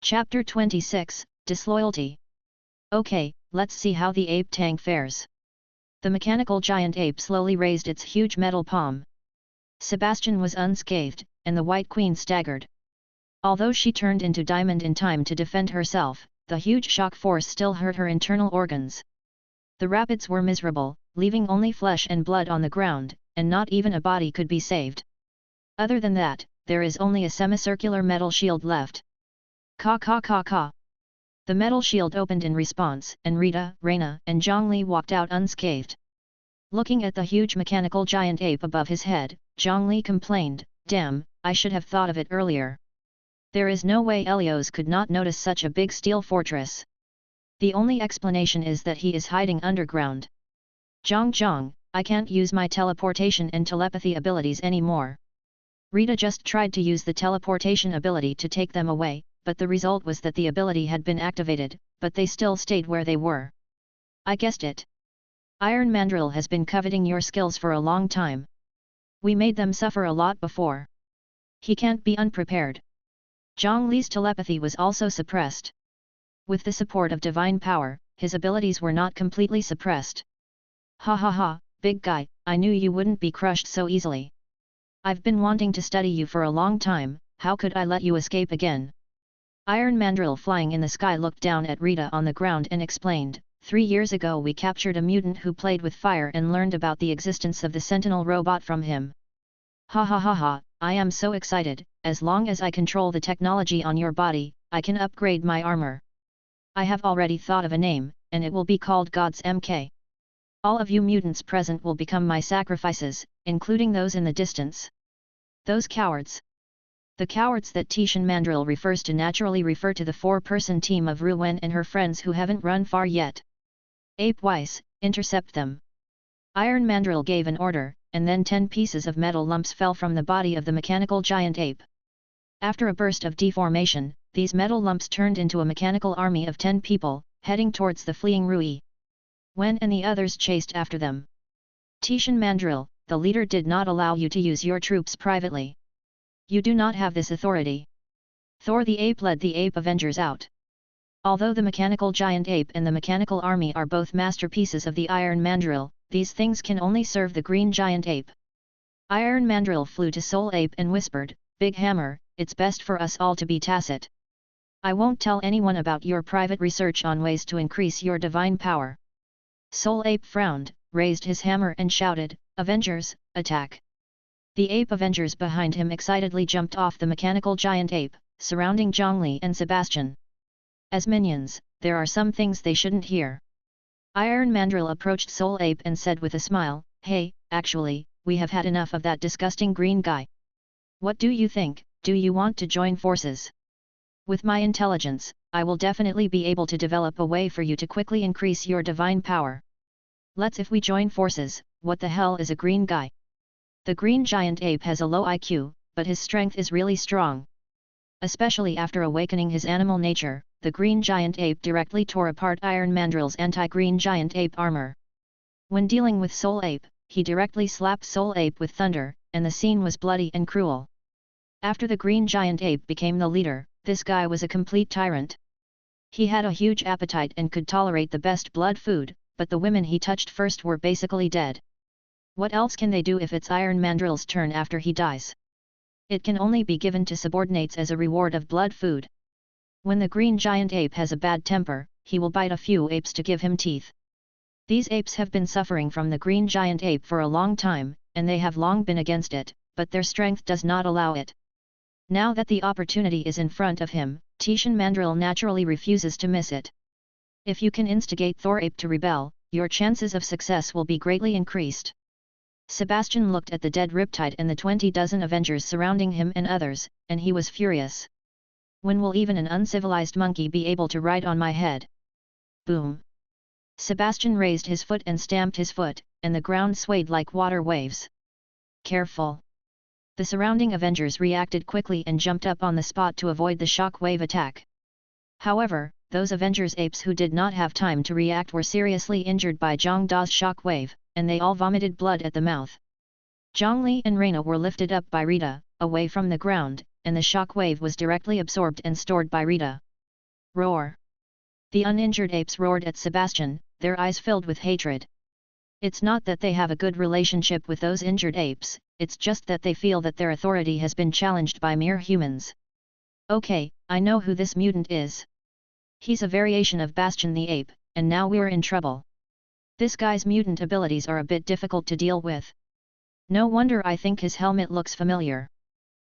Chapter 26, Disloyalty. Okay, let's see how the ape tank fares. The mechanical giant ape slowly raised its huge metal palm. Sebastian was unscathed, and the White Queen staggered. Although she turned into diamond in time to defend herself, the huge shock force still hurt her internal organs. The rapids were miserable, leaving only flesh and blood on the ground, and not even a body could be saved. Other than that, there is only a semicircular metal shield left. Ka ka ka ka. The metal shield opened in response, and Rita, Reina, and Zhang Li walked out unscathed. Looking at the huge mechanical giant ape above his head, Zhang Li complained, "Damn, I should have thought of it earlier. There is no way Helios could not notice such a big steel fortress. The only explanation is that he is hiding underground. Zhang, I can't use my teleportation and telepathy abilities anymore." Rita just tried to use the teleportation ability to take them away, but the result was that the ability had been activated, but they still stayed where they were. "I guessed it. Iron Mandrill has been coveting your skills for a long time. We made them suffer a lot before. He can't be unprepared." Zhang Li's telepathy was also suppressed. With the support of divine power, his abilities were not completely suppressed. "Ha ha ha, big guy, I knew you wouldn't be crushed so easily. I've been wanting to study you for a long time, how could I let you escape again?" Iron Mandrill flying in the sky looked down at Rita on the ground and explained, 3 years ago we captured a mutant who played with fire and learned about the existence of the sentinel robot from him. Ha ha ha ha, I am so excited, as long as I control the technology on your body, I can upgrade my armor. I have already thought of a name, and it will be called God's MK. All of you mutants present will become my sacrifices, including those in the distance. Those cowards. The cowards that Tian Mandrill refers to naturally refer to the 4-person team of Ruwen and her friends who haven't run far yet. "Ape Weiss, intercept them." Iron Mandrill gave an order, and then 10 pieces of metal lumps fell from the body of the mechanical giant ape. After a burst of deformation, these metal lumps turned into a mechanical army of 10 people, heading towards the fleeing Rui. Wen and the others chased after them. "Tian Mandrill, the leader did not allow you to use your troops privately. You do not have this authority." Thor the ape led the Ape Avengers out. Although the mechanical giant ape and the mechanical army are both masterpieces of the Iron Mandrill, these things can only serve the green giant ape. Iron Mandrill flew to Soul Ape and whispered, "Big Hammer, it's best for us all to be tacit. I won't tell anyone about your private research on ways to increase your divine power." Soul Ape frowned, raised his hammer and shouted, "Avengers, attack!" The Ape Avengers behind him excitedly jumped off the mechanical giant ape, surrounding Zhang Li and Sebastian. As minions, there are some things they shouldn't hear. Iron Mandrill approached Soul Ape and said with a smile, "Hey, actually, we have had enough of that disgusting green guy. What do you think, do you want to join forces? With my intelligence, I will definitely be able to develop a way for you to quickly increase your divine power. Let's if we join forces, what the hell is a green guy? The green giant ape has a low IQ, but his strength is really strong. Especially after awakening his animal nature, the green giant ape directly tore apart Iron Mandrill's anti-green giant ape armor. When dealing with Soul Ape, he directly slapped Soul Ape with thunder, and the scene was bloody and cruel. After the green giant ape became the leader, this guy was a complete tyrant. He had a huge appetite and could tolerate the best blood food, but the women he touched first were basically dead. What else can they do if it's Iron Mandrill's turn after he dies? It can only be given to subordinates as a reward of blood food. When the green giant ape has a bad temper, he will bite a few apes to give him teeth. These apes have been suffering from the green giant ape for a long time, and they have long been against it, but their strength does not allow it. Now that the opportunity is in front of him, Tian Mandrill naturally refuses to miss it. If you can instigate Thor Ape to rebel, your chances of success will be greatly increased. Sebastian looked at the dead Riptide and the 20 dozen Avengers surrounding him and others, and he was furious. When will even an uncivilized monkey be able to ride on my head? Boom! Sebastian raised his foot and stamped his foot, and the ground swayed like water waves. Careful! The surrounding Avengers reacted quickly and jumped up on the spot to avoid the shock wave attack. However, those Avengers apes who did not have time to react were seriously injured by Zhang Da's shock wave, and they all vomited blood at the mouth. Zhang Li and Reina were lifted up by Rita, away from the ground, and the shock wave was directly absorbed and stored by Rita. Roar! The uninjured apes roared at Sebastian, their eyes filled with hatred. It's not that they have a good relationship with those injured apes, it's just that they feel that their authority has been challenged by mere humans. Okay, I know who this mutant is. He's a variation of Bastion the ape, and now we're in trouble. This guy's mutant abilities are a bit difficult to deal with. No wonder I think his helmet looks familiar.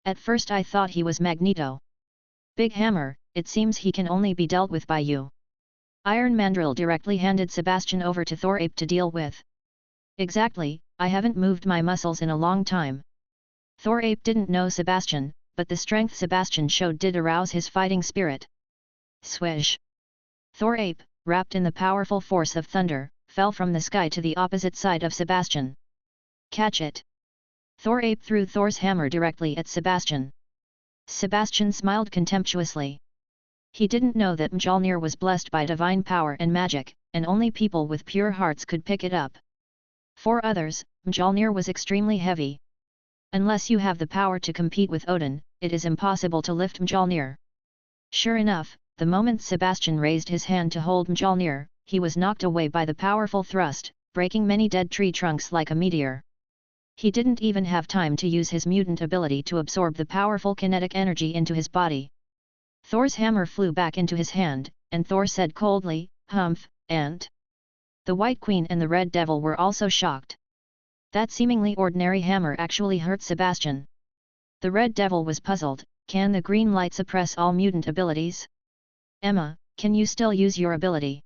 At first I thought he was Magneto. Big Hammer, it seems he can only be dealt with by you. Iron Mandrill directly handed Sebastian over to Thor Ape to deal with. Exactly, I haven't moved my muscles in a long time. Thor Ape didn't know Sebastian, but the strength Sebastian showed did arouse his fighting spirit. Swish! Thor Ape, wrapped in the powerful force of thunder, fell from the sky to the opposite side of Sebastian. Catch it! Thor Ape threw Thor's hammer directly at Sebastian. Sebastian smiled contemptuously. He didn't know that Mjolnir was blessed by divine power and magic, and only people with pure hearts could pick it up. For others, Mjolnir was extremely heavy. Unless you have the power to compete with Odin, it is impossible to lift Mjolnir. Sure enough, the moment Sebastian raised his hand to hold Mjolnir, he was knocked away by the powerful thrust, breaking many dead tree trunks like a meteor. He didn't even have time to use his mutant ability to absorb the powerful kinetic energy into his body. Thor's hammer flew back into his hand, and Thor said coldly, "Humph, and?" The White Queen and the Red Devil were also shocked. That seemingly ordinary hammer actually hurt Sebastian. The Red Devil was puzzled, can the green light suppress all mutant abilities? Emma, can you still use your ability?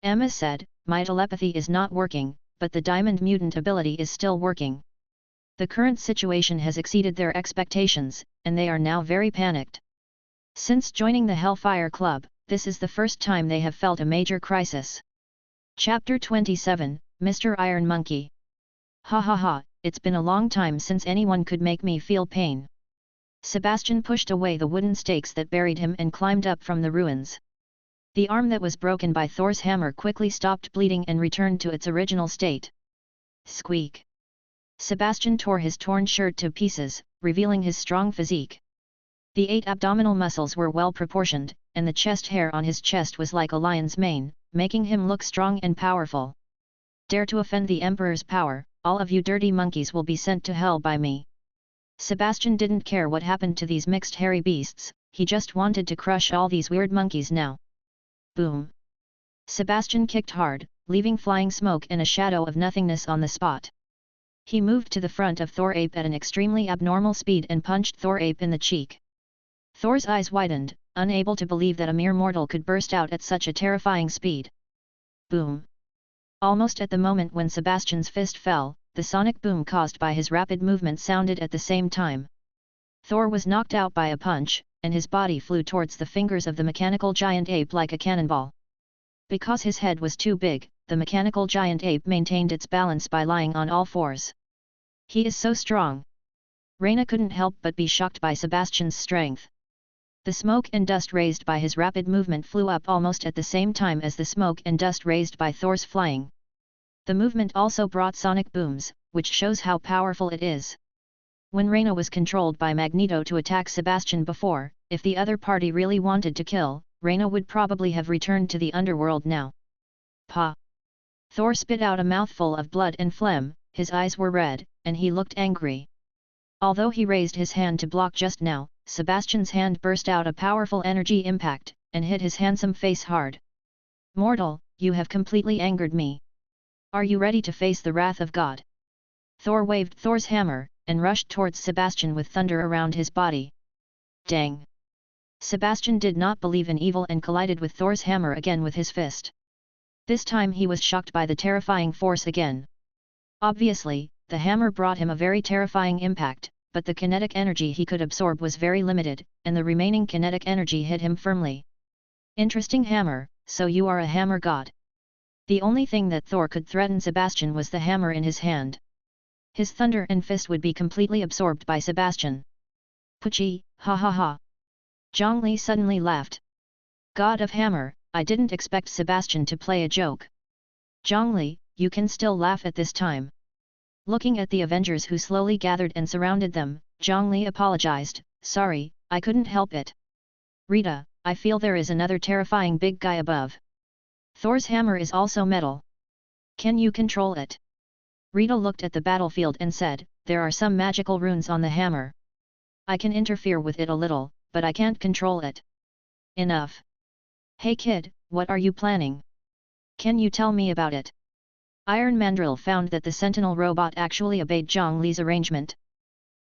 Emma said, my telepathy is not working, but the diamond mutant ability is still working. The current situation has exceeded their expectations, and they are now very panicked. Since joining the Hellfire Club, this is the first time they have felt a major crisis. Chapter 27, Mr. Iron Monkey. Ha ha ha, it's been a long time since anyone could make me feel pain. Sebastian pushed away the wooden stakes that buried him and climbed up from the ruins. The arm that was broken by Thor's hammer quickly stopped bleeding and returned to its original state. Squeak! Sebastian tore his torn shirt to pieces, revealing his strong physique. The 8 abdominal muscles were well proportioned, and the chest hair on his chest was like a lion's mane, making him look strong and powerful. Dare to offend the Emperor's power, all of you dirty monkeys will be sent to hell by me. Sebastian didn't care what happened to these mixed hairy beasts, he just wanted to crush all these weird monkeys now. Boom! Sebastian kicked hard, leaving flying smoke and a shadow of nothingness on the spot. He moved to the front of Thor Ape at an extremely abnormal speed and punched Thor Ape in the cheek. Thor's eyes widened, unable to believe that a mere mortal could burst out at such a terrifying speed. Boom! Almost at the moment when Sebastian's fist fell, the sonic boom caused by his rapid movement sounded at the same time. Thor was knocked out by a punch, and his body flew towards the fingers of the mechanical giant ape like a cannonball. Because his head was too big, the mechanical giant ape maintained its balance by lying on all fours. He is so strong. Reina couldn't help but be shocked by Sebastian's strength. The smoke and dust raised by his rapid movement flew up almost at the same time as the smoke and dust raised by Thor's flying. The movement also brought sonic booms, which shows how powerful it is. When Reina was controlled by Magneto to attack Sebastian before, if the other party really wanted to kill, Reina would probably have returned to the underworld now. Pa! Thor spit out a mouthful of blood and phlegm, his eyes were red, and he looked angry. Although he raised his hand to block just now, Sebastian's hand burst out a powerful energy impact, and hit his handsome face hard. Mortal, you have completely angered me. Are you ready to face the wrath of God? Thor waved Thor's hammer, and rushed towards Sebastian with thunder around his body. Dang! Sebastian did not believe in evil and collided with Thor's hammer again with his fist. This time he was shocked by the terrifying force again. Obviously, the hammer brought him a very terrifying impact, but the kinetic energy he could absorb was very limited, and the remaining kinetic energy hit him firmly. Interesting hammer, so you are a hammer god. The only thing that Thor could threaten Sebastian was the hammer in his hand. His thunder and fist would be completely absorbed by Sebastian. Puchi, ha ha ha. Zhang Li suddenly laughed. God of Hammer, I didn't expect Sebastian to play a joke. Zhang Li, you can still laugh at this time. Looking at the Avengers who slowly gathered and surrounded them, Zhang Li apologized, sorry, I couldn't help it. Rita, I feel there is another terrifying big guy above. Thor's hammer is also metal. Can you control it? Rita looked at the battlefield and said, there are some magical runes on the hammer. I can interfere with it a little, but I can't control it. Enough. Hey kid, what are you planning? Can you tell me about it? Iron Mandrill found that the sentinel robot actually obeyed Zhang Li's arrangement.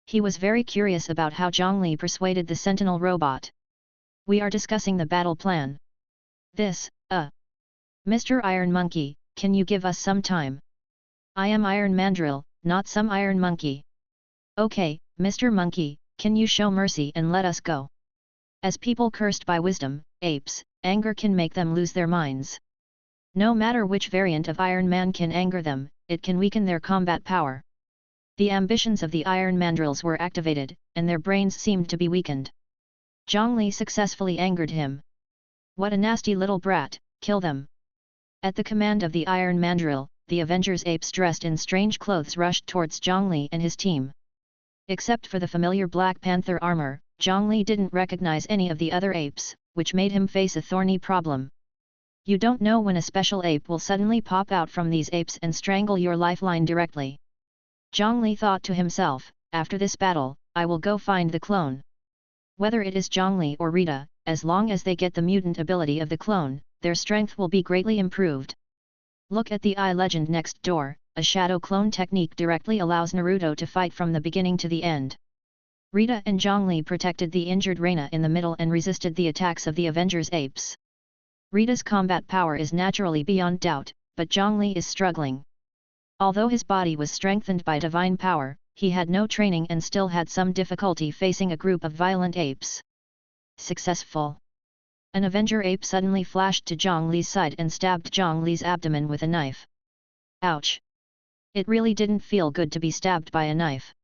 He was very curious about how Zhang Li persuaded the sentinel robot. We are discussing the battle plan. This, Mr. Iron Monkey, can you give us some time? I am Iron Mandrill, not some Iron Monkey. Okay, Mr. Monkey, can you show mercy and let us go? As people cursed by wisdom, apes, anger can make them lose their minds. No matter which variant of Iron Man can anger them, it can weaken their combat power. The ambitions of the Iron Mandrills were activated, and their brains seemed to be weakened. Zhang Li successfully angered him. What a nasty little brat, kill them! At the command of the Iron Mandrill, the Avengers apes dressed in strange clothes rushed towards Zhang Li and his team. Except for the familiar Black Panther armor, Zhang Li didn't recognize any of the other apes, which made him face a thorny problem. You don't know when a special ape will suddenly pop out from these apes and strangle your lifeline directly. Zhang Li thought to himself, after this battle, I will go find the clone. Whether it is Zhang Li or Rita, as long as they get the mutant ability of the clone, their strength will be greatly improved. Look at the eye legend next door, a shadow clone technique directly allows Naruto to fight from the beginning to the end. Rita and Zhang Li protected the injured Reina in the middle and resisted the attacks of the Avengers apes. Rita's combat power is naturally beyond doubt, but Zhang Li is struggling. Although his body was strengthened by divine power, he had no training and still had some difficulty facing a group of violent apes. Successful. An Avenger ape suddenly flashed to Zhang Li's side and stabbed Zhang Li's abdomen with a knife. Ouch! It really didn't feel good to be stabbed by a knife.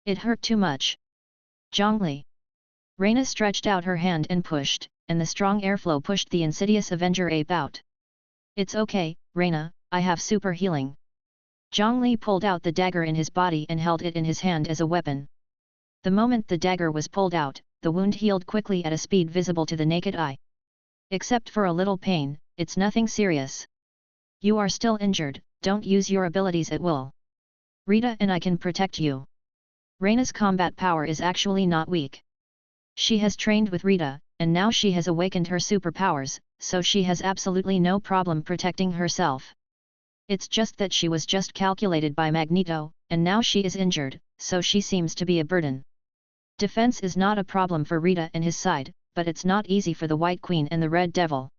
It hurt too much. Zhang Li. Reina stretched out her hand and pushed, and the strong airflow pushed the insidious Avenger ape out. It's okay, Reina, I have super healing. Zhang Li pulled out the dagger in his body and held it in his hand as a weapon. The moment the dagger was pulled out, the wound healed quickly at a speed visible to the naked eye. Except for a little pain, it's nothing serious. You are still injured, don't use your abilities at will. Rita and I can protect you. Reina's combat power is actually not weak. She has trained with Rita, and now she has awakened her superpowers, so she has absolutely no problem protecting herself. It's just that she was just calculated by Magneto, and now she is injured, so she seems to be a burden. Defense is not a problem for Rita and his side, but it's not easy for the White Queen and the Red Devil.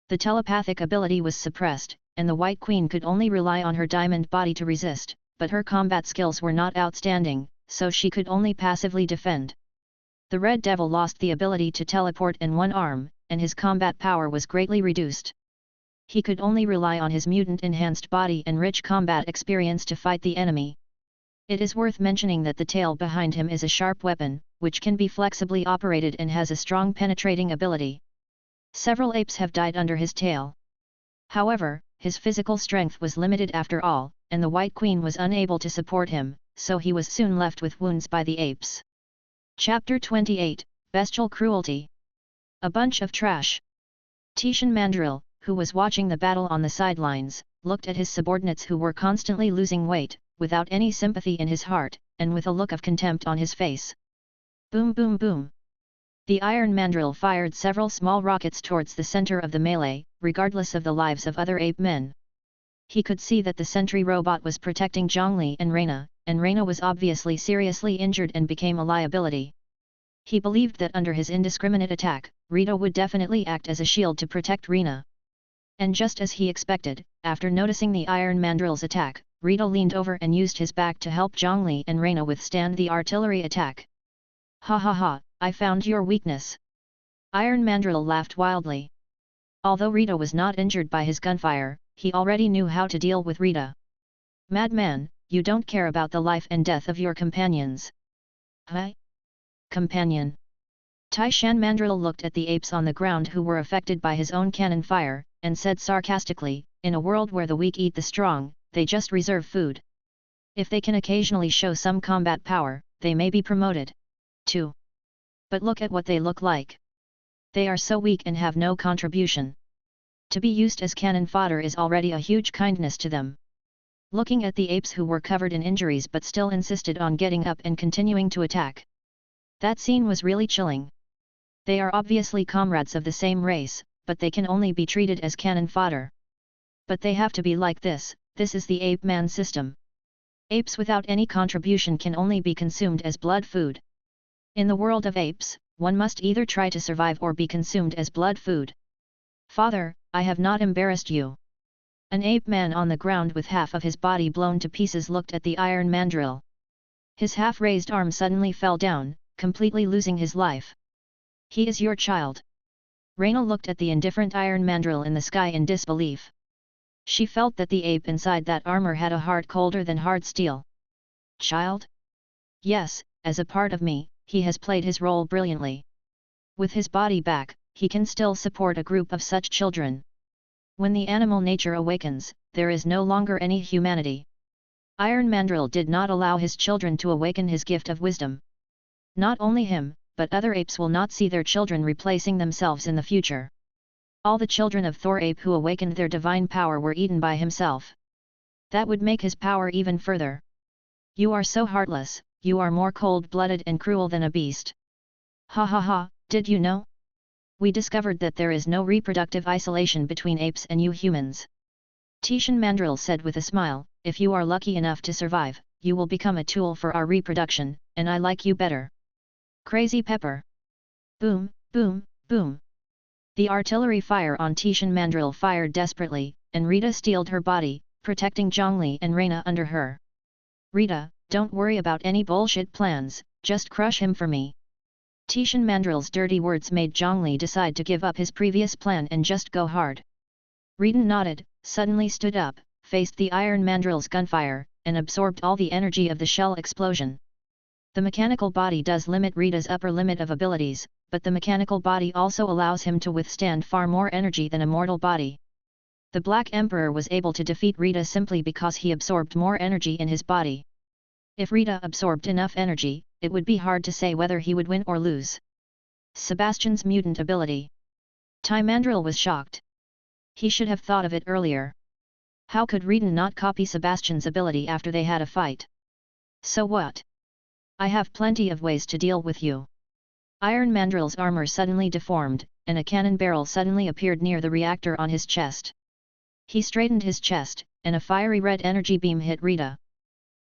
The telepathic ability was suppressed, and the White Queen could only rely on her diamond body to resist, but her combat skills were not outstanding, so she could only passively defend. The Red Devil lost the ability to teleport and one arm, and his combat power was greatly reduced. He could only rely on his mutant-enhanced body and rich combat experience to fight the enemy. It is worth mentioning that the tail behind him is a sharp weapon, which can be flexibly operated and has a strong penetrating ability. Several apes have died under his tail. However, his physical strength was limited after all, and the White Queen was unable to support him, so he was soon left with wounds by the apes. Chapter 28, Bestial Cruelty. A bunch of trash. Tishan Mandrill, who was watching the battle on the sidelines, looked at his subordinates who were constantly losing weight, without any sympathy in his heart, and with a look of contempt on his face. Boom boom boom. The Iron Mandrill fired several small rockets towards the center of the melee, regardless of the lives of other ape men. He could see that the sentry robot was protecting Zhang Li and Reina was obviously seriously injured and became a liability. He believed that under his indiscriminate attack, Rita would definitely act as a shield to protect Reina. And just as he expected, after noticing the Iron Mandrill's attack, Rita leaned over and used his back to help Zhang Li and Reina withstand the artillery attack. Ha ha ha, I found your weakness. Iron Mandrill laughed wildly. Although Rita was not injured by his gunfire, he already knew how to deal with Rita. Madman, you don't care about the life and death of your companions. Huh? Companion. Tishan Mandrill looked at the apes on the ground who were affected by his own cannon fire, and said sarcastically, in a world where the weak eat the strong, they just reserve food. If they can occasionally show some combat power, they may be promoted. 2. But look at what they look like. They are so weak and have no contribution. To be used as cannon fodder is already a huge kindness to them. Looking at the apes who were covered in injuries but still insisted on getting up and continuing to attack. That scene was really chilling. They are obviously comrades of the same race, but they can only be treated as cannon fodder. But they have to be like this is the ape man system. Apes without any contribution can only be consumed as blood food. In the world of apes, one must either try to survive or be consumed as blood food. Father, I have not embarrassed you. An ape man on the ground with half of his body blown to pieces looked at the iron mandrill. His half-raised arm suddenly fell down, completely losing his life. He is your child. Raina looked at the indifferent iron mandrill in the sky in disbelief. She felt that the ape inside that armor had a heart colder than hard steel. Child? Yes, as a part of me, he has played his role brilliantly. With his body back, he can still support a group of such children. When the animal nature awakens, there is no longer any humanity. Iron Mandrill did not allow his children to awaken his gift of wisdom. Not only him, but other apes will not see their children replacing themselves in the future. All the children of Thor ape who awakened their divine power were eaten by himself. That would make his power even further. You are so heartless, you are more cold-blooded and cruel than a beast. Ha ha ha, did you know? We discovered that there is no reproductive isolation between apes and you humans. Tishan Mandrill said with a smile, if you are lucky enough to survive, you will become a tool for our reproduction, and I like you better. Crazy Pepper. Boom, boom, boom. The artillery fire on Tishan Mandrill fired desperately, and Rita steeled her body, protecting Zhang Li and Raina under her. Rita, don't worry about any bullshit plans, just crush him for me. Tishan Mandrill's dirty words made Zhang Li decide to give up his previous plan and just go hard. Rita nodded, suddenly stood up, faced the iron mandrill's gunfire, and absorbed all the energy of the shell explosion. The mechanical body does limit Rita's upper limit of abilities, but the mechanical body also allows him to withstand far more energy than a mortal body. The Black Emperor was able to defeat Rita simply because he absorbed more energy in his body. If Rita absorbed enough energy, it would be hard to say whether he would win or lose. Sebastian's mutant ability. Time Mandrill was shocked. He should have thought of it earlier. How could Rita not copy Sebastian's ability after they had a fight? So what? I have plenty of ways to deal with you. Iron Mandrill's armor suddenly deformed, and a cannon barrel suddenly appeared near the reactor on his chest. He straightened his chest, and a fiery red energy beam hit Rita.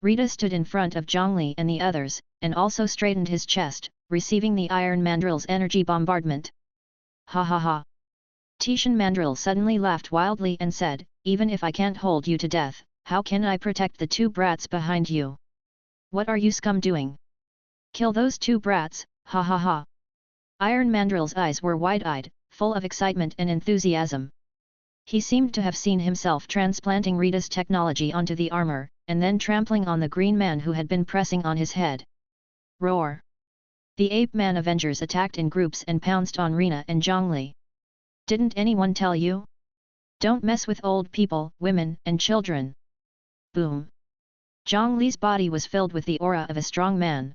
Rita stood in front of Zhang Li and the others, and also straightened his chest, receiving the Iron Mandrill's energy bombardment. Ha ha ha. Tishan Mandrill suddenly laughed wildly and said, even if I can't hold you to death, how can I protect the two brats behind you? What are you scum doing? Kill those two brats, ha ha ha. Iron Mandrill's eyes were wide-eyed, full of excitement and enthusiasm. He seemed to have seen himself transplanting Rita's technology onto the armor, and then trampling on the green man who had been pressing on his head. Roar! The Ape Man Avengers attacked in groups and pounced on Rina and Zhang Li. Didn't anyone tell you? Don't mess with old people, women, and children. Boom! Zhang Li's body was filled with the aura of a strong man.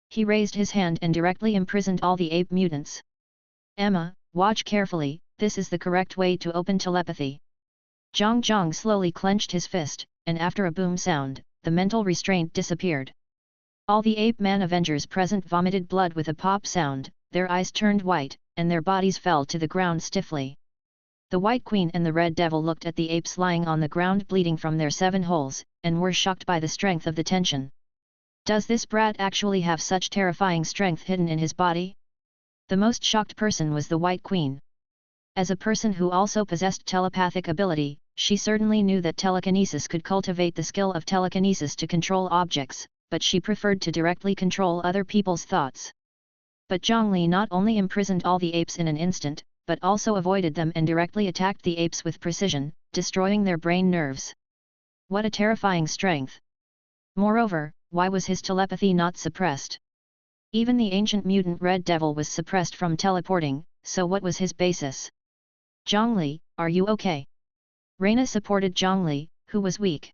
He raised his hand and directly imprisoned all the ape mutants. Emma, watch carefully, this is the correct way to open telepathy. Zhang slowly clenched his fist, and after a boom sound, the mental restraint disappeared. All the Ape Man Avengers present vomited blood with a pop sound, their eyes turned white, and their bodies fell to the ground stiffly. The White Queen and the Red Devil looked at the apes lying on the ground bleeding from their 7 holes, and were shocked by the strength of the tension. Does this brat actually have such terrifying strength hidden in his body? The most shocked person was the White Queen. As a person who also possessed telepathic ability, she certainly knew that telekinesis could cultivate the skill of telekinesis to control objects, but she preferred to directly control other people's thoughts. But Zhang Li not only imprisoned all the apes in an instant, but also avoided them and directly attacked the apes with precision, destroying their brain nerves. What a terrifying strength! Moreover, why was his telepathy not suppressed? Even the ancient mutant Red Devil was suppressed from teleporting, so what was his basis? Zhang Li, are you okay? Raina supported Zhang Li, who was weak.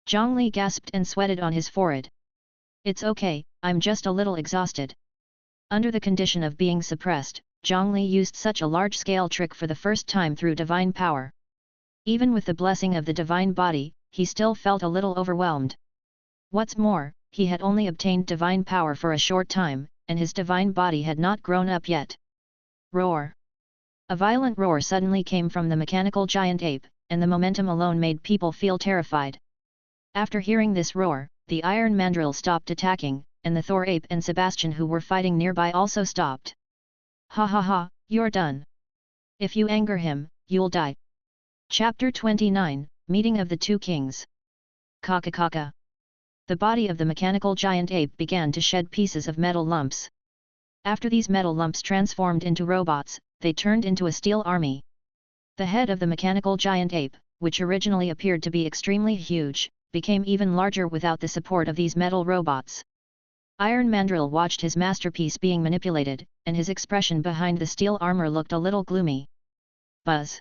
Zhang Li gasped and sweated on his forehead. It's okay, I'm just a little exhausted. Under the condition of being suppressed, Zhang Li used such a large-scale trick for the first time through divine power. Even with the blessing of the divine body, he still felt a little overwhelmed. What's more, he had only obtained divine power for a short time, and his divine body had not grown up yet. Roar! A violent roar suddenly came from the mechanical giant ape, and the momentum alone made people feel terrified. After hearing this roar, the iron mandrill stopped attacking, and the Thor ape and Sebastian who were fighting nearby also stopped. Ha ha ha, you're done. If you anger him, you'll die. Chapter 29, Meeting of the Two Kings. Kaka kaka. The body of the mechanical giant ape began to shed pieces of metal lumps. After these metal lumps transformed into robots, they turned into a steel army. The head of the mechanical giant ape, which originally appeared to be extremely huge, became even larger without the support of these metal robots. Iron Mandrill watched his masterpiece being manipulated, and his expression behind the steel armor looked a little gloomy. Buzz!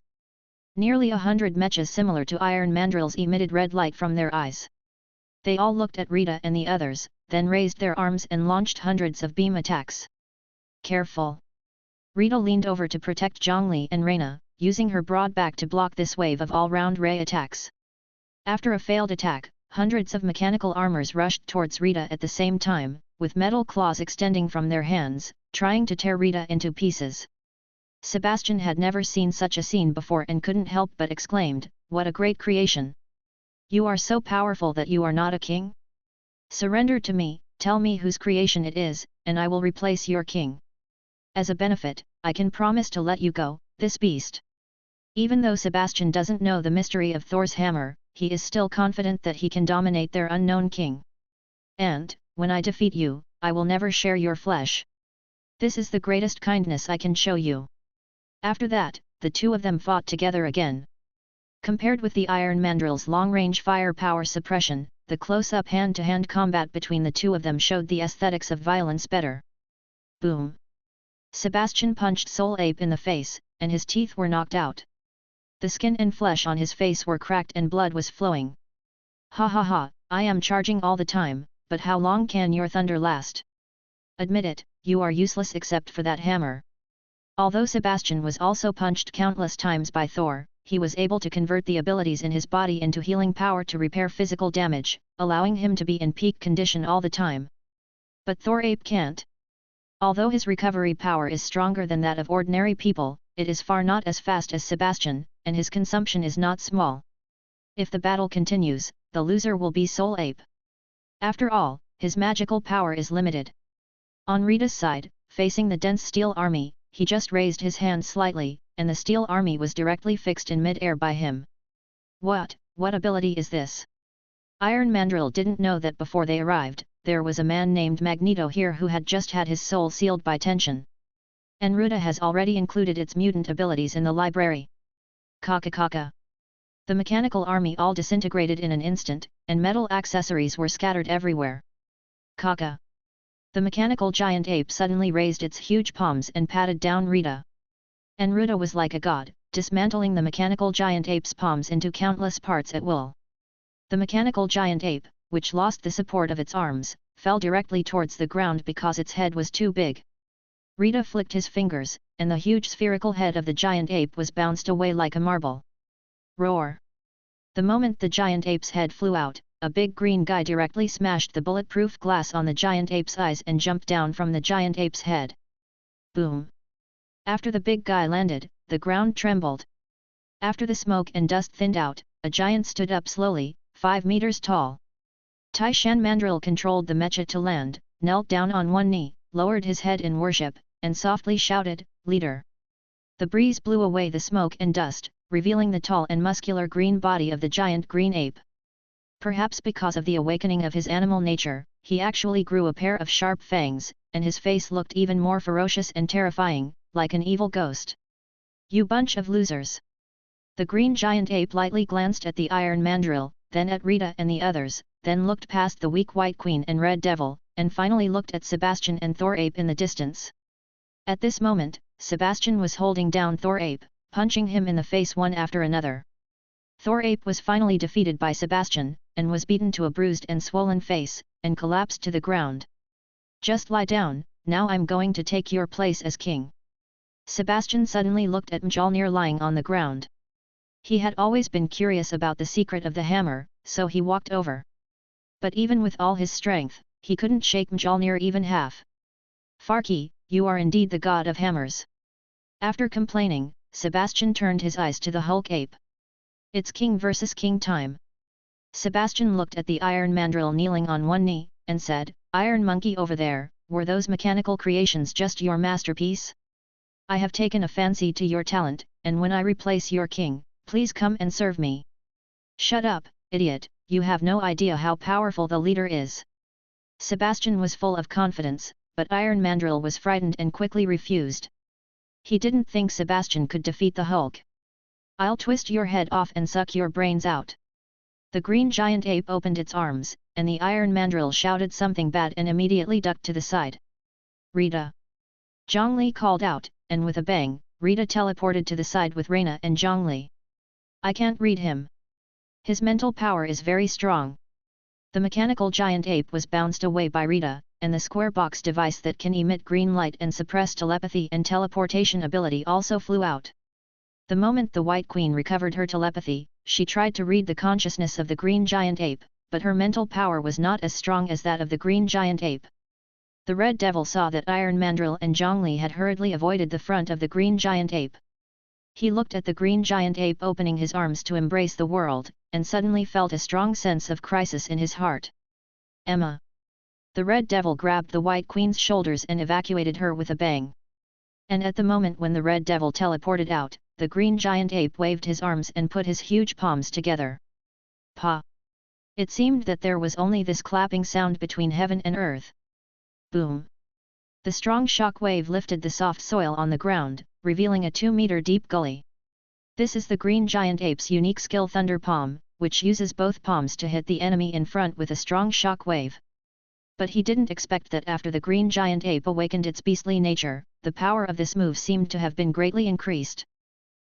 Nearly 100 mechas similar to Iron Mandrills emitted red light from their eyes. They all looked at Rita and the others, then raised their arms and launched hundreds of beam attacks. Careful! Rita leaned over to protect Zhang Li and Reina, using her broad back to block this wave of all-round ray attacks. After a failed attack, hundreds of mechanical armors rushed towards Rita at the same time, with metal claws extending from their hands, trying to tear Rita into pieces. Sebastian had never seen such a scene before and couldn't help but exclaimed, "What a great creation! You are so powerful that you are not a king? Surrender to me, tell me whose creation it is, and I will replace your king. As a benefit, I can promise to let you go, this beast." Even though Sebastian doesn't know the mystery of Thor's hammer, he is still confident that he can dominate their unknown king. "And, when I defeat you, I will never share your flesh. This is the greatest kindness I can show you." After that, the two of them fought together again. Compared with the Iron Mandrill's long-range firepower suppression, the close-up hand-to-hand combat between the two of them showed the aesthetics of violence better. Boom! Sebastian punched Soul Ape in the face, and his teeth were knocked out. The skin and flesh on his face were cracked and blood was flowing. "Ha ha ha, I am charging all the time, but how long can your thunder last? Admit it, you are useless except for that hammer." Although Sebastian was also punched countless times by Thor, he was able to convert the abilities in his body into healing power to repair physical damage, allowing him to be in peak condition all the time. But Thor Ape can't. Although his recovery power is stronger than that of ordinary people, it is far not as fast as Sebastian, and his consumption is not small. If the battle continues, the loser will be Soul Ape. After all, his magical power is limited. On Rita's side, facing the dense steel army, he just raised his hand slightly, and the steel army was directly fixed in mid-air by him. What ability is this? Iron Mandrill didn't know that before they arrived, there was a man named Magneto here who had just had his soul sealed by tension. And Ruta has already included its mutant abilities in the library. Kaka kaka. The mechanical army all disintegrated in an instant, and metal accessories were scattered everywhere. Kaka. The mechanical giant ape suddenly raised its huge palms and patted down Rita. And Ruta was like a god, dismantling the mechanical giant ape's palms into countless parts at will. The mechanical giant ape, which lost the support of its arms, fell directly towards the ground because its head was too big. Rita flicked his fingers, and the huge spherical head of the giant ape was bounced away like a marble. Roar! The moment the giant ape's head flew out, a big green guy directly smashed the bulletproof glass on the giant ape's eyes and jumped down from the giant ape's head. Boom! After the big guy landed, the ground trembled. After the smoke and dust thinned out, a giant stood up slowly, 5 meters tall. Taishan Mandrill controlled the mecha to land, knelt down on one knee, lowered his head in worship, and softly shouted, "Leader!" The breeze blew away the smoke and dust, revealing the tall and muscular green body of the giant green ape. Perhaps because of the awakening of his animal nature, he actually grew a pair of sharp fangs, and his face looked even more ferocious and terrifying, like an evil ghost. "You bunch of losers!" The green giant ape lightly glanced at the Iron Mandrill, then at Rita and the others, then looked past the weak White Queen and Red Devil, and finally looked at Sebastian and Thor Ape in the distance. At this moment, Sebastian was holding down Thor Ape, punching him in the face one after another. Thor Ape was finally defeated by Sebastian, and was beaten to a bruised and swollen face, and collapsed to the ground. "Just lie down, now I'm going to take your place as king." Sebastian suddenly looked at Mjolnir lying on the ground. He had always been curious about the secret of the hammer, so he walked over. But even with all his strength, he couldn't shake Mjolnir even half. Farki, you are indeed the god of hammers. After complaining, Sebastian turned his eyes to the Hulk ape. It's king versus king time. Sebastian looked at the iron mandrill kneeling on one knee, and said, Iron monkey over there, were those mechanical creations just your masterpiece? I have taken a fancy to your talent, and when I replace your king, please come and serve me. Shut up, idiot, you have no idea how powerful the leader is. Sebastian was full of confidence, but Iron Mandrill was frightened and quickly refused. He didn't think Sebastian could defeat the Hulk. I'll twist your head off and suck your brains out. The green giant ape opened its arms, and the Iron Mandrill shouted something bad and immediately ducked to the side. Rita! Zhang Li called out, and with a bang, Rita teleported to the side with Reina and Zhang Li. I can't read him. His mental power is very strong. The mechanical giant ape was bounced away by Rita, and the square box device that can emit green light and suppress telepathy and teleportation ability also flew out. The moment the White Queen recovered her telepathy, she tried to read the consciousness of the green giant ape, but her mental power was not as strong as that of the green giant ape. The Red Devil saw that Iron Mandrill and Zhang Li had hurriedly avoided the front of the green giant ape. He looked at the green giant ape opening his arms to embrace the world, and suddenly felt a strong sense of crisis in his heart. Emma! The Red Devil grabbed the White Queen's shoulders and evacuated her with a bang. And at the moment when the Red Devil teleported out, the green giant ape waved his arms and put his huge palms together. Pa! It seemed that there was only this clapping sound between heaven and earth. Boom! The strong shock wave lifted the soft soil on the ground, revealing a 2-meter deep gully. This is the green giant ape's unique skill Thunder Palm, which uses both palms to hit the enemy in front with a strong shock wave. But he didn't expect that after the green giant ape awakened its beastly nature, the power of this move seemed to have been greatly increased.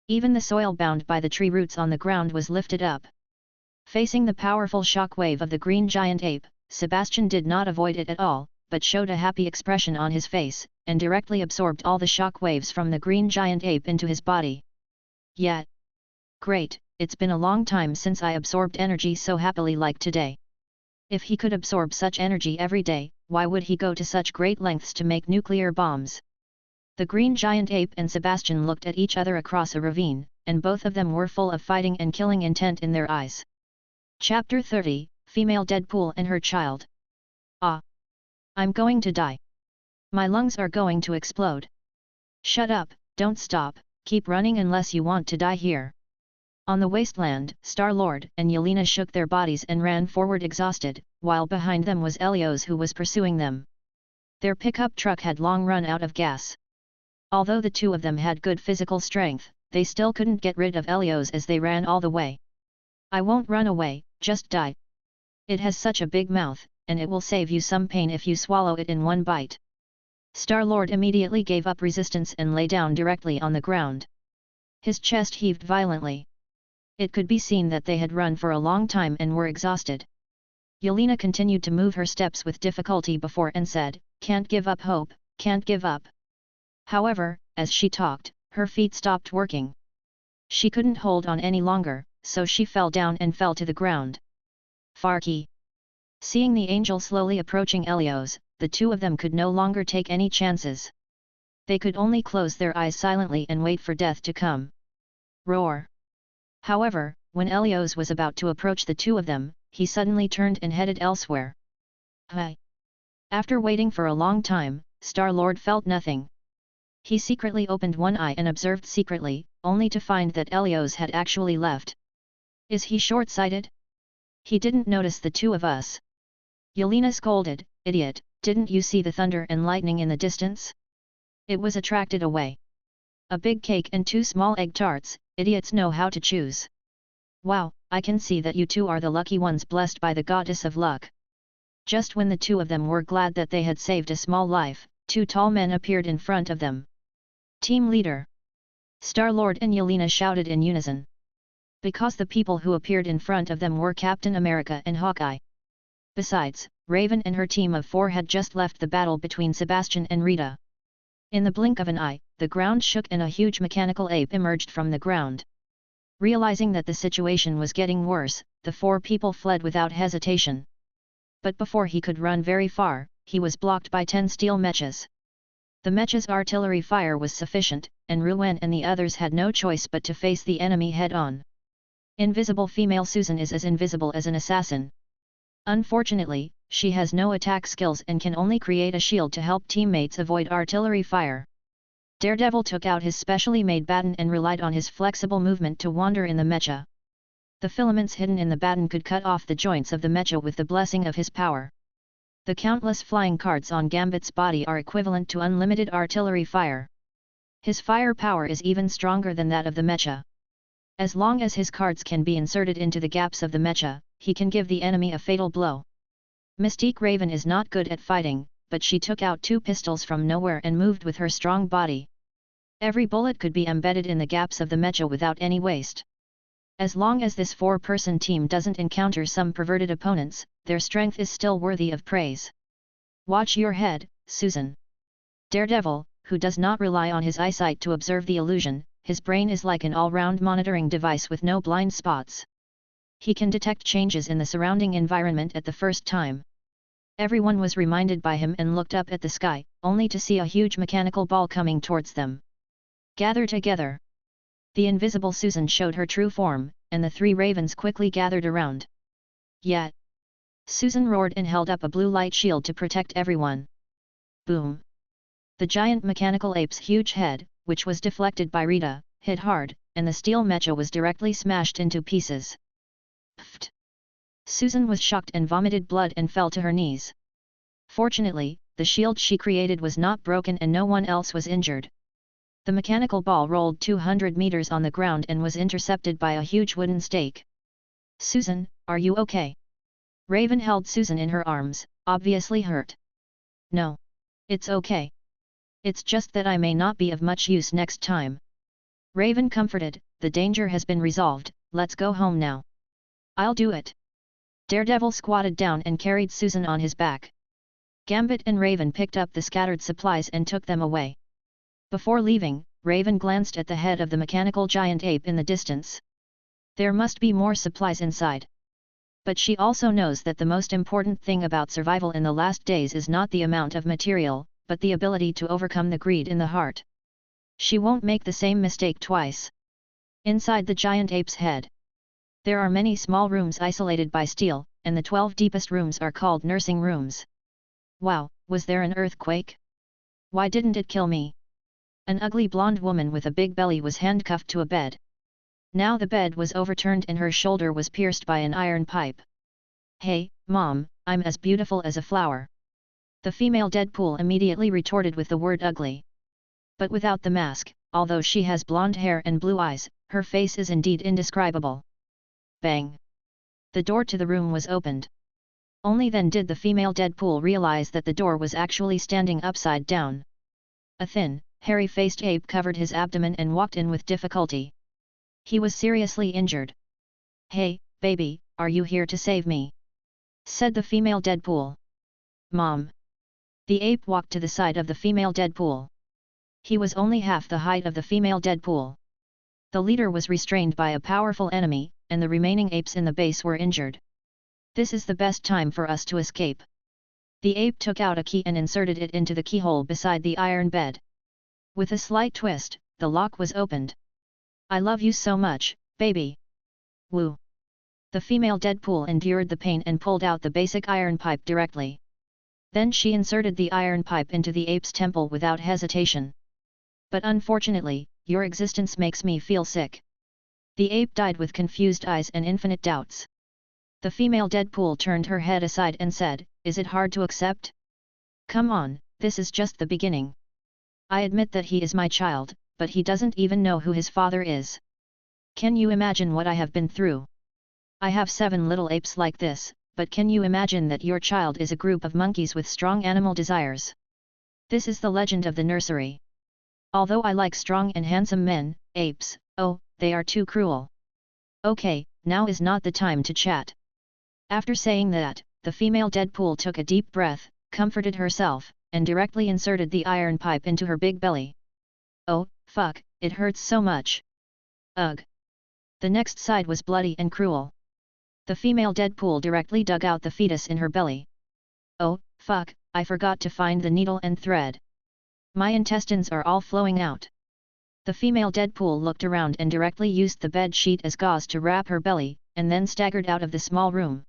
Even the soil bound by the tree roots on the ground was lifted up. Facing the powerful shock wave of the green giant ape, Sebastian did not avoid it at all, but showed a happy expression on his face, and directly absorbed all the shock waves from the green giant ape into his body. Yeah! Great, it's been a long time since I absorbed energy so happily like today. If he could absorb such energy every day, why would he go to such great lengths to make nuclear bombs? The green giant ape and Sebastian looked at each other across a ravine, and both of them were full of fighting and killing intent in their eyes. Chapter 30, Female Deadpool and Her Child. Ah! I'm going to die. My lungs are going to explode. Shut up, don't stop, keep running unless you want to die here. On the wasteland, Star-Lord and Yelena shook their bodies and ran forward exhausted, while behind them was Helios who was pursuing them. Their pickup truck had long run out of gas. Although the two of them had good physical strength, they still couldn't get rid of Helios as they ran all the way. I won't run away, just die. It has such a big mouth, and it will save you some pain if you swallow it in one bite. Star-Lord immediately gave up resistance and lay down directly on the ground. His chest heaved violently. It could be seen that they had run for a long time and were exhausted. Yelena continued to move her steps with difficulty before and said, "Can't give up hope, can't give up." However, as she talked, her feet stopped working. She couldn't hold on any longer, so she fell down and fell to the ground. Farki! Seeing the angel slowly approaching Helios, the two of them could no longer take any chances. They could only close their eyes silently and wait for death to come. Roar! However, when Helios was about to approach the two of them, he suddenly turned and headed elsewhere. Hi! After waiting for a long time, Star-Lord felt nothing. He secretly opened one eye and observed secretly, only to find that Helios had actually left. Is he short-sighted? He didn't notice the two of us. Yelena scolded, "Idiot, didn't you see the thunder and lightning in the distance? It was attracted away. A big cake and 2 small egg tarts, idiots know how to choose. Wow, I can see that you two are the lucky ones blessed by the goddess of luck." Just when the two of them were glad that they had saved a small life, 2 tall men appeared in front of them. Team Leader! Star-Lord and Yelena shouted in unison. Because the people who appeared in front of them were Captain America and Hawkeye. Besides, Raven and her team of 4 had just left the battle between Sebastian and Rita. In the blink of an eye, the ground shook and a huge mechanical ape emerged from the ground. Realizing that the situation was getting worse, the 4 people fled without hesitation. But before he could run very far, he was blocked by 10 steel mechas. The mecha's artillery fire was sufficient, and Ruwen and the others had no choice but to face the enemy head-on. Invisible female Susan is as invisible as an assassin. Unfortunately, she has no attack skills and can only create a shield to help teammates avoid artillery fire. Daredevil took out his specially made baton and relied on his flexible movement to wander in the mecha. The filaments hidden in the baton could cut off the joints of the mecha with the blessing of his power. The countless flying cards on Gambit's body are equivalent to unlimited artillery fire. His fire power is even stronger than that of the mecha. As long as his cards can be inserted into the gaps of the mecha, he can give the enemy a fatal blow. Mystique Raven is not good at fighting, but she took out 2 pistols from nowhere and moved with her strong body. Every bullet could be embedded in the gaps of the mecha without any waste. As long as this 4-person team doesn't encounter some perverted opponents, their strength is still worthy of praise. Watch your head, Susan. Daredevil, who does not rely on his eyesight to observe the illusion, his brain is like an all-round monitoring device with no blind spots. He can detect changes in the surrounding environment at the first time. Everyone was reminded by him and looked up at the sky, only to see a huge mechanical ball coming towards them. Gather together. The invisible Susan showed her true form, and the 3 ravens quickly gathered around. Yet! Susan roared and held up a blue light shield to protect everyone. Boom! The giant mechanical ape's huge head, which was deflected by Rita, hit hard, and the steel mecha was directly smashed into pieces. Pfft! Susan was shocked and vomited blood and fell to her knees. Fortunately, the shield she created was not broken and no one else was injured. The mechanical ball rolled 200 meters on the ground and was intercepted by a huge wooden stake. Susan, are you okay? Raven held Susan in her arms, obviously hurt. No. It's okay. It's just that I may not be of much use next time. Raven comforted, the danger has been resolved, let's go home now. I'll do it. Daredevil squatted down and carried Susan on his back. Gambit and Raven picked up the scattered supplies and took them away. Before leaving, Raven glanced at the head of the mechanical giant ape in the distance. There must be more supplies inside. But she also knows that the most important thing about survival in the last days is not the amount of material, but the ability to overcome the greed in the heart. She won't make the same mistake twice. Inside the giant ape's head, there are many small rooms isolated by steel, and the 12 deepest rooms are called nursing rooms. Wow, was there an earthquake? Why didn't it kill me? An ugly blonde woman with a big belly was handcuffed to a bed. Now the bed was overturned and her shoulder was pierced by an iron pipe. Hey, Mom, I'm as beautiful as a flower. The female Deadpool immediately retorted with the word ugly. But without the mask, although she has blonde hair and blue eyes, her face is indeed indescribable. Bang! The door to the room was opened. Only then did the female Deadpool realize that the door was actually standing upside down. A thin, hairy-faced ape covered his abdomen and walked in with difficulty. He was seriously injured. Hey, baby, are you here to save me? Said the female Deadpool. Mom. The ape walked to the side of the female Deadpool. He was only half the height of the female Deadpool. The leader was restrained by a powerful enemy, and the remaining apes in the base were injured. This is the best time for us to escape. The ape took out a key and inserted it into the keyhole beside the iron bed. With a slight twist, the lock was opened. I love you so much, baby. Woo. The female Deadpool endured the pain and pulled out the basic iron pipe directly. Then she inserted the iron pipe into the ape's temple without hesitation. But unfortunately, your existence makes me feel sick. The ape died with confused eyes and infinite doubts. The female Deadpool turned her head aside and said, Is it hard to accept? Come on, this is just the beginning. I admit that he is my child, but he doesn't even know who his father is. Can you imagine what I have been through? I have 7 little apes like this, but can you imagine that your child is a group of monkeys with strong animal desires? This is the legend of the nursery. Although I like strong and handsome men, apes, oh, they are too cruel. Okay, now is not the time to chat. After saying that, the female Deadpool took a deep breath, comforted herself, and directly inserted the iron pipe into her big belly. Oh, fuck, it hurts so much. Ugh. The next side was bloody and cruel. The female Deadpool directly dug out the fetus in her belly. Oh, fuck, I forgot to find the needle and thread. My intestines are all flowing out. The female Deadpool looked around and directly used the bed sheet as gauze to wrap her belly, and then staggered out of the small room.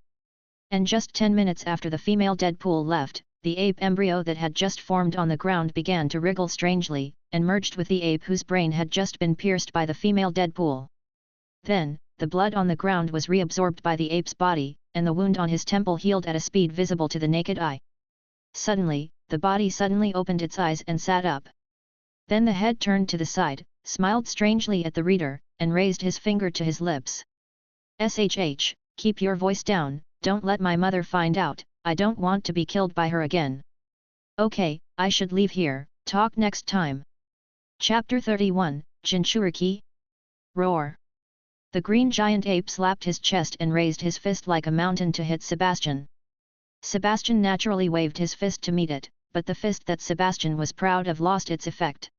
And just 10 minutes after the female Deadpool left, the ape embryo that had just formed on the ground began to wriggle strangely, and merged with the ape whose brain had just been pierced by the female Deadpool. Then, the blood on the ground was reabsorbed by the ape's body, and the wound on his temple healed at a speed visible to the naked eye. Suddenly, the body suddenly opened its eyes and sat up. Then the head turned to the side, smiled strangely at the reader, and raised his finger to his lips. "SHH, keep your voice down, don't let my mother find out, I don't want to be killed by her again." Okay, I should leave here, talk next time. Chapter 31, Jinchuriki? Roar. The green giant ape slapped his chest and raised his fist like a mountain to hit Sebastian. Sebastian naturally waved his fist to meet it, but the fist that Sebastian was proud of lost its effect.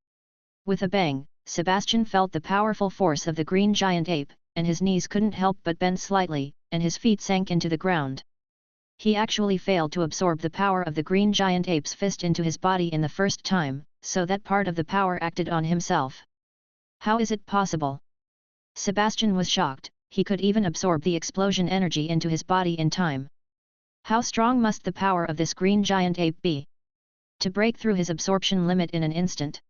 With a bang, Sebastian felt the powerful force of the green giant ape, and his knees couldn't help but bend slightly, and his feet sank into the ground. He actually failed to absorb the power of the green giant ape's fist into his body in the first time, so that part of the power acted on himself. How is it possible? Sebastian was shocked, he could even absorb the explosion energy into his body in time. How strong must the power of this green giant ape be? To break through his absorption limit in an instant?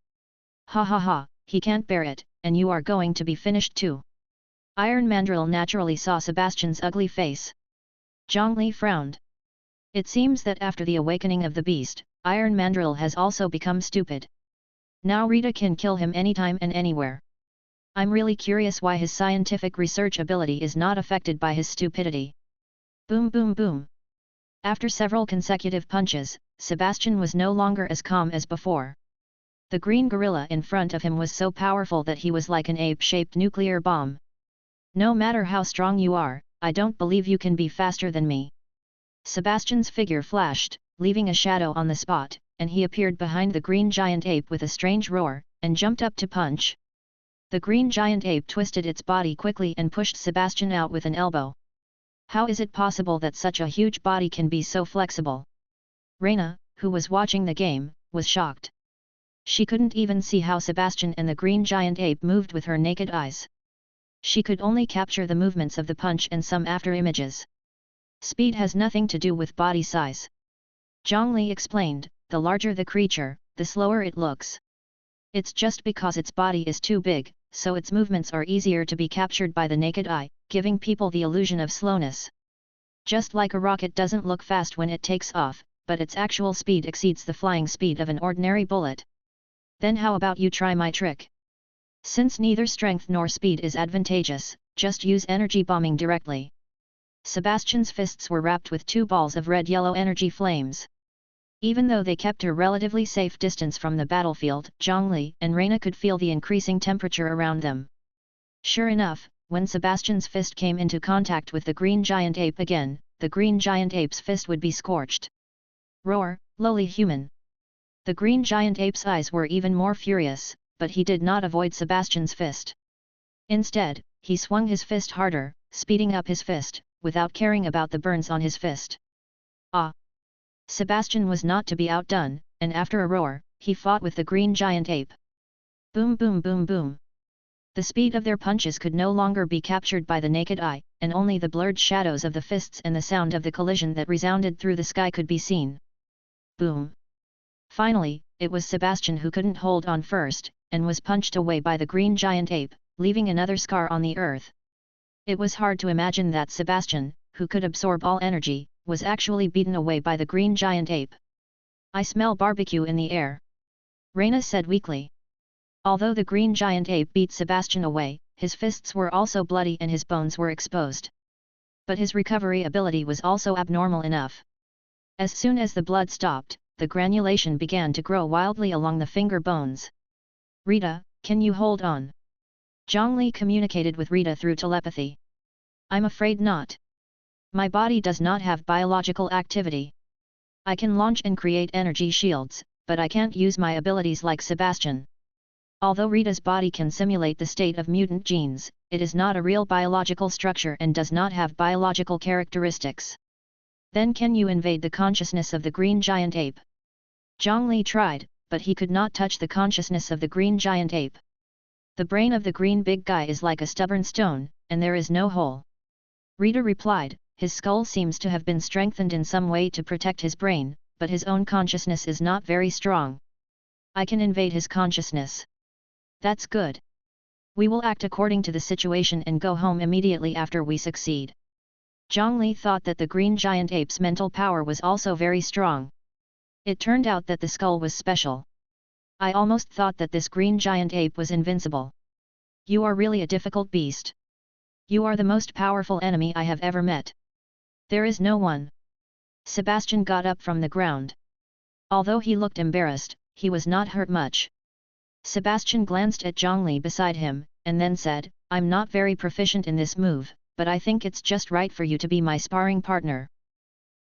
Ha ha ha, he can't bear it, and you are going to be finished too. Iron Mandrill naturally saw Sebastian's ugly face. Zhang Li frowned. It seems that after the awakening of the beast, Iron Mandrill has also become stupid. Now Rita can kill him anytime and anywhere. I'm really curious why his scientific research ability is not affected by his stupidity. Boom boom boom. After several consecutive punches, Sebastian was no longer as calm as before. The green gorilla in front of him was so powerful that he was like an ape-shaped nuclear bomb. No matter how strong you are, I don't believe you can be faster than me. Sebastian's figure flashed, leaving a shadow on the spot, and he appeared behind the green giant ape with a strange roar, and jumped up to punch. The green giant ape twisted its body quickly and pushed Sebastian out with an elbow. How is it possible that such a huge body can be so flexible? Reina, who was watching the game, was shocked. She couldn't even see how Sebastian and the green giant ape moved with her naked eyes. She could only capture the movements of the punch and some after-images. Speed has nothing to do with body size. Zhang Li explained, the larger the creature, the slower it looks. It's just because its body is too big, so its movements are easier to be captured by the naked eye, giving people the illusion of slowness. Just like a rocket doesn't look fast when it takes off, but its actual speed exceeds the flying speed of an ordinary bullet. Then how about you try my trick? Since neither strength nor speed is advantageous, just use energy bombing directly. Sebastian's fists were wrapped with 2 balls of red-yellow energy flames. Even though they kept a relatively safe distance from the battlefield, Zhang Li and Reina could feel the increasing temperature around them. Sure enough, when Sebastian's fist came into contact with the green giant ape again, the green giant ape's fist would be scorched. Roar, lowly human! The green giant ape's eyes were even more furious, but he did not avoid Sebastian's fist. Instead, he swung his fist harder, speeding up his fist, without caring about the burns on his fist. Ah! Sebastian was not to be outdone, and after a roar, he fought with the green giant ape. Boom boom boom boom. The speed of their punches could no longer be captured by the naked eye, and only the blurred shadows of the fists and the sound of the collision that resounded through the sky could be seen. Boom. Finally, it was Sebastian who couldn't hold on first, and was punched away by the green giant ape, leaving another scar on the earth. It was hard to imagine that Sebastian, who could absorb all energy, was actually beaten away by the green giant ape. I smell barbecue in the air. Reina said weakly. Although the green giant ape beat Sebastian away, his fists were also bloody and his bones were exposed. But his recovery ability was also abnormal enough. As soon as the blood stopped, the granulation began to grow wildly along the finger bones. Rita, can you hold on? Zhang Li communicated with Rita through telepathy. I'm afraid not. My body does not have biological activity. I can launch and create energy shields, but I can't use my abilities like Sebastian. Although Rita's body can simulate the state of mutant genes, it is not a real biological structure and does not have biological characteristics. Then can you invade the consciousness of the green giant ape? Zhang Li tried, but he could not touch the consciousness of the green giant ape. The brain of the green big guy is like a stubborn stone, and there is no hole. Rita replied, his skull seems to have been strengthened in some way to protect his brain, but his own consciousness is not very strong. I can invade his consciousness. That's good. We will act according to the situation and go home immediately after we succeed. Zhang Li thought that the green giant ape's mental power was also very strong. It turned out that the skull was special. I almost thought that this green giant ape was invincible. You are really a difficult beast. You are the most powerful enemy I have ever met. There is no one. Sebastian got up from the ground. Although he looked embarrassed, he was not hurt much. Sebastian glanced at Zhang Li beside him, and then said, I'm not very proficient in this move, but I think it's just right for you to be my sparring partner.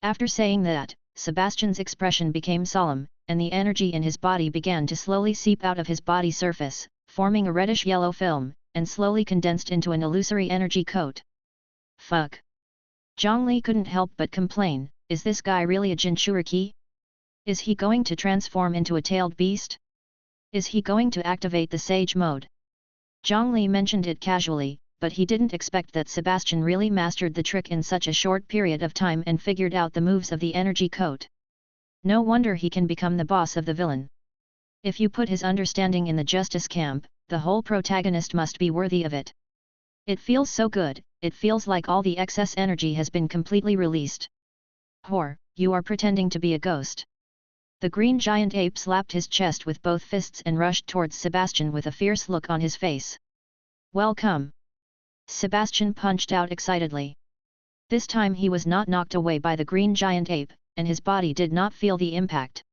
After saying that, Sebastian's expression became solemn, and the energy in his body began to slowly seep out of his body surface, forming a reddish-yellow film, and slowly condensed into an illusory energy coat. Fuck! Zhang Li couldn't help but complain, is this guy really a Jinchuriki? Is he going to transform into a tailed beast? Is he going to activate the Sage mode? Zhang Li mentioned it casually, but he didn't expect that Sebastian really mastered the trick in such a short period of time and figured out the moves of the energy coat. No wonder he can become the boss of the villain. If you put his understanding in the justice camp, the whole protagonist must be worthy of it. It feels so good, it feels like all the excess energy has been completely released. Whore, you are pretending to be a ghost. The green giant ape slapped his chest with both fists and rushed towards Sebastian with a fierce look on his face. Welcome! Sebastian punched out excitedly. This time he was not knocked away by the green giant ape, and his body did not feel the impact.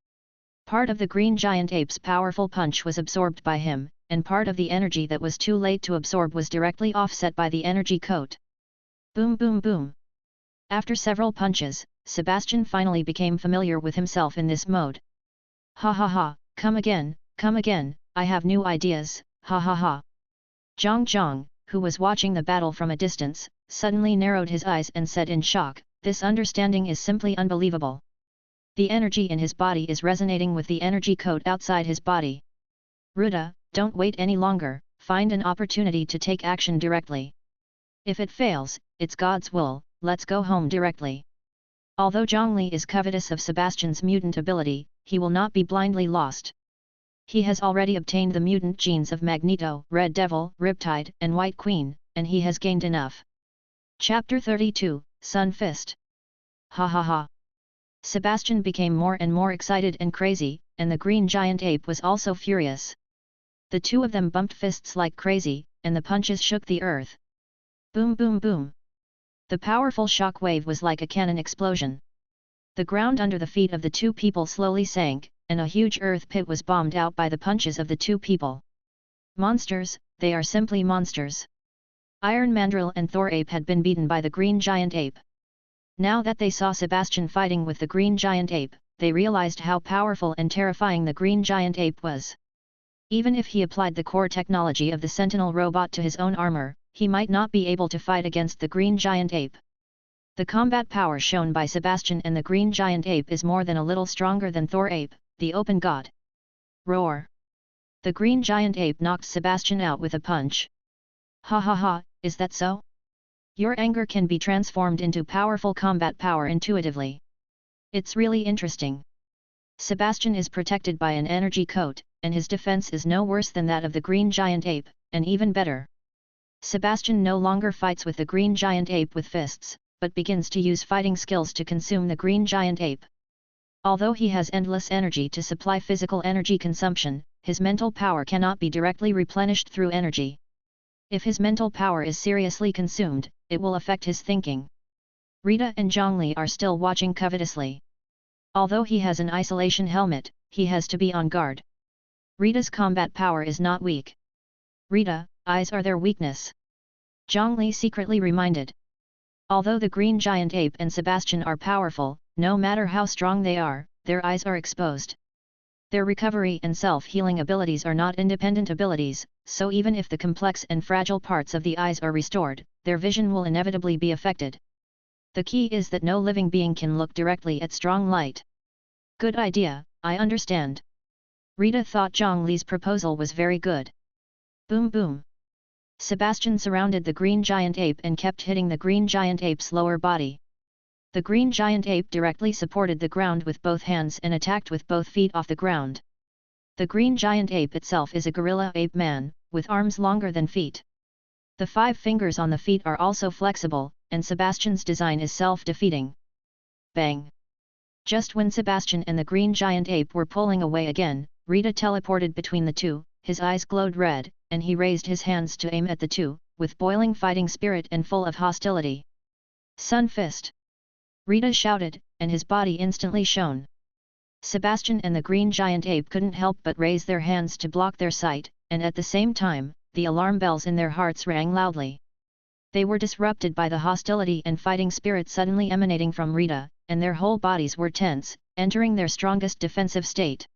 Part of the green giant ape's powerful punch was absorbed by him, and part of the energy that was too late to absorb was directly offset by the energy coat. Boom boom boom! After several punches, Sebastian finally became familiar with himself in this mode. Ha ha ha, come again, I have new ideas, ha ha ha. Zhang, who was watching the battle from a distance, suddenly narrowed his eyes and said in shock, this understanding is simply unbelievable. The energy in his body is resonating with the energy coat outside his body. Ruda, don't wait any longer, find an opportunity to take action directly. If it fails, it's God's will, let's go home directly. Although Zhang Li is covetous of Sebastian's mutant ability, he will not be blindly lost. He has already obtained the mutant genes of Magneto, Red Devil, Riptide, and White Queen, and he has gained enough. Chapter 32, Sun Fist. Ha ha ha. Sebastian became more and more excited and crazy, and the green giant ape was also furious. The two of them bumped fists like crazy, and the punches shook the earth. Boom boom boom. The powerful shock wave was like a cannon explosion. The ground under the feet of the two people slowly sank, and a huge earth pit was bombed out by the punches of the two people. Monsters, they are simply monsters. Iron Mandrill and Thor Ape had been beaten by the green giant ape. Now that they saw Sebastian fighting with the green giant ape, they realized how powerful and terrifying the green giant ape was. Even if he applied the core technology of the sentinel robot to his own armor, he might not be able to fight against the green giant ape. The combat power shown by Sebastian and the green giant ape is more than a little stronger than Thor Ape, the open god. Roar! The green giant ape knocked Sebastian out with a punch. Ha ha ha, is that so? Your anger can be transformed into powerful combat power intuitively. It's really interesting. Sebastian is protected by an energy coat, and his defense is no worse than that of the green giant ape, and even better. Sebastian no longer fights with the green giant ape with fists, but begins to use fighting skills to consume the green giant ape. Although he has endless energy to supply physical energy consumption, his mental power cannot be directly replenished through energy. If his mental power is seriously consumed, it will affect his thinking. Rita and Zhang Li are still watching covetously. Although he has an isolation helmet, he has to be on guard. Rita's combat power is not weak. Rita, eyes are their weakness. Zhang Li secretly reminded. Although the green giant ape and Sebastian are powerful, no matter how strong they are, their eyes are exposed. Their recovery and self-healing abilities are not independent abilities, so even if the complex and fragile parts of the eyes are restored, their vision will inevitably be affected. The key is that no living being can look directly at strong light. Good idea, I understand. Rita thought Zhang Li's proposal was very good. Boom boom. Sebastian surrounded the green giant ape and kept hitting the green giant ape's lower body. The green giant ape directly supported the ground with both hands and attacked with both feet off the ground. The green giant ape itself is a gorilla ape man, with arms longer than feet. The 5 fingers on the feet are also flexible, and Sebastian's design is self-defeating. Bang! Just when Sebastian and the green giant ape were pulling away again, Rita teleported between the two, his eyes glowed red, and he raised his hands to aim at the two, with boiling fighting spirit and full of hostility. Sun Fist! Rita shouted, and his body instantly shone. Sebastian and the green giant ape couldn't help but raise their hands to block their sight, and at the same time, the alarm bells in their hearts rang loudly. They were disrupted by the hostility and fighting spirit suddenly emanating from Rita, and their whole bodies were tense, entering their strongest defensive state.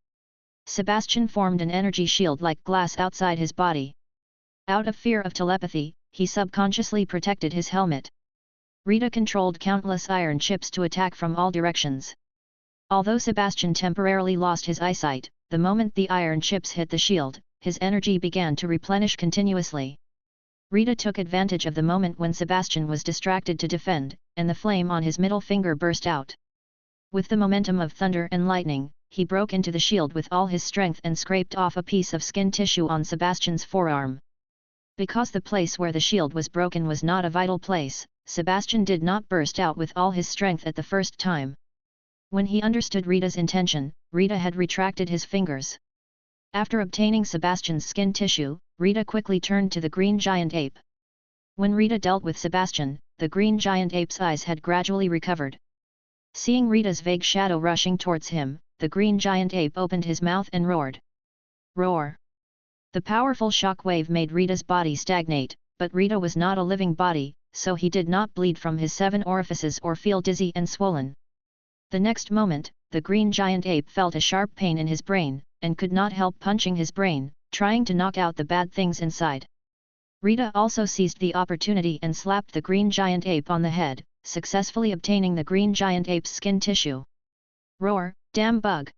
Sebastian formed an energy shield like glass outside his body. Out of fear of telepathy, he subconsciously protected his helmet. Rita controlled countless iron chips to attack from all directions. Although Sebastian temporarily lost his eyesight, the moment the iron chips hit the shield, his energy began to replenish continuously. Rita took advantage of the moment when Sebastian was distracted to defend, and the flame on his middle finger burst out. With the momentum of thunder and lightning, he broke into the shield with all his strength and scraped off a piece of skin tissue on Sebastian's forearm. Because the place where the shield was broken was not a vital place, Sebastian did not burst out with all his strength at the first time. When he understood Rita's intention, Rita had retracted his fingers. After obtaining Sebastian's skin tissue, Rita quickly turned to the green giant ape. When Rita dealt with Sebastian, the green giant ape's eyes had gradually recovered. Seeing Rita's vague shadow rushing towards him, the green giant ape opened his mouth and roared. Roar! The powerful shock wave made Rita's body stagnate, but Rita was not a living body, so he did not bleed from his 7 orifices or feel dizzy and swollen. The next moment, the green giant ape felt a sharp pain in his brain, and could not help punching his brain, trying to knock out the bad things inside. Rita also seized the opportunity and slapped the green giant ape on the head, successfully obtaining the green giant ape's skin tissue. Roar, damn bug!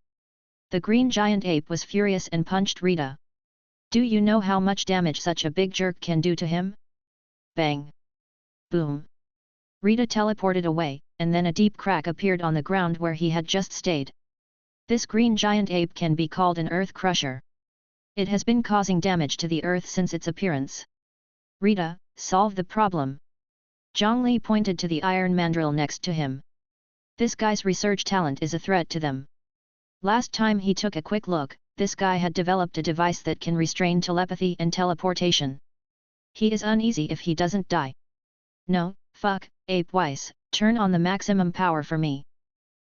The green giant ape was furious and punched Rita. Do you know how much damage such a big jerk can do to him? Bang! Boom! Rita teleported away, and then a deep crack appeared on the ground where he had just stayed. This green giant ape can be called an earth crusher. It has been causing damage to the earth since its appearance. Rita, solve the problem. Zhang Li pointed to the iron mandrill next to him. This guy's research talent is a threat to them. Last time he took a quick look, this guy had developed a device that can restrain telepathy and teleportation. He is uneasy if he doesn't die. No, fuck, ape wise, turn on the maximum power for me.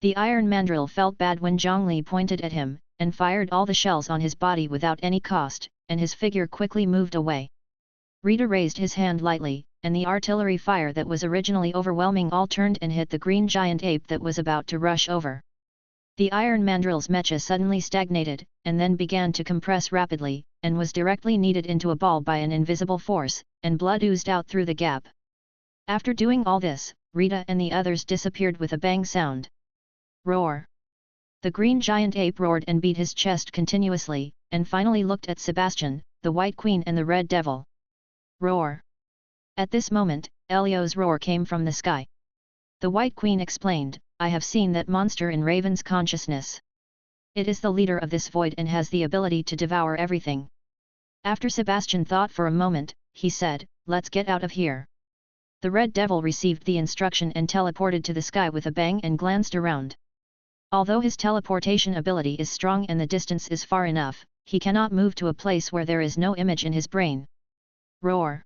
The iron mandrill felt bad when Zhang Li pointed at him, and fired all the shells on his body without any cost, and his figure quickly moved away. Rita raised his hand lightly, and the artillery fire that was originally overwhelming all turned and hit the green giant ape that was about to rush over. The iron mandrill's mecha suddenly stagnated, and then began to compress rapidly, and was directly kneaded into a ball by an invisible force, and blood oozed out through the gap. After doing all this, Rita and the others disappeared with a bang sound. Roar! The green giant ape roared and beat his chest continuously, and finally looked at Sebastian, the White Queen and the Red Devil. Roar! At this moment, Elio's roar came from the sky. The White Queen explained, I have seen that monster in Raven's consciousness. It is the leader of this void and has the ability to devour everything. After Sebastian thought for a moment, he said, let's get out of here. The Red Devil received the instruction and teleported to the sky with a bang and glanced around. Although his teleportation ability is strong and the distance is far enough, he cannot move to a place where there is no image in his brain. Roar!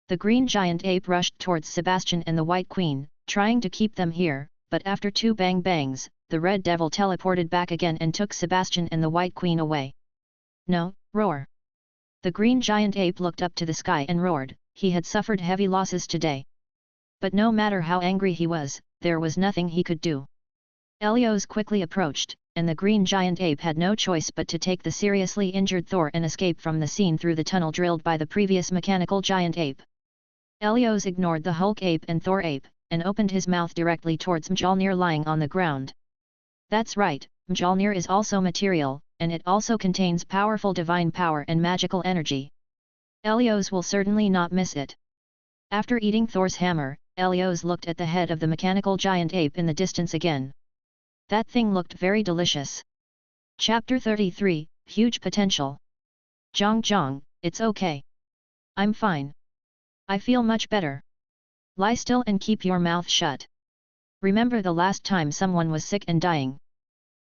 The green giant ape rushed towards Sebastian and the White Queen, trying to keep them here, but after 2 bang bangs, the Red Devil teleported back again and took Sebastian and the White Queen away. No, roar! The green giant ape looked up to the sky and roared, he had suffered heavy losses today. But no matter how angry he was, there was nothing he could do. Helios quickly approached, and the green giant ape had no choice but to take the seriously injured Thor and escape from the scene through the tunnel drilled by the previous mechanical giant ape. Helios ignored the Hulk ape and Thor ape, and opened his mouth directly towards Mjolnir lying on the ground. That's right, Mjolnir is also material, and it also contains powerful divine power and magical energy. Helios will certainly not miss it. After eating Thor's hammer, Helios looked at the head of the mechanical giant ape in the distance again. That thing looked very delicious. Chapter 33, Huge Potential. Zhang, it's okay. I'm fine. I feel much better. Lie still and keep your mouth shut. Remember the last time someone was sick and dying?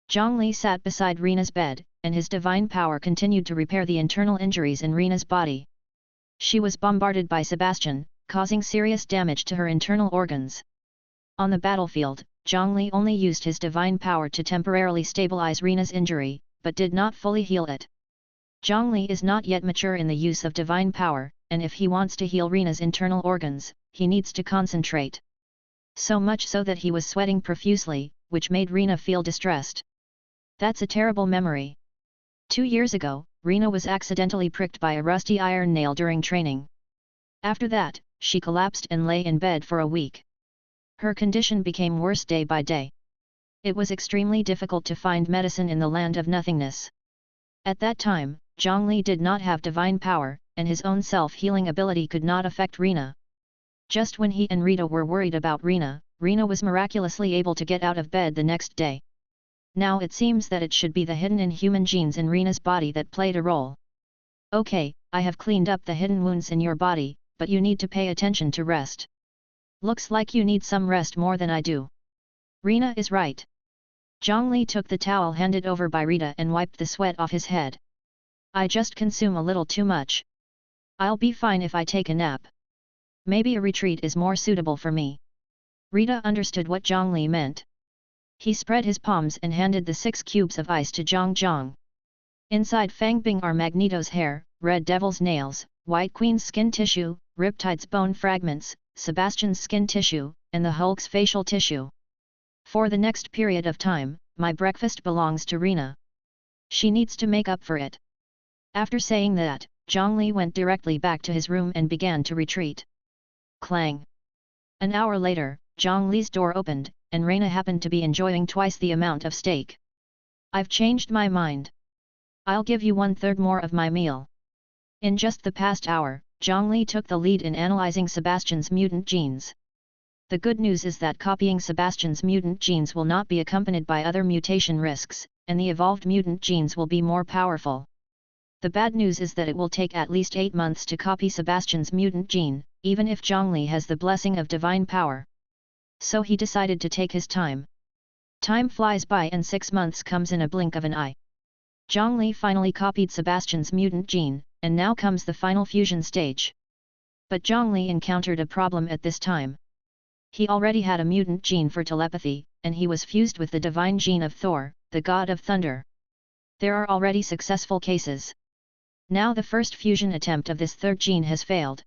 Zhang Li sat beside Rina's bed, and his divine power continued to repair the internal injuries in Rina's body. She was bombarded by Sebastian, causing serious damage to her internal organs. On the battlefield, Zhang Li only used his divine power to temporarily stabilize Rina's injury, but did not fully heal it. Zhang Li is not yet mature in the use of divine power, and if he wants to heal Rina's internal organs, he needs to concentrate. So much so that he was sweating profusely, which made Rina feel distressed. That's a terrible memory. 2 years ago, Rina was accidentally pricked by a rusty iron nail during training. After that, she collapsed and lay in bed for a week. Her condition became worse day by day. It was extremely difficult to find medicine in the Land of Nothingness. At that time, Zhang Li did not have divine power, and his own self-healing ability could not affect Rina. Just when he and Rita were worried about Rina, Rina was miraculously able to get out of bed the next day. Now it seems that it should be the hidden inhuman genes in Rina's body that played a role. Okay, I have cleaned up the hidden wounds in your body, but you need to pay attention to rest. Looks like you need some rest more than I do. Rina is right. Zhang Li took the towel handed over by Rita and wiped the sweat off his head. I just consume a little too much. I'll be fine if I take a nap. Maybe a retreat is more suitable for me. Rita understood what Zhang Li meant. He spread his palms and handed the 6 cubes of ice to Zhang. Inside Fang Bing are Magneto's hair, Red Devil's nails, White Queen's skin tissue, Riptide's bone fragments, Sebastian's skin tissue, and the Hulk's facial tissue. For the next period of time, my breakfast belongs to Rina. She needs to make up for it. After saying that, Zhang Li went directly back to his room and began to retreat. Clang! An hour later, Zhang Li's door opened, and Rina happened to be enjoying twice the amount of steak. I've changed my mind. I'll give you 1/3 more of my meal. In just the past hour, Zhang Li took the lead in analyzing Sebastian's mutant genes. The good news is that copying Sebastian's mutant genes will not be accompanied by other mutation risks, and the evolved mutant genes will be more powerful. The bad news is that it will take at least 8 months to copy Sebastian's mutant gene, even if Zhang Li has the blessing of divine power. So he decided to take his time. Time flies by and 6 months comes in a blink of an eye. Zhang Li finally copied Sebastian's mutant gene, and now comes the final fusion stage. But Zhang Li encountered a problem at this time. He already had a mutant gene for telepathy, and he was fused with the divine gene of Thor, the god of thunder. There are already successful cases. Now the first fusion attempt of this third gene has failed.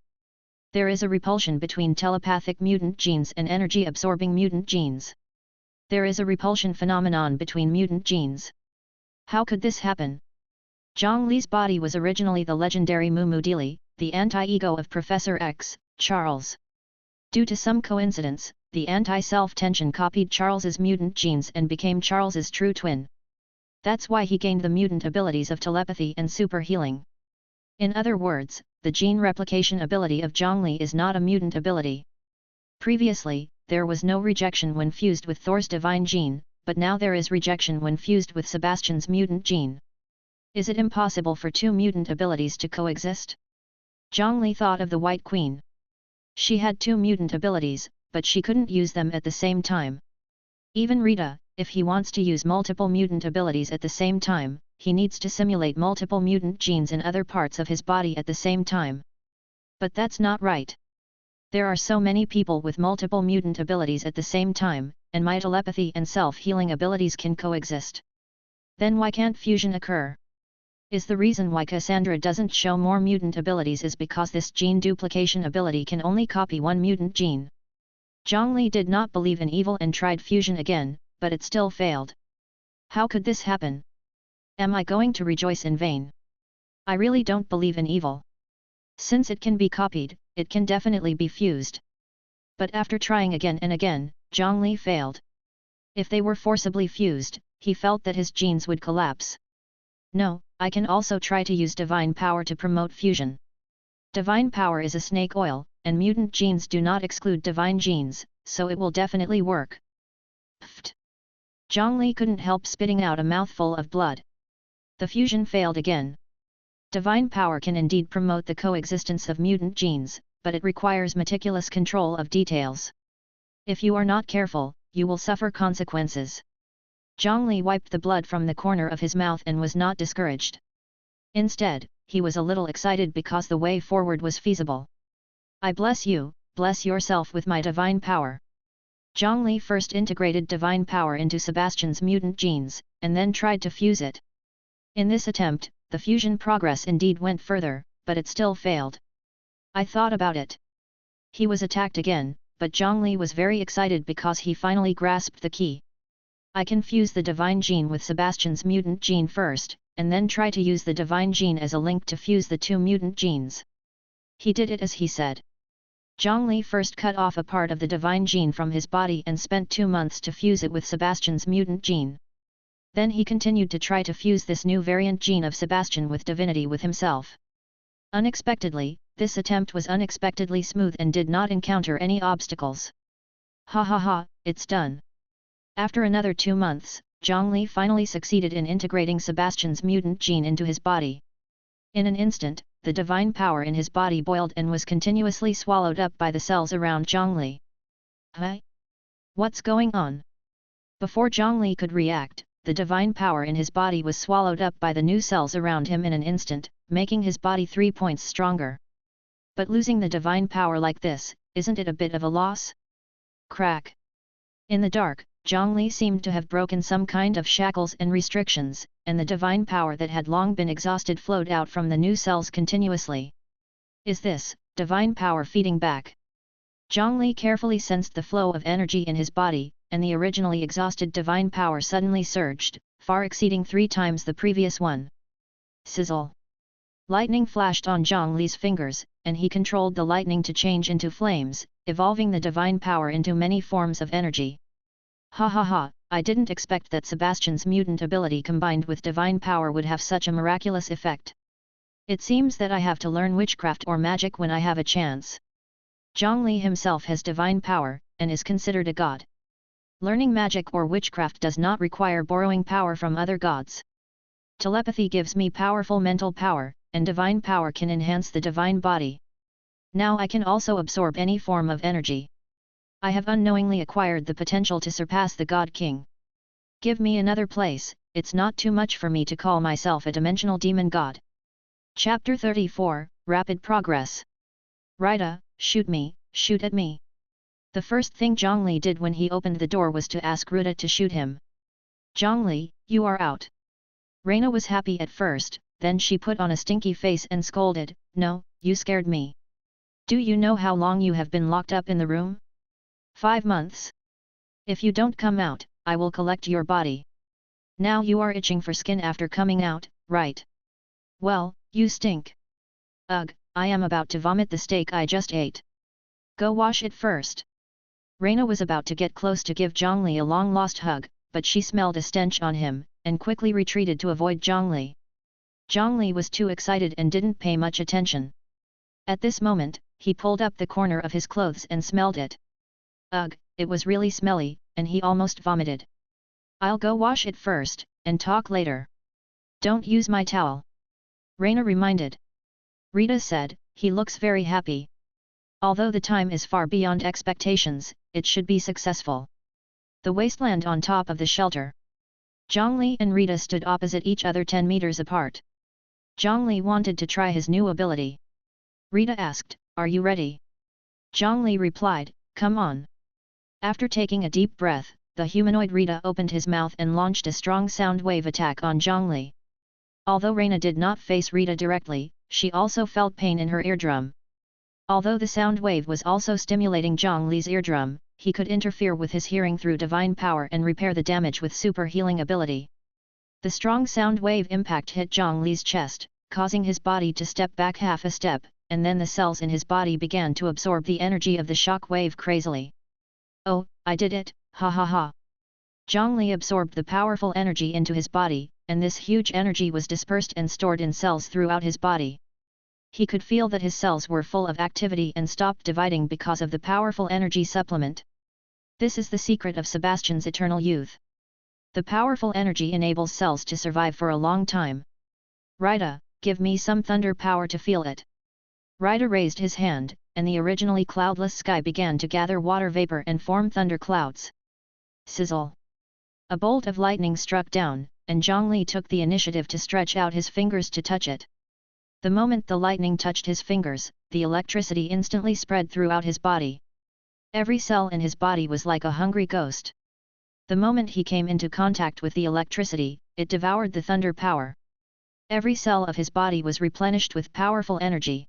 There is a repulsion between telepathic mutant genes and energy-absorbing mutant genes. There is a repulsion phenomenon between mutant genes. How could this happen? Zhang Li's body was originally the legendary Mumudili, the anti-ego of Professor X, Charles. Due to some coincidence, the anti-self tension copied Charles's mutant genes and became Charles's true twin. That's why he gained the mutant abilities of telepathy and super healing. In other words, the gene replication ability of Zhang Li is not a mutant ability. Previously, there was no rejection when fused with Thor's divine gene, but now there is rejection when fused with Sebastian's mutant gene. Is it impossible for 2 mutant abilities to coexist? Zhang Li thought of the White Queen. She had 2 mutant abilities, but she couldn't use them at the same time. Even Rita, if he wants to use multiple mutant abilities at the same time, he needs to simulate multiple mutant genes in other parts of his body at the same time. But that's not right. There are so many people with multiple mutant abilities at the same time, and my telepathy and self-healing abilities can coexist. Then why can't fusion occur? Is the reason why Cassandra doesn't show more mutant abilities is because this gene duplication ability can only copy one mutant gene. Zhang Li did not believe in evil and tried fusion again, but it still failed. How could this happen? Am I going to rejoice in vain? I really don't believe in evil. Since it can be copied, it can definitely be fused. But after trying again and again, Zhang Li failed. If they were forcibly fused, he felt that his genes would collapse. No, I can also try to use divine power to promote fusion. Divine power is a snake oil, and mutant genes do not exclude divine genes, so it will definitely work. Pfft! Zhang Li couldn't help spitting out a mouthful of blood. The fusion failed again. Divine power can indeed promote the coexistence of mutant genes, but it requires meticulous control of details. If you are not careful, you will suffer consequences. Zhang Li wiped the blood from the corner of his mouth and was not discouraged. Instead, he was a little excited because the way forward was feasible. I bless you, bless yourself with my divine power. Zhang Li first integrated divine power into Sebastian's mutant genes, and then tried to fuse it. In this attempt, the fusion progress indeed went further, but it still failed. I thought about it. He was attacked again, but Zhang Li was very excited because he finally grasped the key. I can fuse the divine gene with Sebastian's mutant gene first, and then try to use the divine gene as a link to fuse the two mutant genes. He did it as he said. Zhang Li first cut off a part of the divine gene from his body and spent 2 months to fuse it with Sebastian's mutant gene. Then he continued to try to fuse this new variant gene of Sebastian with divinity with himself. Unexpectedly, this attempt was unexpectedly smooth and did not encounter any obstacles. Ha ha ha, it's done. After another 2 months, Zhang Li finally succeeded in integrating Sebastian's mutant gene into his body. In an instant, the divine power in his body boiled and was continuously swallowed up by the cells around Zhang Li. Huh? What's going on? Before Zhang Li could react, the divine power in his body was swallowed up by the new cells around him in an instant, making his body 3 points stronger. But losing the divine power like this, isn't it a bit of a loss? Crack! In the dark, Zhang Li seemed to have broken some kind of shackles and restrictions, and the divine power that had long been exhausted flowed out from the new cells continuously. Is this divine power feeding back? Zhang Li carefully sensed the flow of energy in his body, and the originally exhausted divine power suddenly surged, far exceeding 3 times the previous one. Sizzle! Lightning flashed on Zhang Li's fingers, and he controlled the lightning to change into flames, evolving the divine power into many forms of energy. Ha ha ha, I didn't expect that Sebastian's mutant ability combined with divine power would have such a miraculous effect. It seems that I have to learn witchcraft or magic when I have a chance. Zhang Li himself has divine power, and is considered a god. Learning magic or witchcraft does not require borrowing power from other gods. Telepathy gives me powerful mental power, and divine power can enhance the divine body. Now I can also absorb any form of energy. I have unknowingly acquired the potential to surpass the God King. Give me another place, it's not too much for me to call myself a dimensional demon god. Chapter 34, Rapid Progress. Rita, shoot me, shoot at me. The first thing Zhang Li did when he opened the door was to ask Rita to shoot him. Zhang Li, you are out. Reina was happy at first, then she put on a stinky face and scolded, no, you scared me. Do you know how long you have been locked up in the room? 5 months. If you don't come out, I will collect your body. Now you are itching for skin after coming out, right? Well, you stink. Ugh, I am about to vomit the steak I just ate. Go wash it first. Reina was about to get close to give Zhang Li a long-lost hug, but she smelled a stench on him, and quickly retreated to avoid Zhang Li. Zhang Li was too excited and didn't pay much attention. At this moment, he pulled up the corner of his clothes and smelled it. Ugh, it was really smelly, and he almost vomited. I'll go wash it first, and talk later. Don't use my towel. Reina reminded. Rita said, he looks very happy. Although the time is far beyond expectations, it should be successful. The wasteland on top of the shelter. Zhang Li and Rita stood opposite each other 10 meters apart. Zhang Li wanted to try his new ability. Rita asked, are you ready? Zhang Li replied, come on. After taking a deep breath, the humanoid Rita opened his mouth and launched a strong sound wave attack on Zhang Li. Although Reina did not face Rita directly, she also felt pain in her eardrum. Although the sound wave was also stimulating Zhang Li's eardrum, he could interfere with his hearing through divine power and repair the damage with super healing ability. The strong sound wave impact hit Zhang Li's chest, causing his body to step back half a step, and then the cells in his body began to absorb the energy of the shock wave crazily. "Oh, I did it, ha ha ha." Zhang Li absorbed the powerful energy into his body, and this huge energy was dispersed and stored in cells throughout his body. He could feel that his cells were full of activity and stopped dividing because of the powerful energy supplement. This is the secret of Sebastian's eternal youth. The powerful energy enables cells to survive for a long time. "Rita, give me some thunder power to feel it." Rita raised his hand, and the originally cloudless sky began to gather water vapor and form thunder clouds. Sizzle! A bolt of lightning struck down, and Zhang Li took the initiative to stretch out his fingers to touch it. The moment the lightning touched his fingers, the electricity instantly spread throughout his body. Every cell in his body was like a hungry ghost. The moment he came into contact with the electricity, it devoured the thunder power. Every cell of his body was replenished with powerful energy.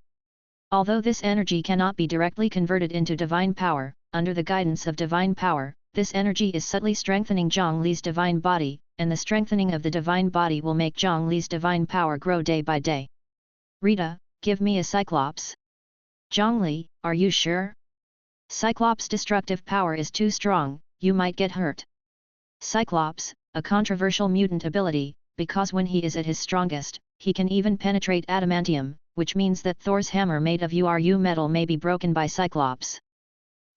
Although this energy cannot be directly converted into divine power, under the guidance of divine power, this energy is subtly strengthening Zhang Li's divine body, and the strengthening of the divine body will make Zhang Li's divine power grow day by day. "Rita, give me a Cyclops." "Zhang Li, are you sure? Cyclops' destructive power is too strong, you might get hurt." Cyclops, a controversial mutant ability, because when he is at his strongest, he can even penetrate adamantium, which means that Thor's hammer made of URU metal may be broken by Cyclops.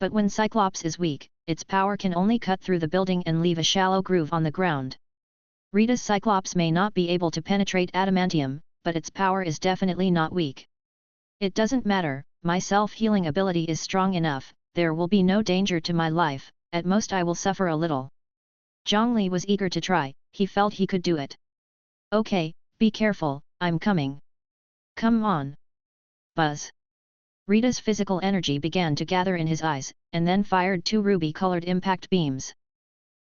But when Cyclops is weak, its power can only cut through the building and leave a shallow groove on the ground. Rita's Cyclops may not be able to penetrate adamantium, but its power is definitely not weak. "It doesn't matter, my self-healing ability is strong enough, there will be no danger to my life, at most I will suffer a little." Zhang Li was eager to try, he felt he could do it. "Okay, be careful, I'm coming." "Come on." Buzz. Rita's physical energy began to gather in his eyes, and then fired 2 ruby-colored impact beams.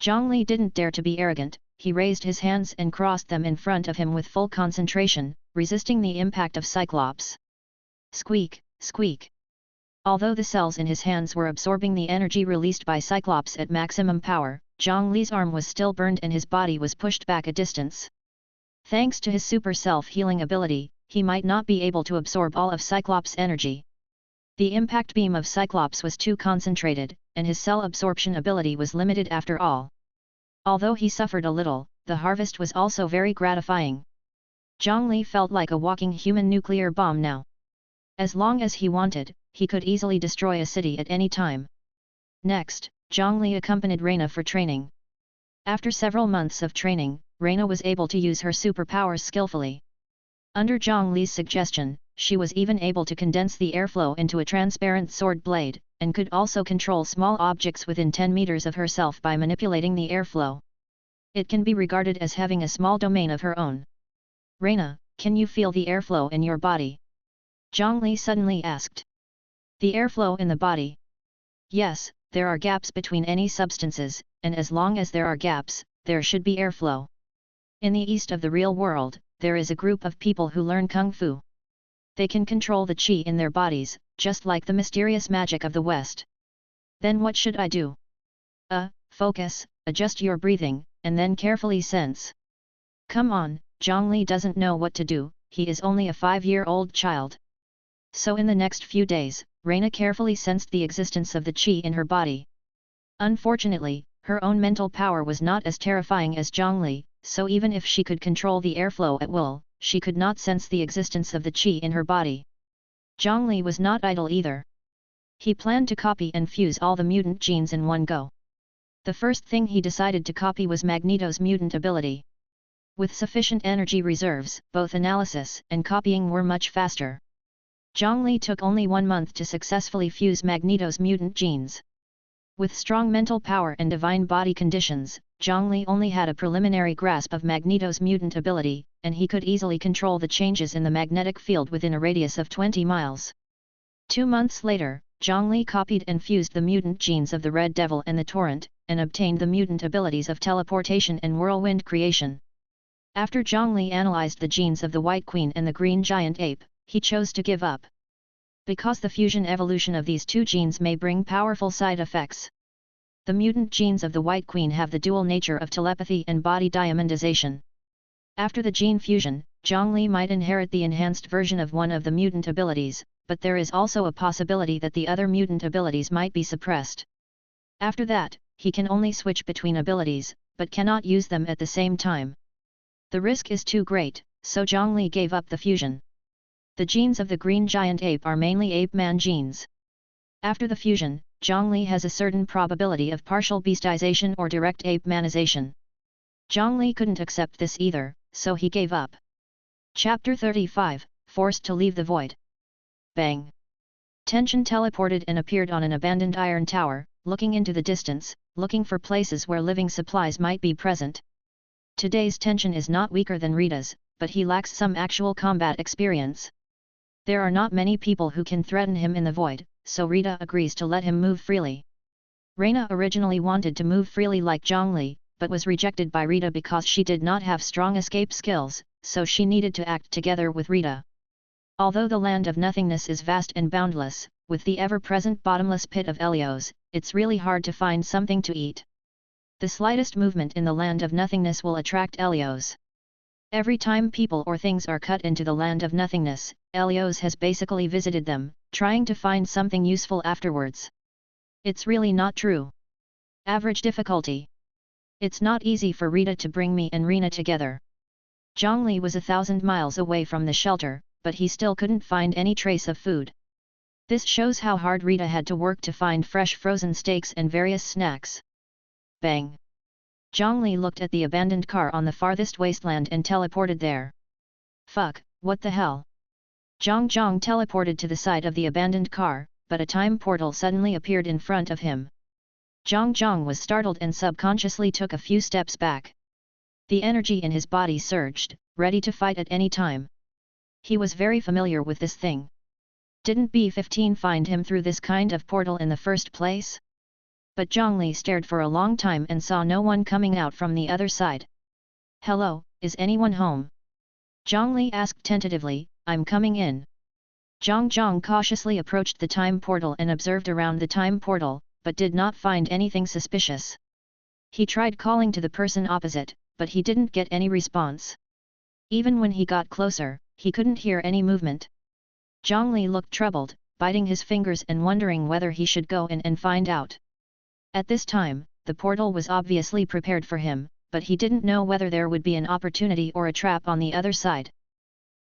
Zhang Li didn't dare to be arrogant, he raised his hands and crossed them in front of him with full concentration, resisting the impact of Cyclops. Squeak, squeak. Although the cells in his hands were absorbing the energy released by Cyclops at maximum power, Zhang Li's arm was still burned and his body was pushed back a distance. Thanks to his super self-healing ability, he might not be able to absorb all of Cyclops' energy. The impact beam of Cyclops was too concentrated, and his cell absorption ability was limited after all. Although he suffered a little, the harvest was also very gratifying. Zhang Li felt like a walking human nuclear bomb now. As long as he wanted, he could easily destroy a city at any time. Next, Zhang Li accompanied Reina for training. After several months of training, Reina was able to use her superpowers skillfully. Under Zhang Li's suggestion, she was even able to condense the airflow into a transparent sword blade, and could also control small objects within 10 meters of herself by manipulating the airflow. It can be regarded as having a small domain of her own. "Reina, can you feel the airflow in your body?" Zhang Li suddenly asked. "The airflow in the body?" "Yes, there are gaps between any substances, and as long as there are gaps, there should be airflow. In the east of the real world, there is a group of people who learn Kung Fu. They can control the Qi in their bodies, just like the mysterious magic of the West." "Then what should I do?" Focus, adjust your breathing, and then carefully sense." Come on, Zhang Li doesn't know what to do, he is only a 5-year-old child. So in the next few days, Reina carefully sensed the existence of the Qi in her body. Unfortunately, her own mental power was not as terrifying as Zhang Li, so even if she could control the airflow at will, she could not sense the existence of the Qi in her body. Zhang Li was not idle either. He planned to copy and fuse all the mutant genes in one go. The first thing he decided to copy was Magneto's mutant ability. With sufficient energy reserves, both analysis and copying were much faster. Zhang Li took only 1 month to successfully fuse Magneto's mutant genes. With strong mental power and divine body conditions, Zhang Li only had a preliminary grasp of Magneto's mutant ability, and he could easily control the changes in the magnetic field within a radius of 20 miles. 2 months later, Zhang Li copied and fused the mutant genes of the Red Devil and the Torrent, and obtained the mutant abilities of teleportation and whirlwind creation. After Zhang Li analyzed the genes of the White Queen and the Green Giant Ape, he chose to give up. Because the fusion evolution of these 2 genes may bring powerful side effects. The mutant genes of the White Queen have the dual nature of telepathy and body diamondization. After the gene fusion, Zhang Li might inherit the enhanced version of one of the mutant abilities, but there is also a possibility that the other mutant abilities might be suppressed. After that, he can only switch between abilities, but cannot use them at the same time. The risk is too great, so Zhang Li gave up the fusion. The genes of the green giant ape are mainly ape-man genes. After the fusion, Zhang Li has a certain probability of partial beastization or direct ape-manization. Zhang Li couldn't accept this either, so he gave up. Chapter 35, Forced to Leave the Void. Bang! Tension teleported and appeared on an abandoned iron tower, looking into the distance, looking for places where living supplies might be present. Today's Tension is not weaker than Rita's, but he lacks some actual combat experience. There are not many people who can threaten him in the void, so Rita agrees to let him move freely. Reina originally wanted to move freely like Zhang Li, but was rejected by Rita because she did not have strong escape skills, so she needed to act together with Rita. Although the Land of Nothingness is vast and boundless, with the ever-present bottomless pit of Helios, it's really hard to find something to eat. The slightest movement in the Land of Nothingness will attract Helios. Every time people or things are cut into the Land of Nothingness, Helios has basically visited them, trying to find something useful afterwards. It's really not true. Average difficulty. It's not easy for Rita to bring me and Rena together. Zhang Li was 1,000 miles away from the shelter, but he still couldn't find any trace of food. This shows how hard Rita had to work to find fresh frozen steaks and various snacks. Bang! Zhang Li looked at the abandoned car on the farthest wasteland and teleported there. Fuck, what the hell? Zhang teleported to the side of the abandoned car, but a time portal suddenly appeared in front of him. Zhang was startled and subconsciously took a few steps back. The energy in his body surged, ready to fight at any time. He was very familiar with this thing. Didn't B-15 find him through this kind of portal in the first place? But Zhang Li stared for a long time and saw no one coming out from the other side. Hello, is anyone home? Zhang Li asked tentatively, I'm coming in. Zhang cautiously approached the time portal and observed around the time portal, but did not find anything suspicious. He tried calling to the person opposite, but he didn't get any response. Even when he got closer, he couldn't hear any movement. Zhang Li looked troubled, biting his fingers and wondering whether he should go in and find out. At this time, the portal was obviously prepared for him, but he didn't know whether there would be an opportunity or a trap on the other side.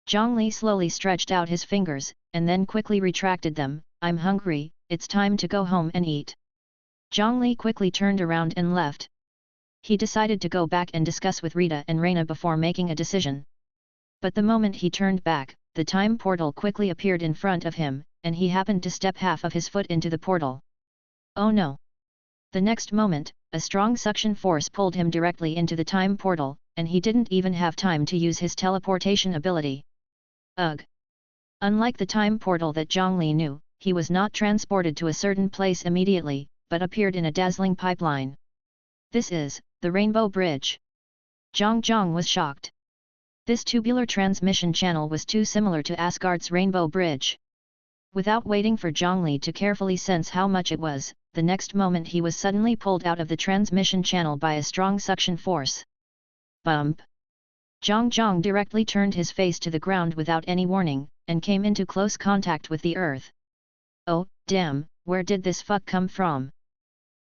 Zhang Li slowly stretched out his fingers, and then quickly retracted them. I'm hungry, it's time to go home and eat. Zhang Li quickly turned around and left. He decided to go back and discuss with Rita and Reina before making a decision. But the moment he turned back, the time portal quickly appeared in front of him, and he happened to step half of his foot into the portal. Oh no! The next moment, a strong suction force pulled him directly into the time portal, and he didn't even have time to use his teleportation ability. Ugh! Unlike the time portal that Zhang Li knew, he was not transported to a certain place immediately, but appeared in a dazzling pipeline. This is the Rainbow Bridge. Zhang was shocked. This tubular transmission channel was too similar to Asgard's Rainbow Bridge. Without waiting for Zhang Li to carefully sense how much it was, the next moment he was suddenly pulled out of the transmission channel by a strong suction force. Bump! Zhang directly turned his face to the ground without any warning, and came into close contact with the earth. Oh, damn, where did this fuck come from?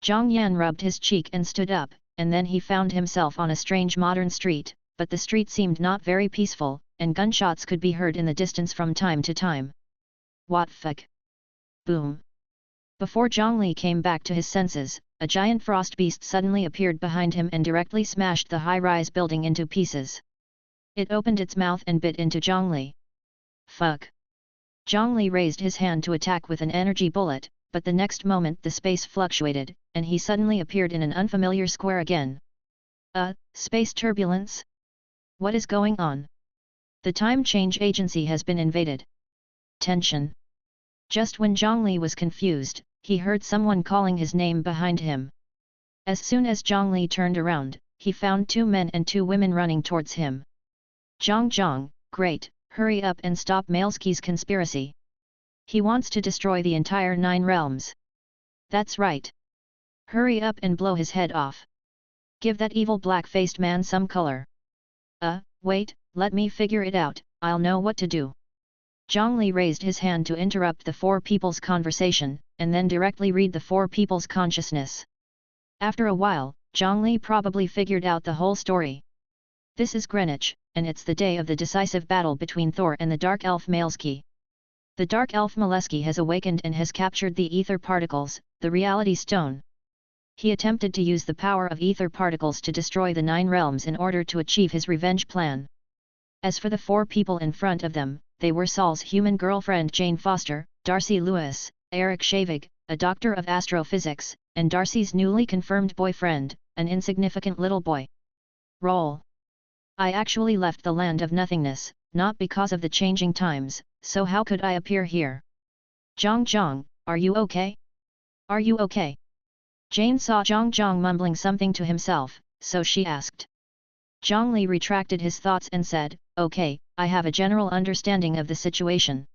Zhang Yan rubbed his cheek and stood up, and then he found himself on a strange modern street, but the street seemed not very peaceful, and gunshots could be heard in the distance from time to time. What fuck? Boom! Before Zhang Li came back to his senses, a giant frost beast suddenly appeared behind him and directly smashed the high-rise building into pieces. It opened its mouth and bit into Zhang Li. Fuck! Zhang Li raised his hand to attack with an energy bullet, but the next moment the space fluctuated, and he suddenly appeared in an unfamiliar square again. Space turbulence? What is going on? The time change agency has been invaded. Tension. Just when Zhang Li was confused, he heard someone calling his name behind him. As soon as Zhang Li turned around, he found 2 men and 2 women running towards him. Zhang, great, hurry up and stop Maelsky's conspiracy. He wants to destroy the entire 9 realms. That's right. Hurry up and blow his head off. Give that evil black-faced man some color. Wait, let me figure it out, I'll know what to do. Zhang Li raised his hand to interrupt the four people's conversation, and then directly read the four people's consciousness. After a while, Zhang Li probably figured out the whole story. This is Greenwich, and it's the day of the decisive battle between Thor and the Dark Elf Maleski. The Dark Elf Maleski has awakened and has captured the ether particles, the reality stone. He attempted to use the power of ether particles to destroy the 9 realms in order to achieve his revenge plan. As for the 4 people in front of them, they were Saul's human girlfriend Jane Foster, Darcy Lewis, Eric Shavig, a doctor of astrophysics, and Darcy's newly confirmed boyfriend, an insignificant little boy. Roll. I actually left the Land of Nothingness, not because of the changing times, so how could I appear here? Zhang, are you okay? Are you okay? Jane saw Zhang mumbling something to himself, so she asked. Zhang Li retracted his thoughts and said, okay, I have a general understanding of the situation.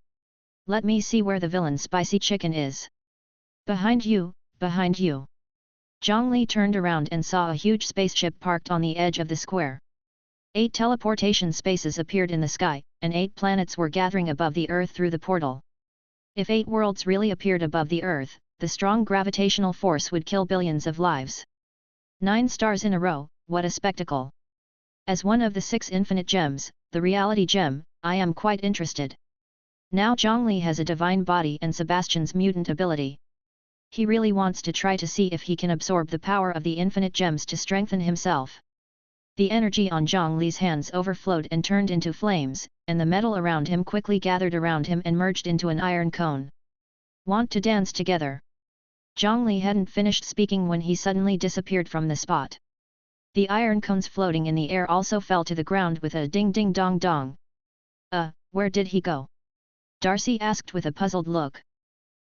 Let me see where the villain spicy chicken is. Behind you, behind you. Zhang Li turned around and saw a huge spaceship parked on the edge of the square. 8 teleportation spaces appeared in the sky, and 8 planets were gathering above the Earth through the portal. If 8 worlds really appeared above the Earth, the strong gravitational force would kill billions of lives. 9 stars in a row, what a spectacle! As one of the 6 infinite gems, the reality gem, I am quite interested. Now Zhang Li has a divine body and Sebastian's mutant ability. He really wants to try to see if he can absorb the power of the infinite gems to strengthen himself. The energy on Zhang Li's hands overflowed and turned into flames, and the metal around him quickly gathered around him and merged into an iron cone. Want to dance together? Zhang Li hadn't finished speaking when he suddenly disappeared from the spot. The iron cones floating in the air also fell to the ground with a ding-ding-dong-dong. Where did he go? Darcy asked with a puzzled look.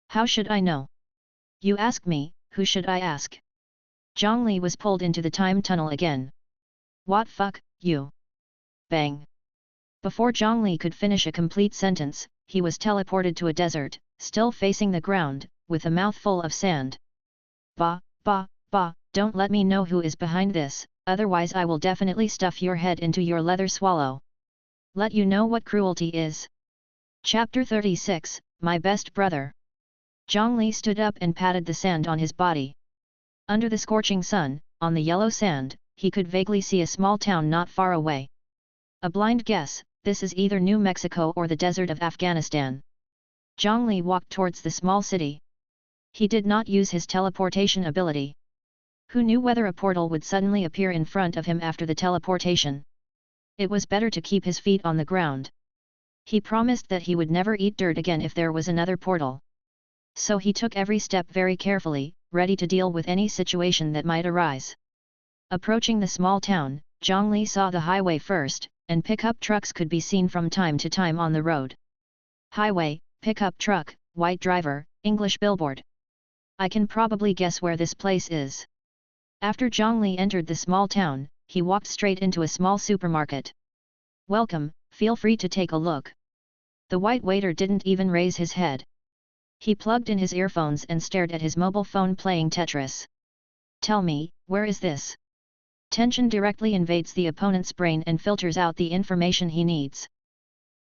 How should I know? You ask me, who should I ask? Zhang Li was pulled into the time tunnel again. What fuck, you? Bang. Before Zhang Li could finish a complete sentence, he was teleported to a desert, still facing the ground, with a mouthful of sand. Bah, don't let me know who is behind this, otherwise I will definitely stuff your head into your leather swallow. Let you know what cruelty is. Chapter 36, My Best Brother. Zhang Li stood up and patted the sand on his body. Under the scorching sun, on the yellow sand, he could vaguely see a small town not far away. A blind guess, this is either New Mexico or the desert of Afghanistan. Zhang Li walked towards the small city. He did not use his teleportation ability. Who knew whether a portal would suddenly appear in front of him after the teleportation? It was better to keep his feet on the ground. He promised that he would never eat dirt again if there was another portal. So he took every step very carefully, ready to deal with any situation that might arise. Approaching the small town, Zhang Li saw the highway first, and pickup trucks could be seen from time to time on the road. Highway, pickup truck, white driver, English billboard. I can probably guess where this place is. After Zhang Li entered the small town, he walked straight into a small supermarket. Welcome, feel free to take a look. The white waiter didn't even raise his head. He plugged in his earphones and stared at his mobile phone playing Tetris. Tell me, where is this? Tension directly invades the opponent's brain and filters out the information he needs.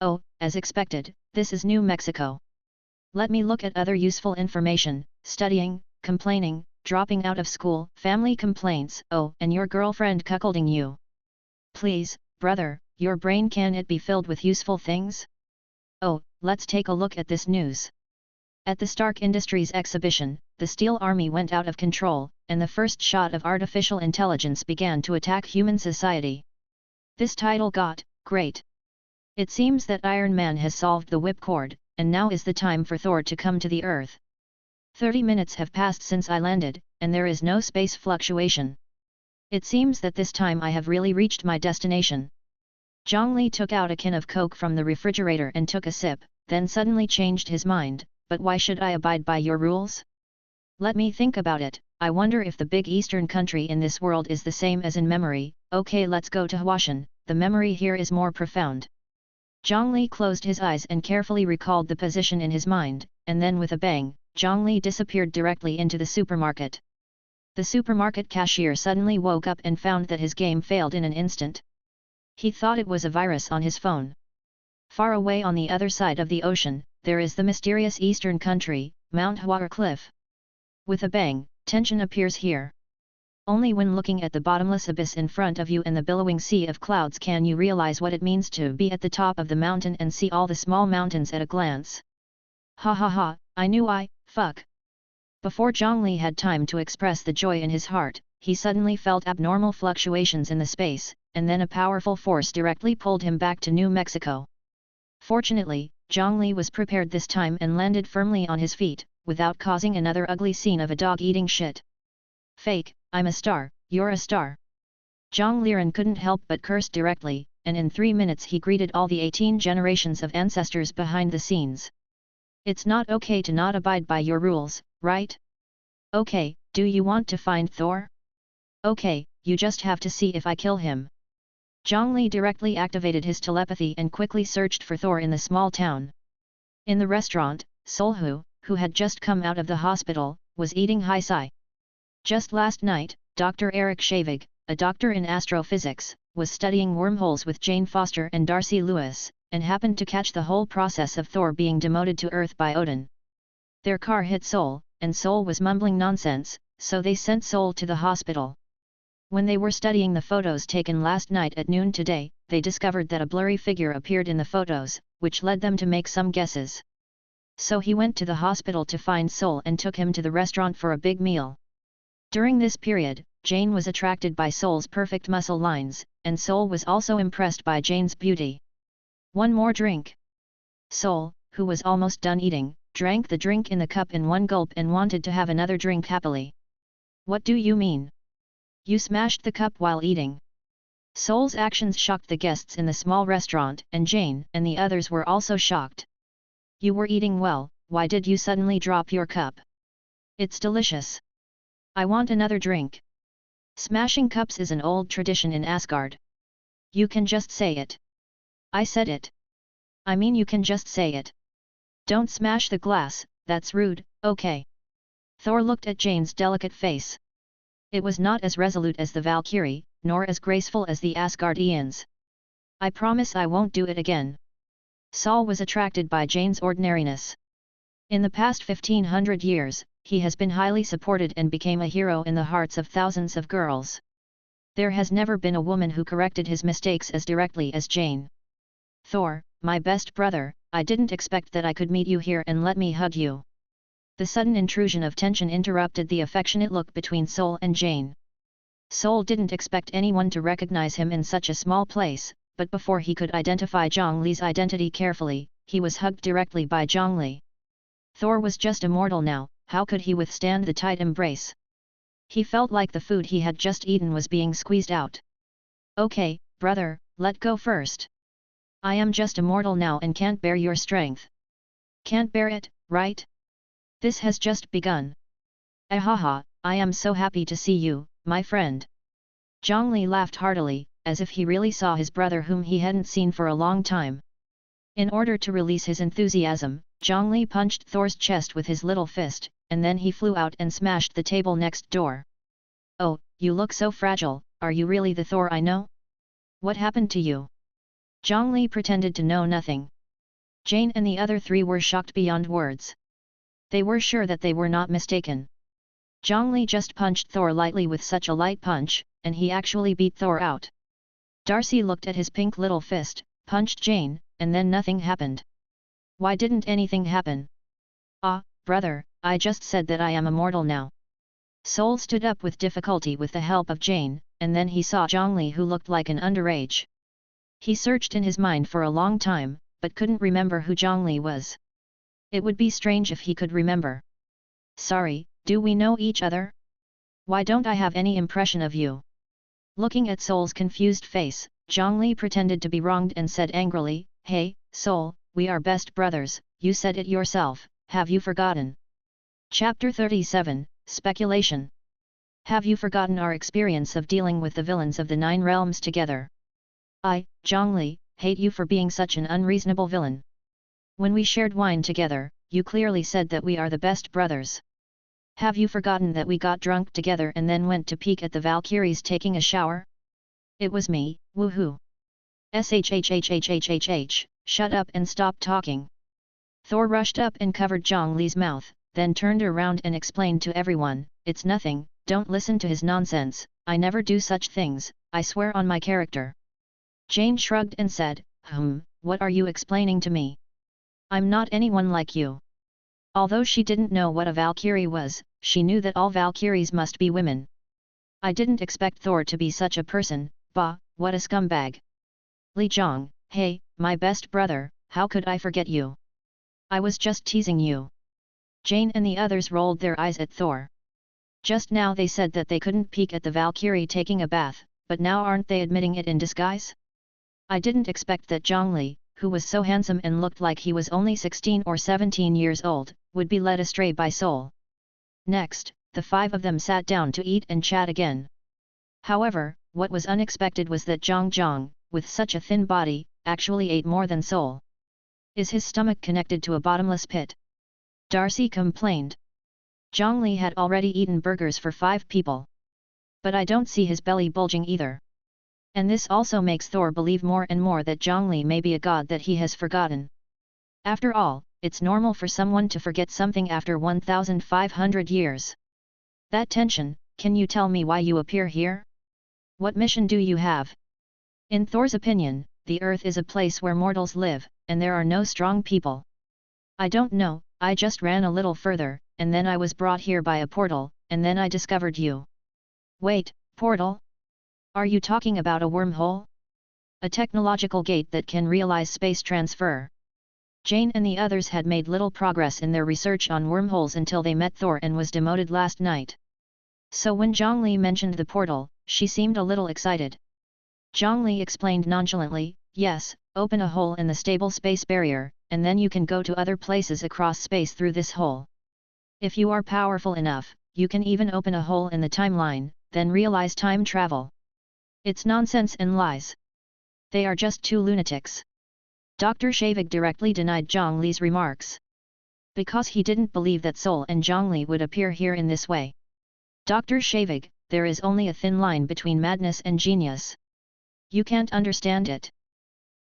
Oh, as expected, this is New Mexico. Let me look at other useful information: studying, complaining, dropping out of school, family complaints, oh, and your girlfriend cuckolding you. Please, brother, your brain, can it be filled with useful things? Oh, let's take a look at this news. At the Stark Industries exhibition, the Steel Army went out of control, and the first shot of artificial intelligence began to attack human society. This title got, great. It seems that Iron Man has solved the whipcord, and now is the time for Thor to come to the Earth. 30 minutes have passed since I landed, and there is no space fluctuation. It seems that this time I have really reached my destination. Zhang Li took out a can of Coke from the refrigerator and took a sip, then suddenly changed his mind. But why should I abide by your rules? Let me think about it. I wonder if the big eastern country in this world is the same as in memory. Okay, let's go to Huashan, the memory here is more profound. Zhang Li closed his eyes and carefully recalled the position in his mind, and then with a bang, Zhang Li disappeared directly into the supermarket. The supermarket cashier suddenly woke up and found that his game failed in an instant. He thought it was a virus on his phone. Far away on the other side of the ocean, there is the mysterious eastern country, Mount Hua Cliff. With a bang, tension appears here. Only when looking at the bottomless abyss in front of you and the billowing sea of clouds can you realize what it means to be at the top of the mountain and see all the small mountains at a glance. Ha ha ha, I knew fuck. Before Zhang Li had time to express the joy in his heart, he suddenly felt abnormal fluctuations in the space, and then a powerful force directly pulled him back to New Mexico. Fortunately, Zhang Li was prepared this time and landed firmly on his feet, without causing another ugly scene of a dog eating shit. Fake, I'm a star, you're a star. Zhang Liren couldn't help but curse directly, and in 3 minutes he greeted all the 18 generations of ancestors behind the scenes. It's not okay to not abide by your rules, right? Okay, do you want to find Thor? Okay, you just have to see if I kill him. Zhang Li directly activated his telepathy and quickly searched for Thor in the small town. In the restaurant, Solhu, who had just come out of the hospital, was eating high sai. Just last night, Dr. Eric Shavig, a doctor in astrophysics, was studying wormholes with Jane Foster and Darcy Lewis, and happened to catch the whole process of Thor being demoted to Earth by Odin. Their car hit Sol, and Sol was mumbling nonsense, so they sent Sol to the hospital. When they were studying the photos taken last night at noon today, they discovered that a blurry figure appeared in the photos, which led them to make some guesses. So he went to the hospital to find Sol and took him to the restaurant for a big meal. During this period, Jane was attracted by Sol's perfect muscle lines, and Sol was also impressed by Jane's beauty. One more drink. Sol, who was almost done eating, drank the drink in the cup in one gulp and wanted to have another drink happily. What do you mean? You smashed the cup while eating. Sol's actions shocked the guests in the small restaurant, and Jane and the others were also shocked. You were eating well, why did you suddenly drop your cup? It's delicious. I want another drink. Smashing cups is an old tradition in Asgard. You can just say it. I said it. I mean you can just say it. Don't smash the glass, that's rude, okay. Thor looked at Jane's delicate face. It was not as resolute as the Valkyrie, nor as graceful as the Asgardians. I promise I won't do it again. Sol was attracted by Jane's ordinariness. In the past 1500 years, he has been highly supported and became a hero in the hearts of thousands of girls. There has never been a woman who corrected his mistakes as directly as Jane. Thor, my best brother, I didn't expect that I could meet you here and let me hug you. The sudden intrusion of tension interrupted the affectionate look between Sol and Jane. Sol didn't expect anyone to recognize him in such a small place, but before he could identify Zhang Li's identity carefully, he was hugged directly by Zhang Li. Thor was just a mortal now, how could he withstand the tight embrace? He felt like the food he had just eaten was being squeezed out. Okay, brother, let go first. I am just a mortal now and can't bear your strength. Can't bear it, right? This has just begun. Ahaha, I am so happy to see you, my friend. Zhang Li laughed heartily, as if he really saw his brother whom he hadn't seen for a long time. In order to release his enthusiasm, Zhang Li punched Thor's chest with his little fist, and then he flew out and smashed the table next door. Oh, you look so fragile, are you really the Thor I know? What happened to you? Zhang Li pretended to know nothing. Jane and the other three were shocked beyond words. They were sure that they were not mistaken. Zhang Li just punched Thor lightly with such a light punch, and he actually beat Thor out. Darcy looked at his pink little fist, punched Jane, and then nothing happened. Why didn't anything happen? Ah, brother, I just said that I am immortal now. Sol stood up with difficulty with the help of Jane, and then he saw Zhang Li who looked like an underage. He searched in his mind for a long time, but couldn't remember who Zhang Li was. It would be strange if he could remember. Sorry, do we know each other? Why don't I have any impression of you? Looking at Sol's confused face, Zhang Li pretended to be wronged and said angrily, Hey, Sol, we are best brothers, you said it yourself, have you forgotten? Chapter 37, Speculation. Have you forgotten our experience of dealing with the villains of the 9 realms together? I, Zhang Li, hate you for being such an unreasonable villain. When we shared wine together, you clearly said that we are the best brothers. Have you forgotten that we got drunk together and then went to peek at the Valkyries taking a shower? It was me, woohoo! Shhhhhhhh, shut up and stop talking. Thor rushed up and covered Zhang Li's mouth, then turned around and explained to everyone, it's nothing, don't listen to his nonsense, I never do such things, I swear on my character. Jane shrugged and said, what are you explaining to me? I'm not anyone like you. Although she didn't know what a Valkyrie was, she knew that all Valkyries must be women. I didn't expect Thor to be such a person, bah, what a scumbag. Li Zhang, hey, my best brother, how could I forget you? I was just teasing you. Jane and the others rolled their eyes at Thor. Just now they said that they couldn't peek at the Valkyrie taking a bath, but now aren't they admitting it in disguise? I didn't expect that Zhang Li, who was so handsome and looked like he was only 16 or 17 years old, would be led astray by Soul. Next, the five of them sat down to eat and chat again. However, what was unexpected was that Zhang, with such a thin body, actually ate more than Soul. Is his stomach connected to a bottomless pit? Darcy complained. Zhang Li had already eaten burgers for 5 people. But I don't see his belly bulging either. And this also makes Thor believe more and more that Zhang Li may be a god that he has forgotten. After all, it's normal for someone to forget something after 1,500 years. That tension, can you tell me why you appear here? What mission do you have? In Thor's opinion, the Earth is a place where mortals live, and there are no strong people. I don't know, I just ran a little further, and then I was brought here by a portal, and then I discovered you. Wait, portal? Are you talking about a wormhole? A technological gate that can realize space transfer. Jane and the others had made little progress in their research on wormholes until they met Thor and was demoted last night. So when Zhang Li mentioned the portal, she seemed a little excited. Zhang Li explained nonchalantly, yes, open a hole in the stable space barrier, and then you can go to other places across space through this hole. If you are powerful enough, you can even open a hole in the timeline, then realize time travel. It's nonsense and lies. They are just 2 lunatics. Dr. Shavig directly denied Zhang Li's remarks. Because he didn't believe that Soul and Zhang Li would appear here in this way. Dr. Shavig, there is only a thin line between madness and genius. You can't understand it.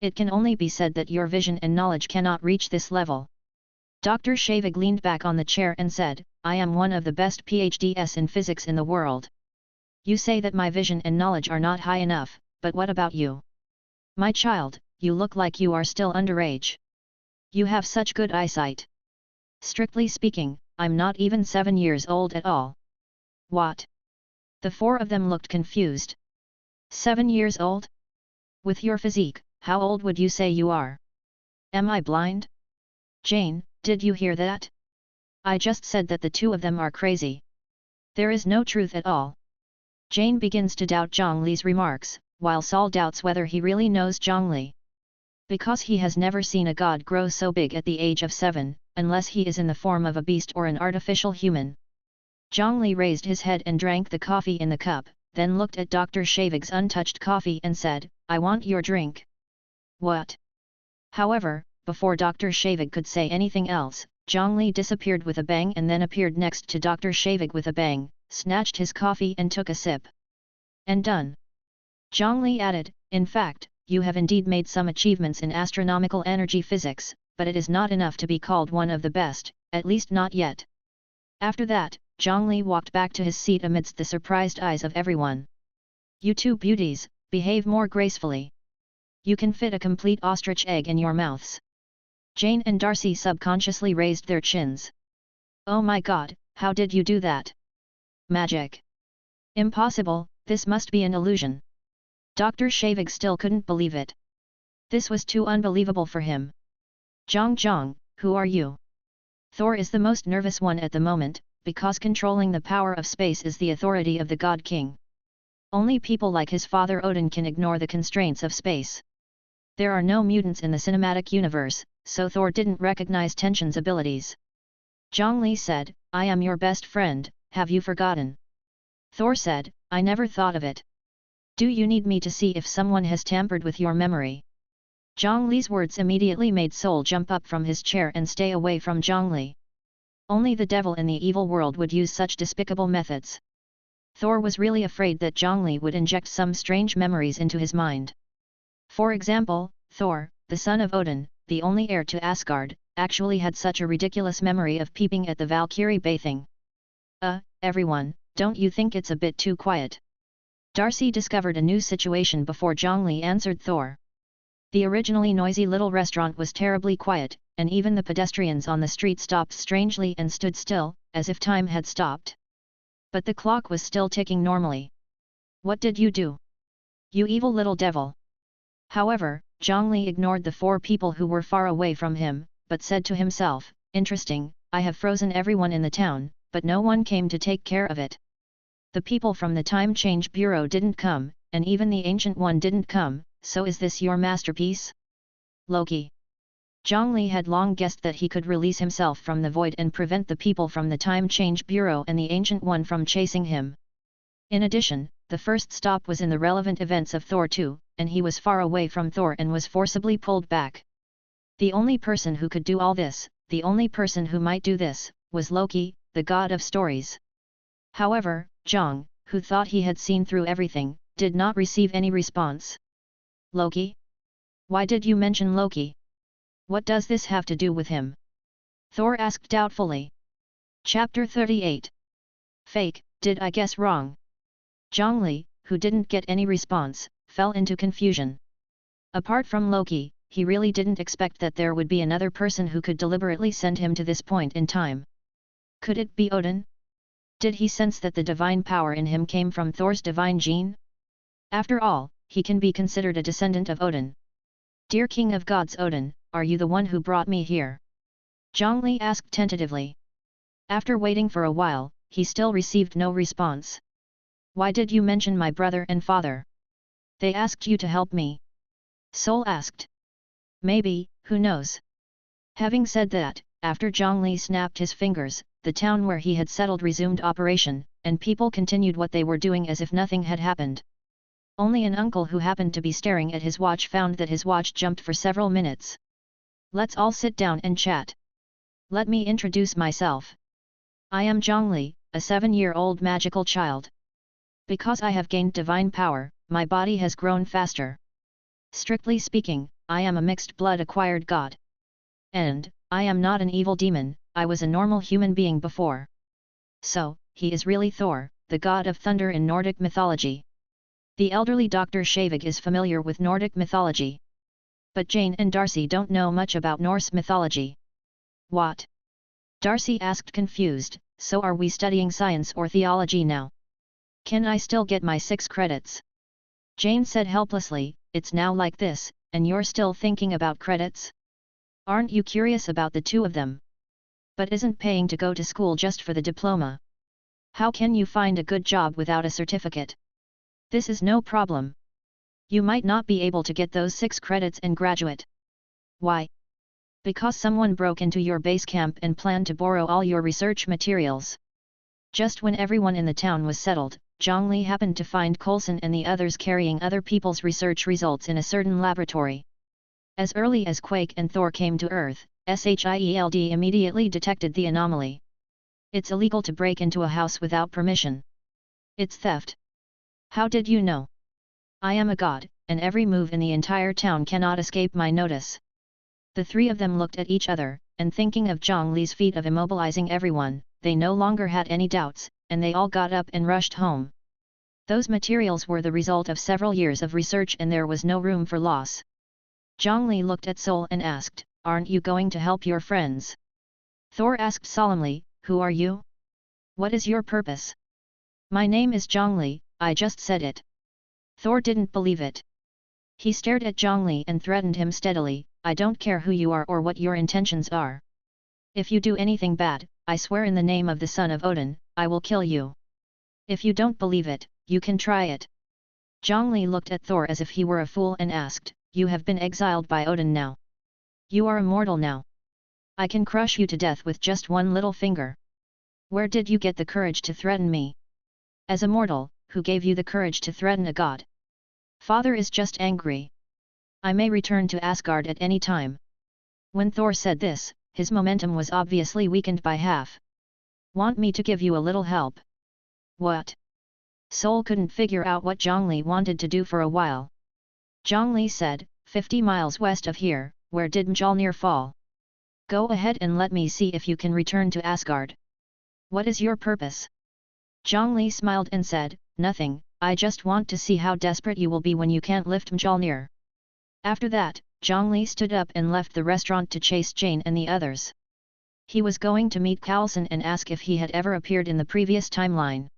It can only be said that your vision and knowledge cannot reach this level. Dr. Shavig leaned back on the chair and said, I am one of the best PhDs in physics in the world. You say that my vision and knowledge are not high enough, but what about you? My child, you look like you are still underage. You have such good eyesight. Strictly speaking, I'm not even 7 years old at all. What? The 4 of them looked confused. 7 years old? With your physique, how old would you say you are? Am I blind? Jane, did you hear that? I just said that the 2 of them are crazy. There is no truth at all. Jane begins to doubt Zhang Li's remarks, while Saul doubts whether he really knows Zhang Li. Because he has never seen a god grow so big at the age of 7, unless he is in the form of a beast or an artificial human. Zhang Li raised his head and drank the coffee in the cup, then looked at Dr. Shavig's untouched coffee and said, I want your drink. What? However, before Dr. Shavig could say anything else, Zhang Li disappeared with a bang and then appeared next to Dr. Shavig with a bang, snatched his coffee and took a sip. And done. Zhang Li added, in fact, you have indeed made some achievements in astronomical energy physics, but it is not enough to be called one of the best, at least not yet. After that, Zhang Li walked back to his seat amidst the surprised eyes of everyone. You 2 beauties, behave more gracefully. You can fit a complete ostrich egg in your mouths. Jane and Darcy subconsciously raised their chins. Oh my god, how did you do that? Magic. Impossible, this must be an illusion. Dr. Shavig still couldn't believe it. This was too unbelievable for him. Zhang, who are you? Thor is the most nervous one at the moment, because controlling the power of space is the authority of the God King. Only people like his father Odin can ignore the constraints of space. There are no mutants in the cinematic universe, so Thor didn't recognize Tenshin's abilities. Zhang Li said, I am your best friend, have you forgotten? Thor said, I never thought of it. Do you need me to see if someone has tampered with your memory? Zhang Li's words immediately made Soul jump up from his chair and stay away from Zhang Li. Only the devil in the evil world would use such despicable methods. Thor was really afraid that Zhang Li would inject some strange memories into his mind. For example, Thor, the son of Odin, the only heir to Asgard, actually had such a ridiculous memory of peeping at the Valkyrie bathing. Everyone, don't you think it's a bit too quiet? Darcy discovered a new situation before Zhang Li answered Thor. The originally noisy little restaurant was terribly quiet, and even the pedestrians on the street stopped strangely and stood still, as if time had stopped. But the clock was still ticking normally. What did you do? You evil little devil! However, Zhang Li ignored the 4 people who were far away from him, but said to himself, interesting, I have frozen everyone in the town, but no one came to take care of it. The people from the Time Change Bureau didn't come, and even the Ancient One didn't come, so is this your masterpiece? Loki. Zhang Li had long guessed that he could release himself from the void and prevent the people from the Time Change Bureau and the Ancient One from chasing him. In addition, the first stop was in the relevant events of Thor 2, and he was far away from Thor and was forcibly pulled back. The only person who could do all this, the only person who might do this, was Loki, the god of stories. However, Zhang, who thought he had seen through everything, did not receive any response. Loki? Why did you mention Loki? What does this have to do with him? Thor asked doubtfully. Chapter 38. Fake, did I guess wrong? Zhang Li, who didn't get any response, fell into confusion. Apart from Loki, he really didn't expect that there would be another person who could deliberately send him to this point in time. Could it be Odin? Did he sense that the divine power in him came from Thor's divine gene? After all, he can be considered a descendant of Odin. Dear King of Gods Odin, are you the one who brought me here? Zhang Li asked tentatively. After waiting for a while, he still received no response. Why did you mention my brother and father? They asked you to help me. Sol asked. Maybe, who knows? Having said that, after Zhang Li snapped his fingers, the town where he had settled resumed operation, and people continued what they were doing as if nothing had happened. Only an uncle who happened to be staring at his watch found that his watch jumped for several minutes. Let's all sit down and chat. Let me introduce myself. I am Zhang Li, a 7-year-old magical child. Because I have gained divine power, my body has grown faster. Strictly speaking, I am a mixed-blood acquired god. And, I am not an evil demon, I was a normal human being before. So, he is really Thor, the god of thunder in Nordic mythology. The elderly Dr. Shavig is familiar with Nordic mythology. But Jane and Darcy don't know much about Norse mythology. What? Darcy asked confused, so are we studying science or theology now? Can I still get my 6 credits? Jane said helplessly, it's now like this, and you're still thinking about credits? Aren't you curious about the 2 of them? But isn't paying to go to school just for the diploma? How can you find a good job without a certificate? This is no problem. You might not be able to get those 6 credits and graduate. Why? Because someone broke into your base camp and planned to borrow all your research materials. Just when everyone in the town was settled, Zhang Li happened to find Coulson and the others carrying other people's research results in a certain laboratory. As early as Quake and Thor came to Earth, SHIELD immediately detected the anomaly. It's illegal to break into a house without permission. It's theft. How did you know? I am a god, and every move in the entire town cannot escape my notice. The 3 of them looked at each other, and thinking of Zhang Li's feat of immobilizing everyone, they no longer had any doubts, and they all got up and rushed home. Those materials were the result of several years of research and there was no room for loss. Zhang Li looked at Sol and asked, aren't you going to help your friends? Thor asked solemnly, who are you? What is your purpose? My name is Zhang Li, I just said it. Thor didn't believe it. He stared at Zhang Li and threatened him steadily, I don't care who you are or what your intentions are. If you do anything bad, I swear in the name of the son of Odin, I will kill you. If you don't believe it, you can try it. Zhang Li looked at Thor as if he were a fool and asked, you have been exiled by Odin now. You are immortal now. I can crush you to death with just one little finger. Where did you get the courage to threaten me? As a mortal, who gave you the courage to threaten a god? Father is just angry. I may return to Asgard at any time. When Thor said this, his momentum was obviously weakened by half. "Want me to give you a little help?" "What?" Sol couldn't figure out what Zhang Li wanted to do for a while. Zhang Li said, 50 miles west of here, where did Mjolnir fall? Go ahead and let me see if you can return to Asgard. What is your purpose? Zhang Li smiled and said, "Nothing, I just want to see how desperate you will be when you can't lift Mjolnir." After that, Zhang Li stood up and left the restaurant to chase Jane and the others. He was going to meet Coulson and ask if he had ever appeared in the previous timeline.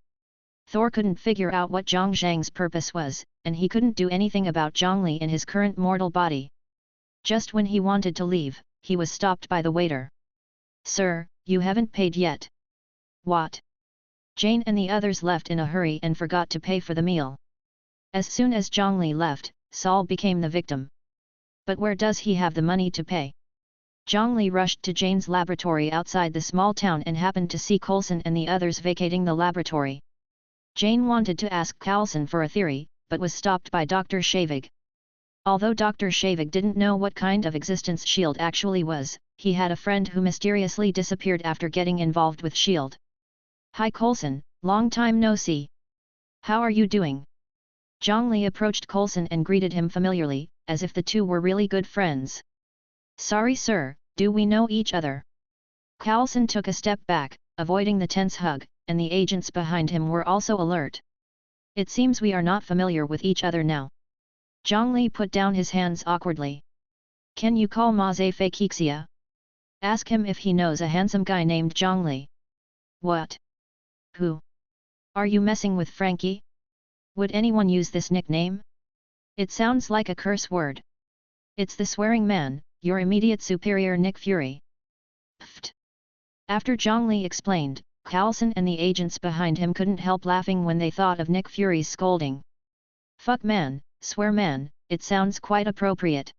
Thor couldn't figure out what Zhang Zhang's purpose was, and he couldn't do anything about Zhang Li in his current mortal body. Just when he wanted to leave, he was stopped by the waiter. "Sir, you haven't paid yet." "What?" Jane and the others left in a hurry and forgot to pay for the meal. As soon as Zhang Li left, Sol became the victim. But where does he have the money to pay? Zhang Li rushed to Jane's laboratory outside the small town and happened to see Coulson and the others vacating the laboratory. Jane wanted to ask Coulson for a theory, but was stopped by Dr. Shavig. Although Dr. Shavig didn't know what kind of existence S.H.I.E.L.D. actually was, he had a friend who mysteriously disappeared after getting involved with S.H.I.E.L.D. "Hi Coulson, long time no see. How are you doing?" Zhang Li approached Coulson and greeted him familiarly, as if the two were really good friends. "Sorry sir, do we know each other?" Coulson took a step back, avoiding the tense hug, and the agents behind him were also alert. "It seems we are not familiar with each other now." Zhang Li put down his hands awkwardly. "Can you call Maze Fakixia? Ask him if he knows a handsome guy named Zhang Li." "What? Who? Are you messing with Frankie? Would anyone use this nickname? It sounds like a curse word." "It's the swearing man, your immediate superior Nick Fury." Pfft. After Zhang Li explained, Coulson and the agents behind him couldn't help laughing when they thought of Nick Fury's scolding. "Fuck man, swear man, it sounds quite appropriate."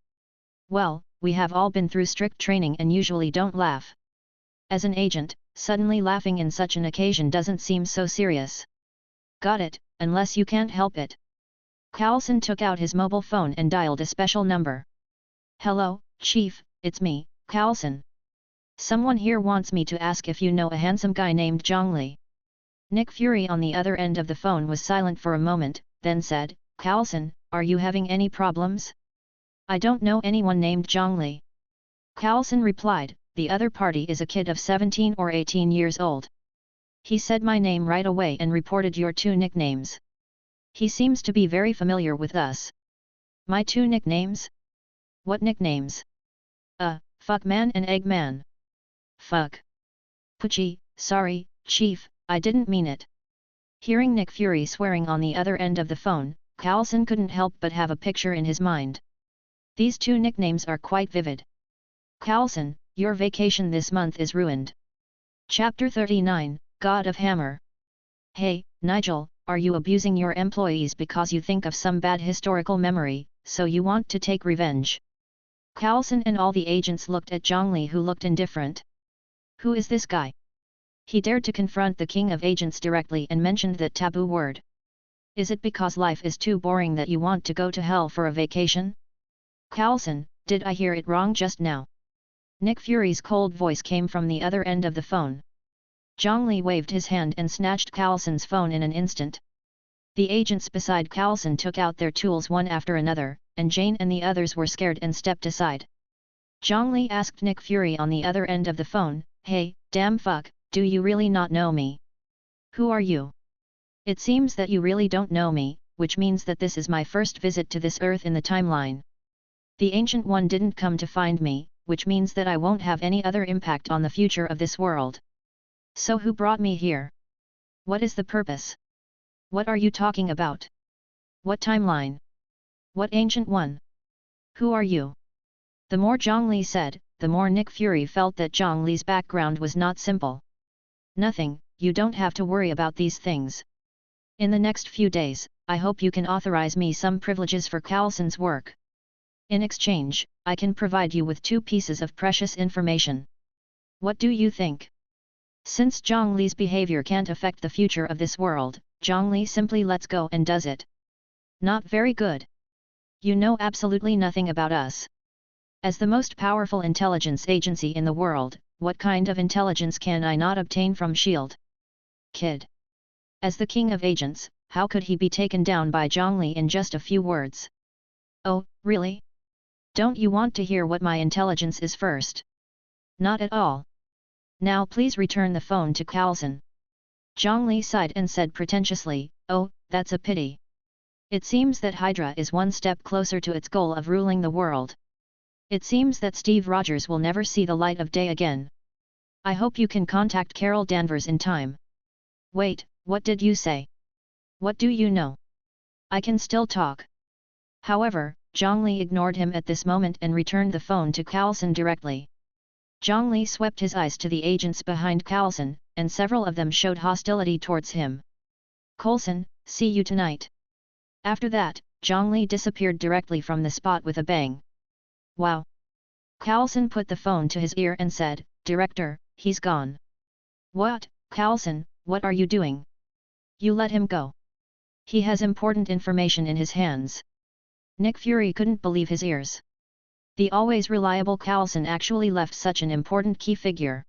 "Well, we have all been through strict training and usually don't laugh. As an agent, suddenly laughing in such an occasion doesn't seem so serious." "Got it, unless you can't help it." Coulson took out his mobile phone and dialed a special number. "Hello, Chief, it's me, Coulson. Someone here wants me to ask if you know a handsome guy named Zhang Li." Nick Fury on the other end of the phone was silent for a moment, then said, "Coulson, are you having any problems?" "I don't know anyone named Zhang Li." Coulson replied, "The other party is a kid of 17 or 18 years old. He said my name right away and reported your two nicknames. He seems to be very familiar with us." "My two nicknames? What nicknames?" Fuck man and egg man." "Fuck. Poochie, sorry, Chief, I didn't mean it." Hearing Nick Fury swearing on the other end of the phone, Coulson couldn't help but have a picture in his mind. These two nicknames are quite vivid. "Coulson, your vacation this month is ruined." Chapter 39, God of Hammer. "Hey, Nigel, are you abusing your employees because you think of some bad historical memory, so you want to take revenge?" Coulson and all the agents looked at Zhang Li, who looked indifferent. Who is this guy? He dared to confront the king of agents directly and mentioned that taboo word. Is it because life is too boring that you want to go to hell for a vacation? Coulson, did I hear it wrong just now? Nick Fury's cold voice came from the other end of the phone. Zhang Li waved his hand and snatched Coulson's phone in an instant. The agents beside Coulson took out their tools one after another, and Jane and the others were scared and stepped aside. Zhang Li asked Nick Fury on the other end of the phone, "Hey, damn fuck, do you really not know me? Who are you? It seems that you really don't know me, which means that this is my first visit to this Earth in the timeline. The Ancient One didn't come to find me, which means that I won't have any other impact on the future of this world. So who brought me here? What is the purpose? What are you talking about? What timeline? What Ancient One? Who are you?" The more Zhang Li said, the more Nick Fury felt that Zhang Li's background was not simple. "Nothing, you don't have to worry about these things. In the next few days, I hope you can authorize me some privileges for Coulson's work. In exchange, I can provide you with 2 pieces of precious information. What do you think?" Since Zhang Li's behavior can't affect the future of this world, Zhang Li simply lets go and does it. "Not very good. You know absolutely nothing about us. As the most powerful intelligence agency in the world, what kind of intelligence can I not obtain from S.H.I.E.L.D.? Kid. As the king of agents, how could he be taken down by Zhang Li in just a few words? Oh, really? Don't you want to hear what my intelligence is first? Not at all. Now please return the phone to Coulson. Zhang Li sighed and said pretentiously, oh, that's a pity. It seems that Hydra is one step closer to its goal of ruling the world. It seems that Steve Rogers will never see the light of day again. I hope you can contact Carol Danvers in time. Wait, what did you say? What do you know? I can still talk. However, Zhang Li ignored him at this moment and returned the phone to Coulson directly. Zhang Li swept his eyes to the agents behind Coulson, and several of them showed hostility towards him. Coulson, see you tonight. After that, Zhang Li disappeared directly from the spot with a bang. Wow! Coulson put the phone to his ear and said, Director, he's gone. What, Coulson, what are you doing? You let him go. He has important information in his hands. Nick Fury couldn't believe his ears. The always reliable Coulson actually left such an important key figure.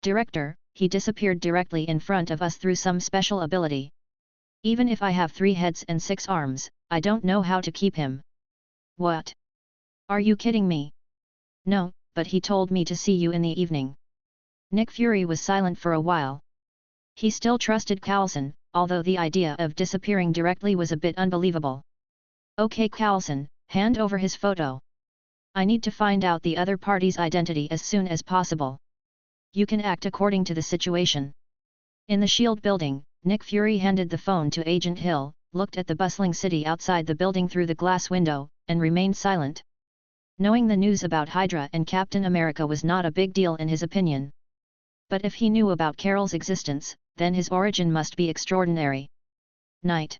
Director, he disappeared directly in front of us through some special ability. Even if I have 3 heads and 6 arms, I don't know how to keep him. What? Are you kidding me? No, but he told me to see you in the evening. Nick Fury was silent for a while. He still trusted Coulson, although the idea of disappearing directly was a bit unbelievable. Okay Coulson, hand over his photo. I need to find out the other party's identity as soon as possible. You can act according to the situation. In the S.H.I.E.L.D. building, Nick Fury handed the phone to Agent Hill, looked at the bustling city outside the building through the glass window, and remained silent. Knowing the news about Hydra and Captain America was not a big deal in his opinion. But if he knew about Carol's existence, then his origin must be extraordinary. Night.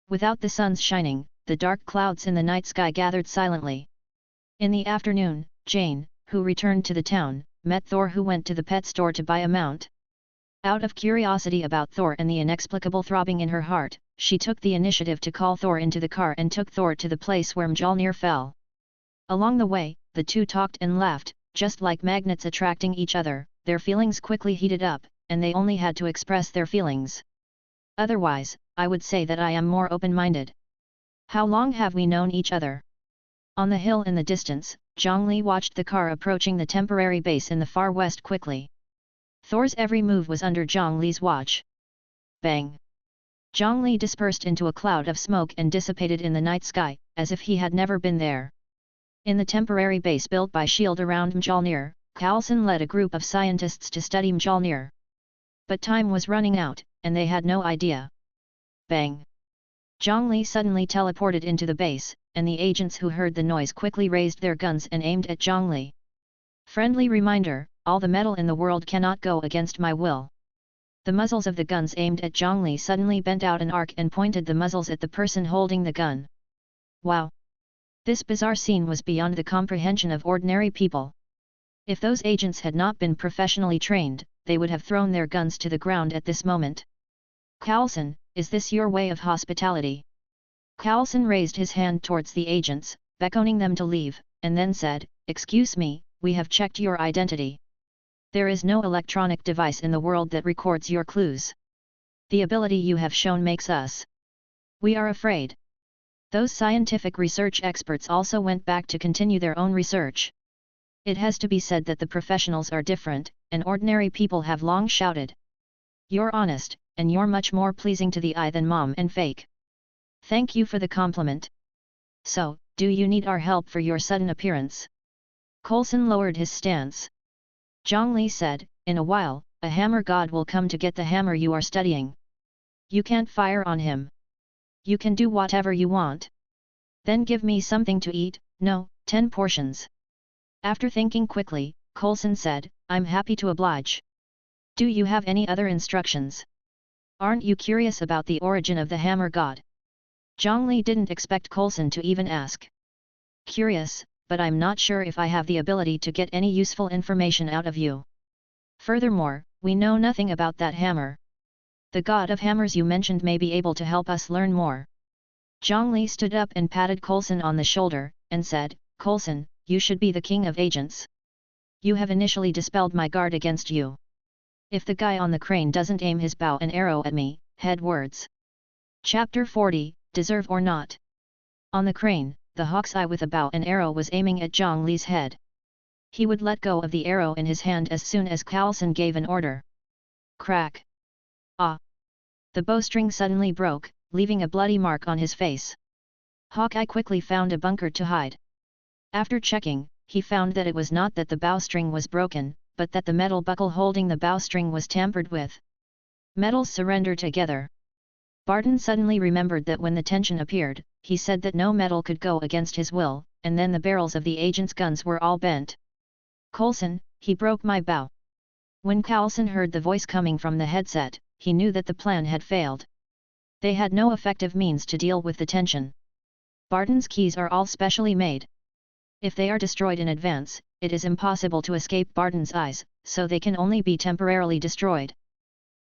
Without the sun's shining, the dark clouds in the night sky gathered silently. In the afternoon, Jane, who returned to the town, met Thor, who went to the pet store to buy a mount. Out of curiosity about Thor and the inexplicable throbbing in her heart, she took the initiative to call Thor into the car and took Thor to the place where Mjolnir fell. Along the way, the two talked and laughed, just like magnets attracting each other. Their feelings quickly heated up, and they only had to express their feelings. Otherwise, I would say that I am more open-minded. How long have we known each other? On the hill in the distance, Zhang Li watched the car approaching the temporary base in the far west quickly. Thor's every move was under Zhang Li's watch. Bang! Zhang Li dispersed into a cloud of smoke and dissipated in the night sky, as if he had never been there. In the temporary base built by S.H.I.E.L.D. around Mjolnir, Coulson led a group of scientists to study Mjolnir. But time was running out, and they had no idea. Bang! Zhang Li suddenly teleported into the base, and the agents who heard the noise quickly raised their guns and aimed at Zhang Li. Friendly reminder, all the metal in the world cannot go against my will. The muzzles of the guns aimed at Zhang Li suddenly bent out an arc and pointed the muzzles at the person holding the gun. Wow! This bizarre scene was beyond the comprehension of ordinary people. If those agents had not been professionally trained, they would have thrown their guns to the ground at this moment. Coulson, is this your way of hospitality? Coulson raised his hand towards the agents, beckoning them to leave, and then said, Excuse me, we have checked your identity. There is no electronic device in the world that records your clues. The ability you have shown makes us. We are afraid. Those scientific research experts also went back to continue their own research. It has to be said that the professionals are different, and ordinary people have long shouted. You're honest, and you're much more pleasing to the eye than mom and fake. Thank you for the compliment. So, do you need our help for your sudden appearance? Coulson lowered his stance. Zhang Li said, In a while, a hammer god will come to get the hammer you are studying. You can't fire on him. You can do whatever you want. Then give me something to eat, no, 10 portions. After thinking quickly, Coulson said, I'm happy to oblige. Do you have any other instructions? Aren't you curious about the origin of the hammer god? Zhang Li didn't expect Coulson to even ask. Curious, but I'm not sure if I have the ability to get any useful information out of you. Furthermore, we know nothing about that hammer. The god of hammers you mentioned may be able to help us learn more. Zhang Li stood up and patted Coulson on the shoulder, and said, Coulson, you should be the king of agents. You have initially dispelled my guard against you. If the guy on the crane doesn't aim his bow and arrow at me, head words. Chapter 40, Deserve or Not. On the crane, the hawk's eye with a bow and arrow was aiming at Zhang Li's head. He would let go of the arrow in his hand as soon as Coulson gave an order. Crack! Ah! The bowstring suddenly broke, leaving a bloody mark on his face. Hawkeye quickly found a bunker to hide. After checking, he found that it was not that the bowstring was broken, but that the metal buckle holding the bowstring was tampered with. Metals surrender together. Barton suddenly remembered that when the tension appeared, he said that no metal could go against his will, and then the barrels of the agent's guns were all bent. Coulson, he broke my bow. When Coulson heard the voice coming from the headset, he knew that the plan had failed. They had no effective means to deal with the tension. Barton's keys are all specially made. If they are destroyed in advance, it is impossible to escape Barton's eyes, so they can only be temporarily destroyed.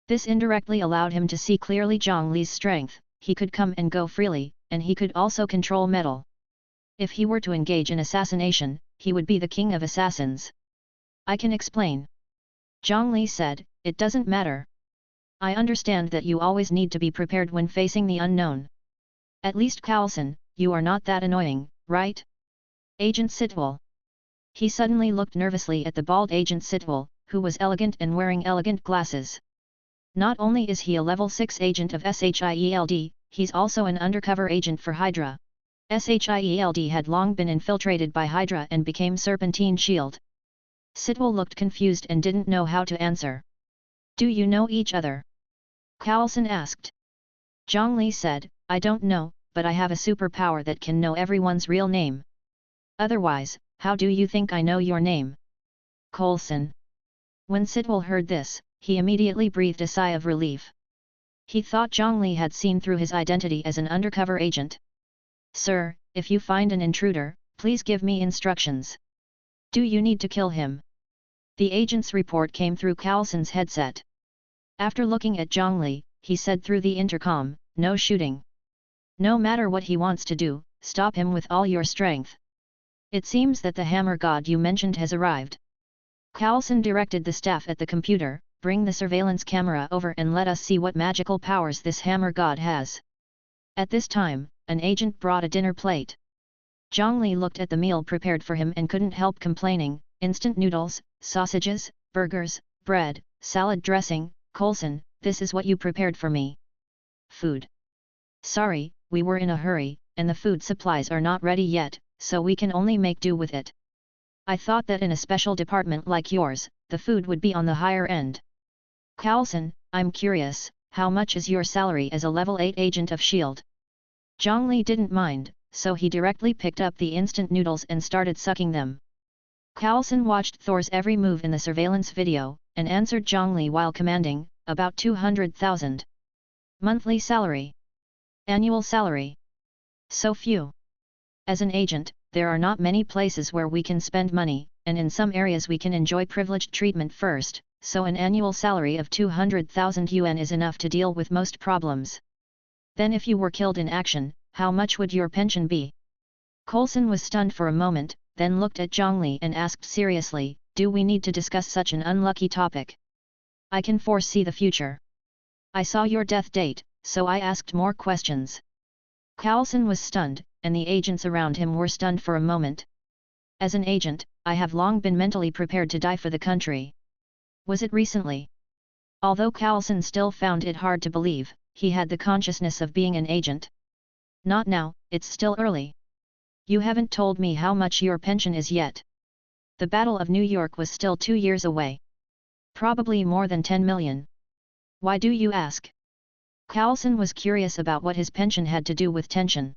This indirectly allowed him to see clearly Zhang Li's strength. He could come and go freely, and he could also control metal. If he were to engage in assassination, he would be the king of assassins. I can explain. Zhang Li said, it doesn't matter. I understand that you always need to be prepared when facing the unknown. At least Coulson, you are not that annoying, right? Agent Sitwell. He suddenly looked nervously at the bald Agent Sitwell, who was elegant and wearing elegant glasses. Not only is he a level 6 agent of SHIELD, he's also an undercover agent for Hydra. SHIELD had long been infiltrated by Hydra and became Serpentine Shield. Sitwell looked confused and didn't know how to answer. Do you know each other? Coulson asked. Zhang Li said, I don't know, but I have a superpower that can know everyone's real name. Otherwise, how do you think I know your name? Coulson. When Sitwell heard this, he immediately breathed a sigh of relief. He thought Zhang Li had seen through his identity as an undercover agent. Sir, if you find an intruder, please give me instructions. Do you need to kill him? The agent's report came through Coulson's headset. After looking at Zhang Li, he said through the intercom, no shooting. No matter what he wants to do, stop him with all your strength. It seems that the hammer god you mentioned has arrived. Coulson directed the staff at the computer, bring the surveillance camera over and let us see what magical powers this hammer god has. At this time, an agent brought a dinner plate. Zhang Li looked at the meal prepared for him and couldn't help complaining, instant noodles, sausages, burgers, bread, salad dressing. Coulson, this is what you prepared for me. Food. Sorry, we were in a hurry, and the food supplies are not ready yet, so we can only make do with it. I thought that in a special department like yours, the food would be on the higher end. Coulson, I'm curious, how much is your salary as a level 8 agent of S.H.I.E.L.D.? Zhang Li didn't mind, so he directly picked up the instant noodles and started sucking them. Coulson watched Thor's every move in the surveillance video, and answered Zhang Li while commanding, about 200,000. Monthly salary. Annual salary. So few. As an agent, there are not many places where we can spend money, and in some areas we can enjoy privileged treatment first, so an annual salary of 200,000 yuan is enough to deal with most problems. Then if you were killed in action, how much would your pension be? Coulson was stunned for a moment, then looked at Zhang Li and asked seriously, do we need to discuss such an unlucky topic? I can foresee the future. I saw your death date, so I asked more questions. Coulson was stunned, and the agents around him were stunned for a moment. As an agent, I have long been mentally prepared to die for the country. Was it recently? Although Coulson still found it hard to believe, he had the consciousness of being an agent. Not now, it's still early. You haven't told me how much your pension is yet. The Battle of New York was still 2 years away. Probably more than 10 million. Why do you ask? Coulson was curious about what his pension had to do with tension.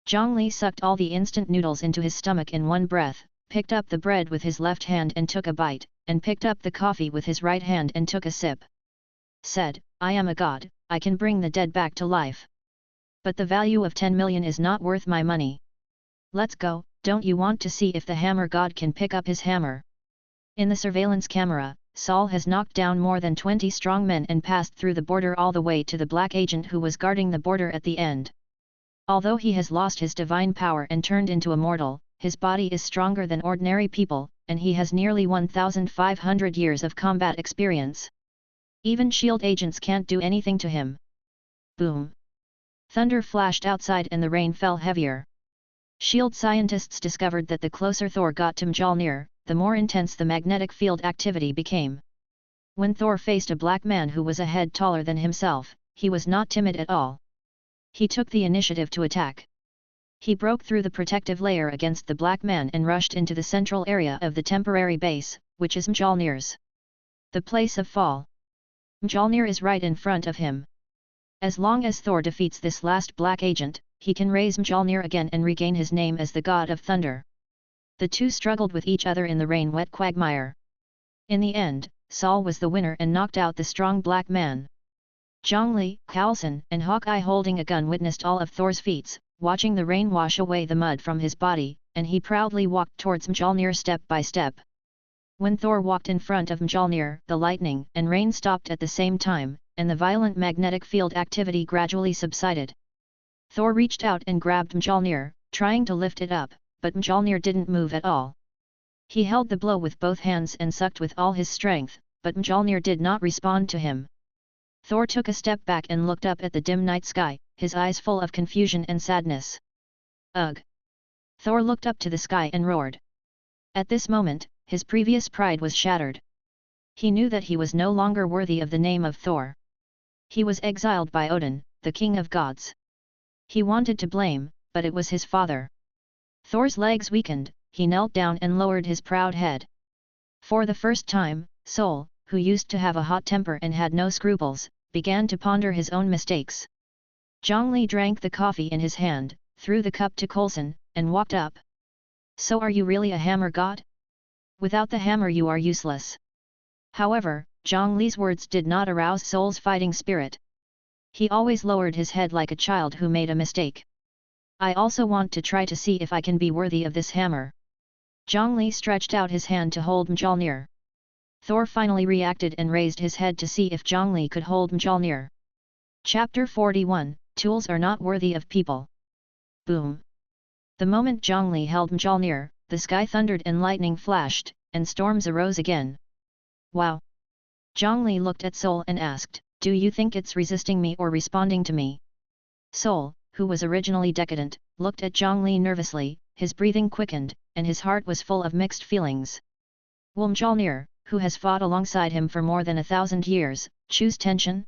Zhang Li sucked all the instant noodles into his stomach in one breath, picked up the bread with his left hand and took a bite, and picked up the coffee with his right hand and took a sip. Said, I am a god, I can bring the dead back to life. But the value of 10 million is not worth my money. Let's go, don't you want to see if the hammer god can pick up his hammer? In the surveillance camera, Saul has knocked down more than 20 strong men and passed through the border all the way to the black agent who was guarding the border at the end. Although he has lost his divine power and turned into a mortal, his body is stronger than ordinary people, and he has nearly 1,500 years of combat experience. Even shield agents can't do anything to him. Boom! Thunder flashed outside and the rain fell heavier. Shield scientists discovered that the closer Thor got to Mjolnir, the more intense the magnetic field activity became. When Thor faced a black man who was a head taller than himself, he was not timid at all. He took the initiative to attack. He broke through the protective layer against the black man and rushed into the central area of the temporary base, which is Mjolnir's. The place of fall. Mjolnir is right in front of him. As long as Thor defeats this last black agent, he can raise Mjolnir again and regain his name as the God of Thunder. The two struggled with each other in the rain-wet quagmire. In the end, Saul was the winner and knocked out the strong black man. Zhang Li, Coulson, and Hawkeye holding a gun witnessed all of Thor's feats, watching the rain wash away the mud from his body, and he proudly walked towards Mjolnir step by step. When Thor walked in front of Mjolnir, the lightning and rain stopped at the same time, and the violent magnetic field activity gradually subsided. Thor reached out and grabbed Mjolnir, trying to lift it up, but Mjolnir didn't move at all. He held the blow with both hands and sucked with all his strength, but Mjolnir did not respond to him. Thor took a step back and looked up at the dim night sky, his eyes full of confusion and sadness. Ugh! Thor looked up to the sky and roared. At this moment, his previous pride was shattered. He knew that he was no longer worthy of the name of Thor. He was exiled by Odin, the king of gods. He wanted to blame, but it was his father. Thor's legs weakened, he knelt down and lowered his proud head. For the first time, Sol, who used to have a hot temper and had no scruples, began to ponder his own mistakes. Zhang Li drank the coffee in his hand, threw the cup to Coulson, and walked up. So are you really a hammer god? Without the hammer you are useless. However, Zhang Li's words did not arouse Sol's fighting spirit. He always lowered his head like a child who made a mistake. I also want to try to see if I can be worthy of this hammer. Zhang Li stretched out his hand to hold Mjolnir. Thor finally reacted and raised his head to see if Zhang Li could hold Mjolnir. Chapter 41, Tools are not worthy of people. Boom! The moment Zhang Li held Mjolnir, the sky thundered and lightning flashed, and storms arose again. Wow! Zhang Li looked at Sol and asked, do you think it's resisting me or responding to me? Sol, who was originally decadent, looked at Zhang Li nervously, his breathing quickened, and his heart was full of mixed feelings. Will Mjolnir, who has fought alongside him for more than 1,000 years, choose tension?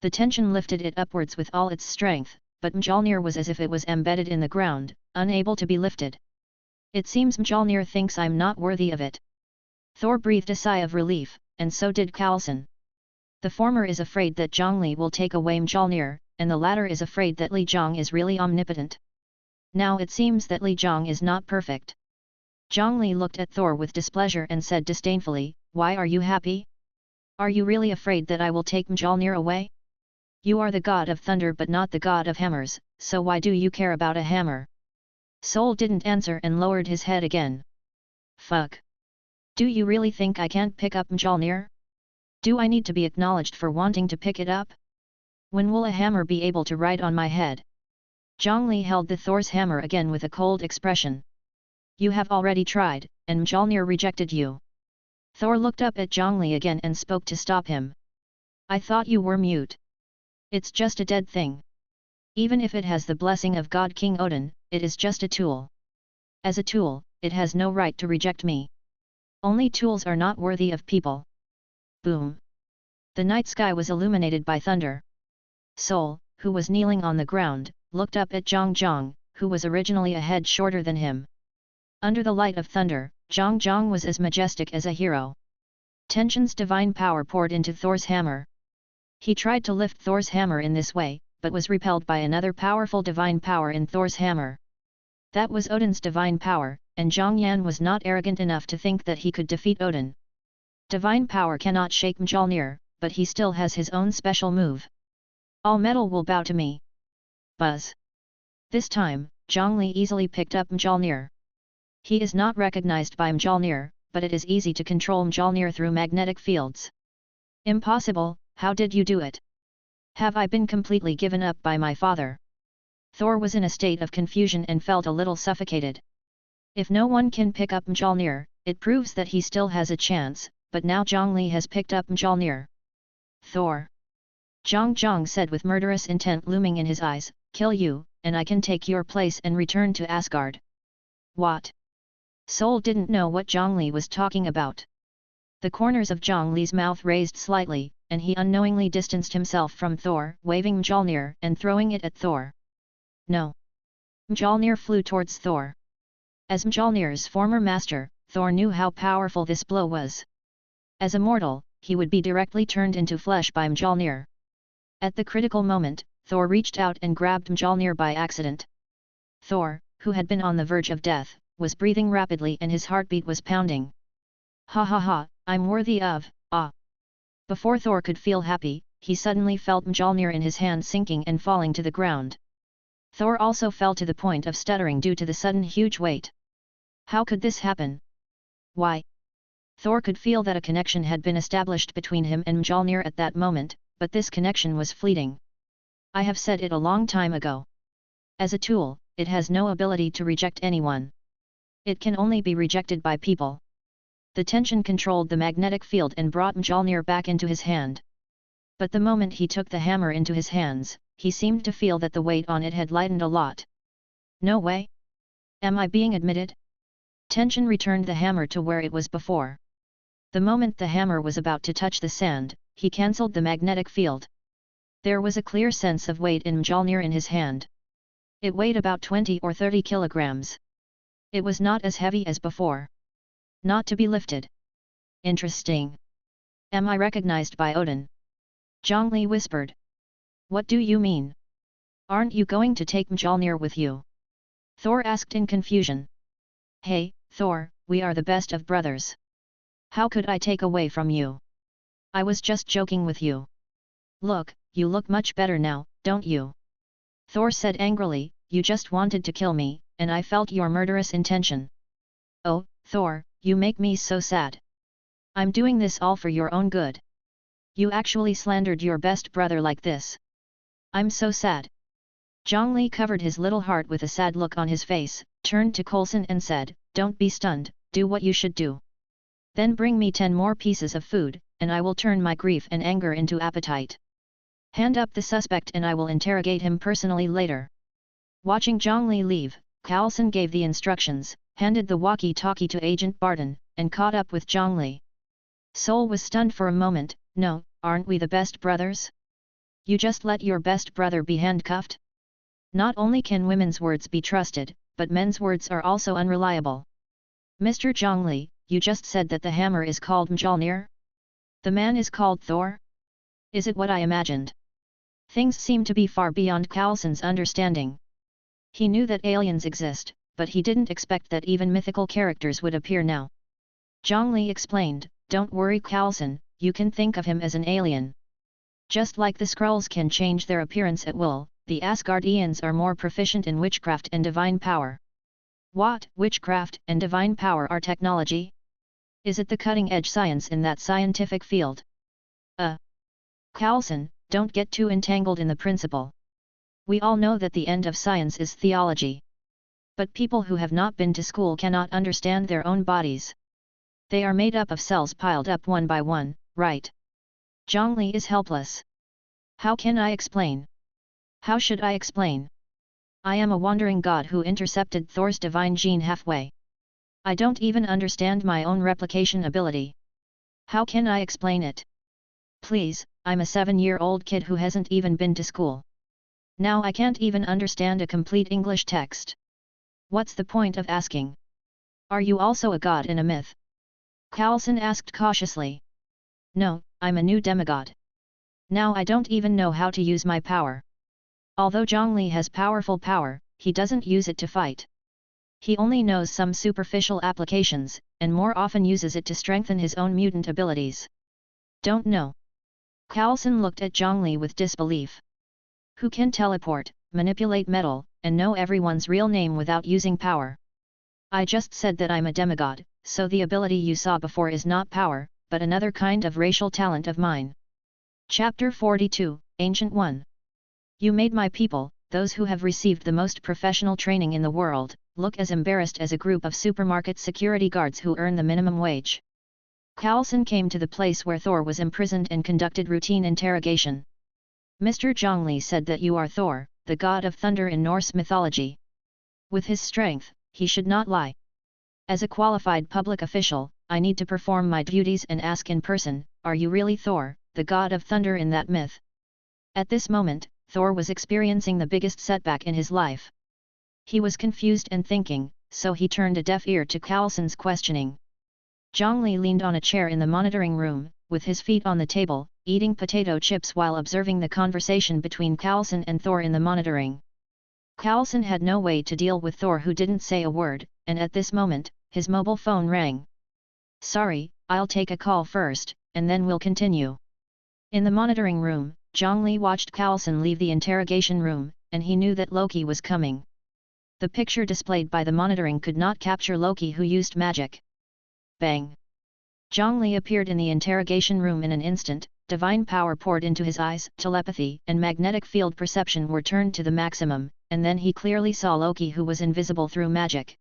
The tension lifted it upwards with all its strength, but Mjolnir was as if it was embedded in the ground, unable to be lifted. It seems Mjolnir thinks I'm not worthy of it. Thor breathed a sigh of relief, and so did Coulson. The former is afraid that Zhang Li will take away Mjolnir, and the latter is afraid that Li Zhang is really omnipotent. Now it seems that Li Zhang is not perfect. Zhang Li looked at Thor with displeasure and said disdainfully, why are you happy? Are you really afraid that I will take Mjolnir away? You are the god of thunder but not the god of hammers, so why do you care about a hammer? Sol didn't answer and lowered his head again. Fuck! Do you really think I can't pick up Mjolnir? Do I need to be acknowledged for wanting to pick it up? When will a hammer be able to ride on my head? Zhang Li held the Thor's hammer again with a cold expression. You have already tried, and Mjolnir rejected you. Thor looked up at Zhang Li again and spoke to stop him. I thought you were mute. It's just a dead thing. Even if it has the blessing of God King Odin, it is just a tool. As a tool, it has no right to reject me. Only tools are not worthy of people. Boom! The night sky was illuminated by thunder. Sol, who was kneeling on the ground, looked up at Zhang, who was originally a head shorter than him. Under the light of thunder, Zhang was as majestic as a hero. Tension's divine power poured into Thor's hammer. He tried to lift Thor's hammer in this way, but was repelled by another powerful divine power in Thor's hammer. That was Odin's divine power, and Zhang Yan was not arrogant enough to think that he could defeat Odin. Divine power cannot shake Mjolnir, but he still has his own special move. All metal will bow to me. Buzz! This time, Zhang Li easily picked up Mjolnir. He is not recognized by Mjolnir, but it is easy to control Mjolnir through magnetic fields. Impossible, how did you do it? Have I been completely given up by my father? Thor was in a state of confusion and felt a little suffocated. If no one can pick up Mjolnir, it proves that he still has a chance, but now Zhang Li has picked up Mjolnir. Thor. Zhang said with murderous intent looming in his eyes, kill you, and I can take your place and return to Asgard. What? Sol didn't know what Zhang Li was talking about. The corners of Zhang Li's mouth raised slightly, and he unknowingly distanced himself from Thor, waving Mjolnir and throwing it at Thor. No. Mjolnir flew towards Thor. As Mjolnir's former master, Thor knew how powerful this blow was. As a mortal, he would be directly turned into flesh by Mjolnir. At the critical moment, Thor reached out and grabbed Mjolnir by accident. Thor, who had been on the verge of death, was breathing rapidly and his heartbeat was pounding. Ha ha ha, I'm worthy of, ah. Before Thor could feel happy, he suddenly felt Mjolnir in his hand sinking and falling to the ground. Thor also fell to the point of stuttering due to the sudden huge weight. How could this happen? Why? Thor could feel that a connection had been established between him and Mjolnir at that moment, but this connection was fleeting. I have said it a long time ago. As a tool, it has no ability to reject anyone. It can only be rejected by people. The tension controlled the magnetic field and brought Mjolnir back into his hand. But the moment he took the hammer into his hands, he seemed to feel that the weight on it had lightened a lot. No way? Am I being admitted? Tension returned the hammer to where it was before. The moment the hammer was about to touch the sand, he cancelled the magnetic field. There was a clear sense of weight in Mjolnir in his hand. It weighed about 20 or 30 kilograms. It was not as heavy as before. Not to be lifted. Interesting. Am I recognized by Odin? Zhang Li whispered. What do you mean? Aren't you going to take Mjolnir with you? Thor asked in confusion. Hey, Thor, we are the best of brothers. How could I take away from you? I was just joking with you. Look, you look much better now, don't you? Thor said angrily, you just wanted to kill me, and I felt your murderous intention. Oh, Thor, you make me so sad. I'm doing this all for your own good. You actually slandered your best brother like this. I'm so sad. Zhang Li covered his little heart with a sad look on his face, turned to Coulson and said, don't be stunned, do what you should do. Then bring me 10 more pieces of food, and I will turn my grief and anger into appetite. Hand up the suspect and I will interrogate him personally later. Watching Zhang Li leave, Coulson gave the instructions, handed the walkie-talkie to Agent Barton, and caught up with Zhang Li. Sol was stunned for a moment. No, aren't we the best brothers? You just let your best brother be handcuffed? Not only can women's words be trusted, but men's words are also unreliable. Mr. Zhang Li, you just said that the hammer is called Mjolnir? The man is called Thor? Is it what I imagined? Things seem to be far beyond Coulson's understanding. He knew that aliens exist, but he didn't expect that even mythical characters would appear now. Zhang Li explained, don't worry Coulson, you can think of him as an alien. Just like the Skrulls can change their appearance at will, the Asgardians are more proficient in witchcraft and divine power. What? Witchcraft and divine power are technology? Is it the cutting-edge science in that scientific field? Coulson, don't get too entangled in the principle. We all know that the end of science is theology. But people who have not been to school cannot understand their own bodies. They are made up of cells piled up one by one, right? Zhang Li is helpless. How can I explain? How should I explain? I am a wandering god who intercepted Thor's divine gene halfway. I don't even understand my own replication ability. How can I explain it? Please, I'm a 7-year-old kid who hasn't even been to school. Now I can't even understand a complete English text. What's the point of asking? Are you also a god in a myth? Coulson asked cautiously. No, I'm a new demigod. Now I don't even know how to use my power. Although Zhang Li has powerful power, he doesn't use it to fight. He only knows some superficial applications, and more often uses it to strengthen his own mutant abilities. Don't know. Coulson looked at Zhang Li with disbelief. Who can teleport, manipulate metal, and know everyone's real name without using power? I just said that I'm a demigod, so the ability you saw before is not power, but another kind of racial talent of mine. Chapter 42, Ancient One. You made my people, those who have received the most professional training in the world, look as embarrassed as a group of supermarket security guards who earn the minimum wage. Coulson came to the place where Thor was imprisoned and conducted routine interrogation. Mr. Zhang Li said that you are Thor, the god of thunder in Norse mythology. With his strength, he should not lie. As a qualified public official, I need to perform my duties and ask in person, are you really Thor, the god of thunder in that myth? At this moment, Thor was experiencing the biggest setback in his life. He was confused and thinking, so he turned a deaf ear to Coulson's questioning. Zhang Li leaned on a chair in the monitoring room, with his feet on the table, eating potato chips while observing the conversation between Coulson and Thor in the monitoring. Coulson had no way to deal with Thor, who didn't say a word, and at this moment, his mobile phone rang. Sorry, I'll take a call first, and then we'll continue. In the monitoring room, Zhang Li watched Coulson leave the interrogation room, and he knew that Loki was coming. The picture displayed by the monitoring could not capture Loki, who used magic. Bang! Zhang Li appeared in the interrogation room in an instant. Divine power poured into his eyes, telepathy and magnetic field perception were turned to the maximum, and then he clearly saw Loki, who was invisible through magic.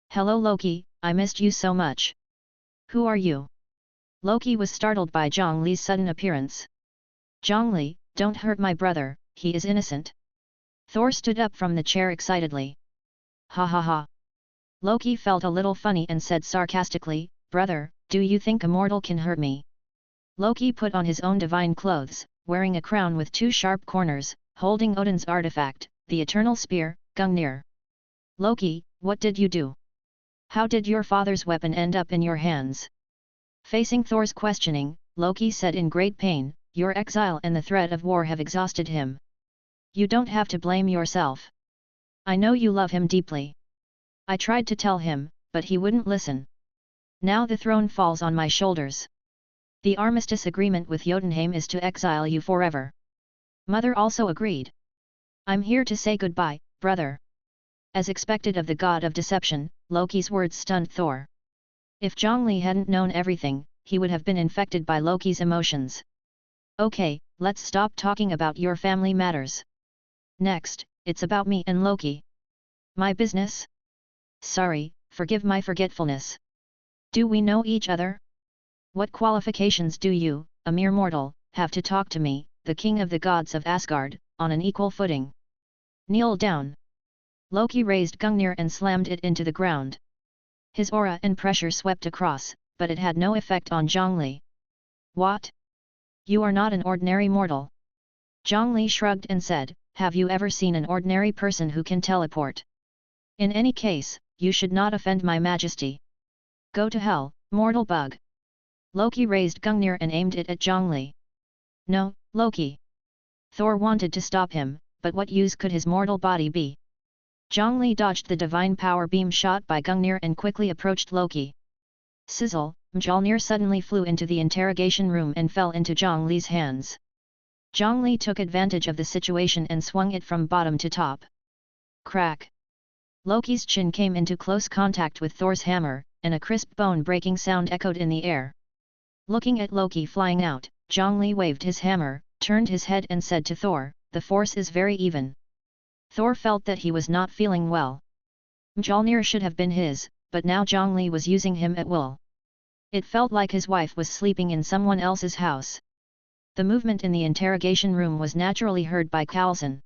Hello Loki, I missed you so much. Who are you? Loki was startled by Zhang Li's sudden appearance. Zhang Li, don't hurt my brother, he is innocent. Thor stood up from the chair excitedly. Ha ha ha. Loki felt a little funny and said sarcastically, brother, do you think a mortal can hurt me? Loki put on his own divine clothes, wearing a crown with two sharp corners, holding Odin's artifact, the eternal spear, Gungnir. Loki, what did you do? How did your father's weapon end up in your hands? Facing Thor's questioning, Loki said in great pain, your exile and the threat of war have exhausted him. You don't have to blame yourself. I know you love him deeply. I tried to tell him, but he wouldn't listen. Now the throne falls on my shoulders. The armistice agreement with Jotunheim is to exile you forever. Mother also agreed. I'm here to say goodbye, brother. As expected of the god of deception, Loki's words stunned Thor. If Zhang Li hadn't known everything, he would have been infected by Loki's emotions. Okay, let's stop talking about your family matters. Next, it's about me and Loki. My business? Sorry, forgive my forgetfulness. Do we know each other? What qualifications do you, a mere mortal, have to talk to me, the king of the gods of Asgard, on an equal footing? Kneel down. Loki raised Gungnir and slammed it into the ground. His aura and pressure swept across, but it had no effect on Zhang Li. What? You are not an ordinary mortal. Zhang Li shrugged and said, have you ever seen an ordinary person who can teleport? In any case, you should not offend my majesty. Go to hell, mortal bug. Loki raised Gungnir and aimed it at Zhang Li. No, Loki. Thor wanted to stop him, but what use could his mortal body be? Zhang Li dodged the divine power beam shot by Gungnir and quickly approached Loki. Sizzle, Mjolnir suddenly flew into the interrogation room and fell into Zhang Li's hands. Zhang Li took advantage of the situation and swung it from bottom to top. Crack! Loki's chin came into close contact with Thor's hammer, and a crisp bone-breaking sound echoed in the air. Looking at Loki flying out, Zhang Li waved his hammer, turned his head and said to Thor, the force is very even. Thor felt that he was not feeling well. Mjolnir should have been his, but now Zhang Li was using him at will. It felt like his wife was sleeping in someone else's house. The movement in the interrogation room was naturally heard by Coulson.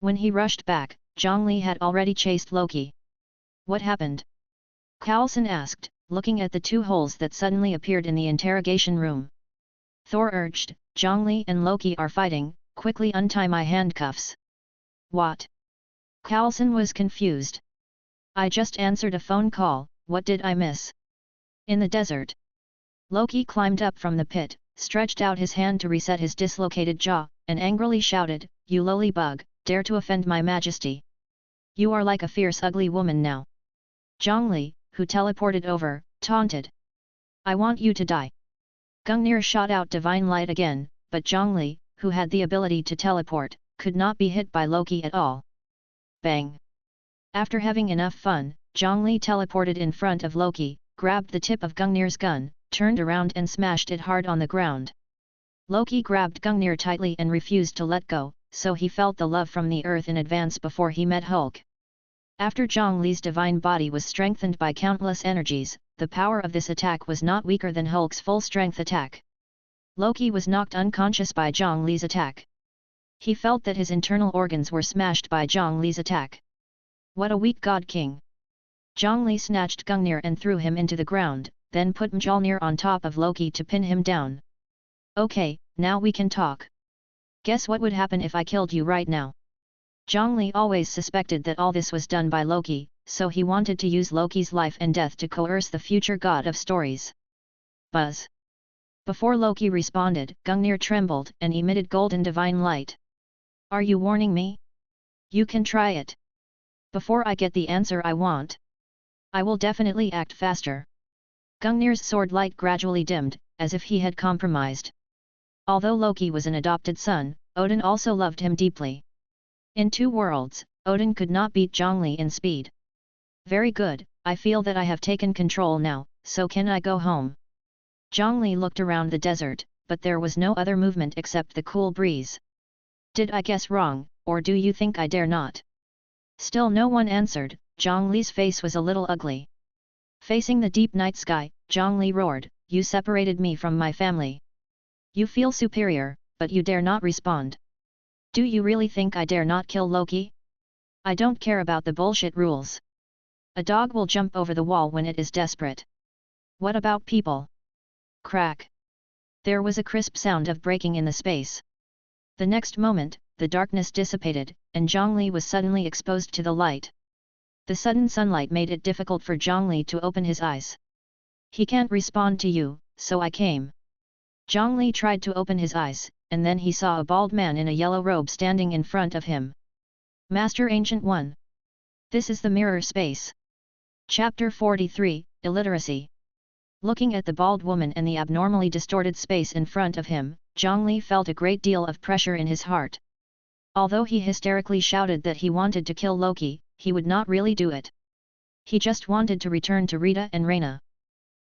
When he rushed back, Zhang Li had already chased Loki. What happened? Coulson asked, looking at the two holes that suddenly appeared in the interrogation room. Thor urged, Zhang Li and Loki are fighting, quickly untie my handcuffs. What? Coulson was confused. I just answered a phone call, what did I miss? In the desert. Loki climbed up from the pit, stretched out his hand to reset his dislocated jaw, and angrily shouted, you lowly bug, dare to offend my majesty. You are like a fierce ugly woman now. Zhang Li, who teleported over, taunted. I want you to die. Gungnir shot out divine light again, but Zhang Li, who had the ability to teleport, could not be hit by Loki at all. Bang! After having enough fun, Zhang Li teleported in front of Loki, grabbed the tip of Gungnir's gun, turned around and smashed it hard on the ground. Loki grabbed Gungnir tightly and refused to let go, so he felt the love from the earth in advance before he met Hulk. After Zhang Li's divine body was strengthened by countless energies, the power of this attack was not weaker than Hulk's full-strength attack. Loki was knocked unconscious by Zhang Li's attack. He felt that his internal organs were smashed by Zhang Li's attack. What a weak god king! Zhang Li snatched Gungnir and threw him into the ground, then put Mjolnir on top of Loki to pin him down. Okay, now we can talk. Guess what would happen if I killed you right now? Zhang Li always suspected that all this was done by Loki, so he wanted to use Loki's life and death to coerce the future god of stories. Buzz! Before Loki responded, Gungnir trembled and emitted golden divine light. Are you warning me? You can try it. Before I get the answer I want, I will definitely act faster. Gungnir's sword light gradually dimmed, as if he had compromised. Although Loki was an adopted son, Odin also loved him deeply. In 2 worlds, Odin could not beat Zhang Li in speed. Very good, I feel that I have taken control now, so can I go home? Zhang Li looked around the desert, but there was no other movement except the cool breeze. Did I guess wrong, or do you think I dare not? Still no one answered. Zhang Li's face was a little ugly. Facing the deep night sky, Zhang Li roared, "You separated me from my family. You feel superior, but you dare not respond. Do you really think I dare not kill Loki? I don't care about the bullshit rules. A dog will jump over the wall when it is desperate. What about people?" Crack! There was a crisp sound of breaking in the space. The next moment, the darkness dissipated, and Zhang Li was suddenly exposed to the light. The sudden sunlight made it difficult for Zhang Li to open his eyes. He can't respond to you, so I came. Zhang Li tried to open his eyes, and then he saw a bald man in a yellow robe standing in front of him. Master Ancient One! This is the mirror space. Chapter 43, Illiteracy. Looking at the bald woman and the abnormally distorted space in front of him, Zhang Li felt a great deal of pressure in his heart. Although he hysterically shouted that he wanted to kill Loki, he would not really do it. He just wanted to return to Rita and Reina.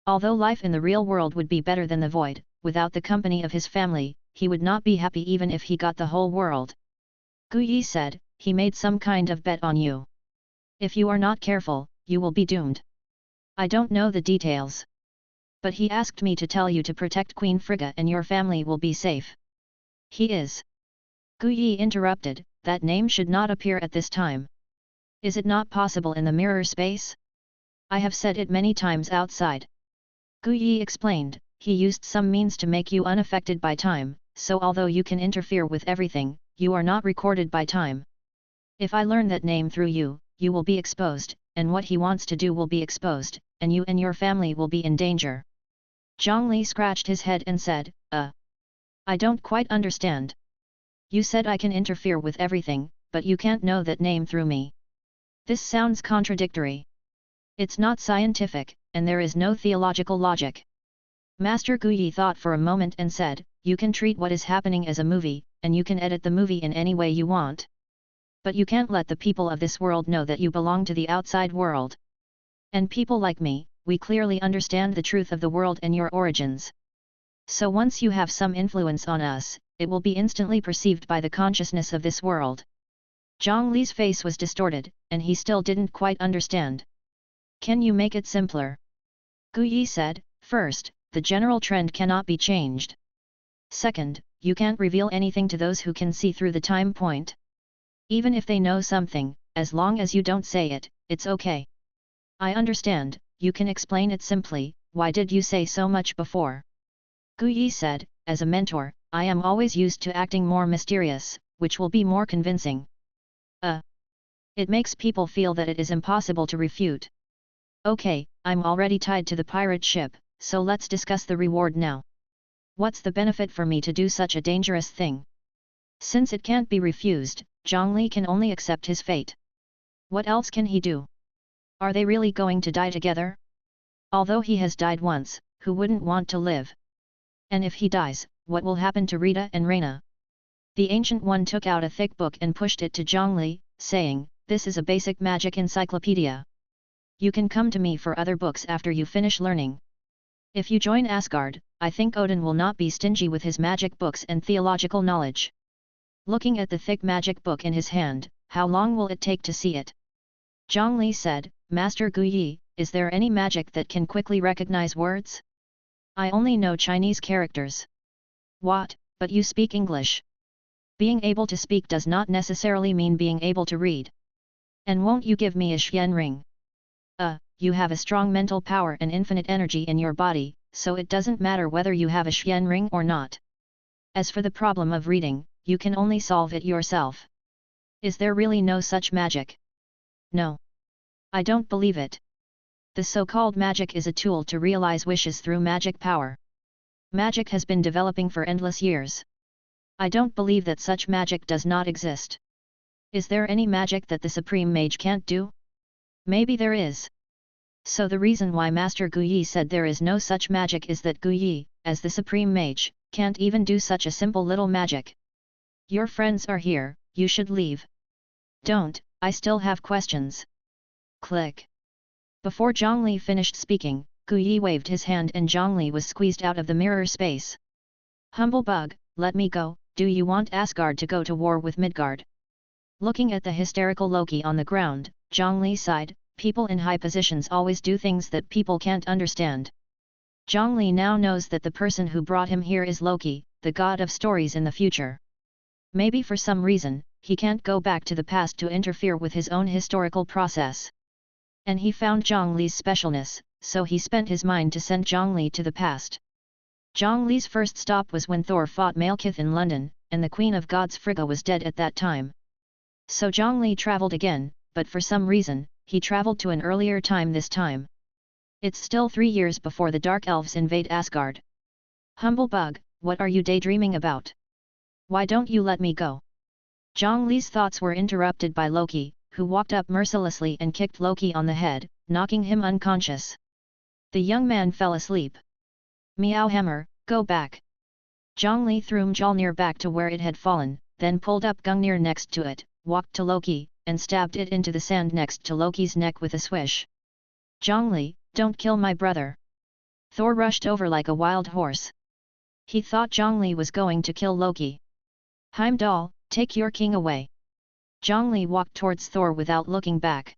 Although life in the real world would be better than the void, without the company of his family, he would not be happy even if he got the whole world. Gu Yi said, "He made some kind of bet on you. If you are not careful, you will be doomed. I don't know the details. But he asked me to tell you to protect Queen Frigga and your family will be safe." "He is?" Gu Yi interrupted, "That name should not appear at this time. Is it not possible in the mirror space? I have said it many times outside." Gu Yi explained, "He used some means to make you unaffected by time, so although you can interfere with everything, you are not recorded by time. If I learn that name through you, you will be exposed, and what he wants to do will be exposed, and you and your family will be in danger." Zhang Li scratched his head and said, I don't quite understand. You said I can interfere with everything, but you can't know that name through me. This sounds contradictory. It's not scientific, and there is no theological logic." Master Gu Yi thought for a moment and said, "You can treat what is happening as a movie, and you can edit the movie in any way you want. But you can't let the people of this world know that you belong to the outside world. And people like me, we clearly understand the truth of the world and your origins. So once you have some influence on us, it will be instantly perceived by the consciousness of this world." Zhang Li's face was distorted, and he still didn't quite understand. "Can you make it simpler?" Gu Yi said, "First, the general trend cannot be changed. Second, you can't reveal anything to those who can see through the time point. Even if they know something, as long as you don't say it, it's okay. I understand, you can explain it simply, why did you say so much before?" Gu Yi said, "As a mentor, I am always used to acting more mysterious, which will be more convincing. It makes people feel that it is impossible to refute. Okay, I'm already tied to the pirate ship, so let's discuss the reward now. What's the benefit for me to do such a dangerous thing?" Since it can't be refused, Zhang Li can only accept his fate. What else can he do? Are they really going to die together? Although he has died once, who wouldn't want to live? And if he dies, what will happen to Rita and Reina? The Ancient One took out a thick book and pushed it to Zhang Li, saying, "This is a basic magic encyclopedia. You can come to me for other books after you finish learning. If you join Asgard, I think Odin will not be stingy with his magic books and theological knowledge." Looking at the thick magic book in his hand, "How long will it take to see it?" Zhang Li said, Master Guyi, is there any magic that can quickly recognize words? I only know Chinese characters. What, but you speak English? Being able to speak does not necessarily mean being able to read. And won't you give me a Xian ring? You have a strong mental power and infinite energy in your body, so it doesn't matter whether you have a Xian ring or not. As for the problem of reading, you can only solve it yourself. Is there really no such magic? No. I don't believe it. The so-called magic is a tool to realize wishes through magic power. Magic has been developing for endless years. I don't believe that such magic does not exist. Is there any magic that the Supreme Mage can't do? Maybe there is. So the reason why Master Guyi said there is no such magic is that Guyi, as the Supreme Mage, can't even do such a simple little magic. Your friends are here, you should leave. Don't, I still have questions. Click. Before Zhang Li finished speaking, Guyi waved his hand and Zhang Li was squeezed out of the mirror space. Humble bug, let me go, do you want Asgard to go to war with Midgard? Looking at the hysterical Loki on the ground, Zhang Li sighed, people in high positions always do things that people can't understand. Zhang Li now knows that the person who brought him here is Loki, the god of stories in the future. Maybe for some reason, he can't go back to the past to interfere with his own historical process. And he found Zhang Li's specialness, so he spent his mind to send Zhang Li to the past. Zhang Li's first stop was when Thor fought Malekith in London, and the Queen of Gods Frigga was dead at that time. So Zhang Li travelled again, but for some reason, he travelled to an earlier time this time. It's still 3 years before the Dark Elves invade Asgard. Humble bug, what are you daydreaming about? Why don't you let me go? Zhang Li's thoughts were interrupted by Loki, who walked up mercilessly and kicked Loki on the head, knocking him unconscious. The young man fell asleep. Meow hammer, go back. Zhang Li threw Mjolnir back to where it had fallen, then pulled up Gungnir next to it, walked to Loki, and stabbed it into the sand next to Loki's neck with a swish. Zhang Li, don't kill my brother. Thor rushed over like a wild horse. He thought Zhang Li was going to kill Loki. Heimdall, take your king away. Zhang Li walked towards Thor without looking back.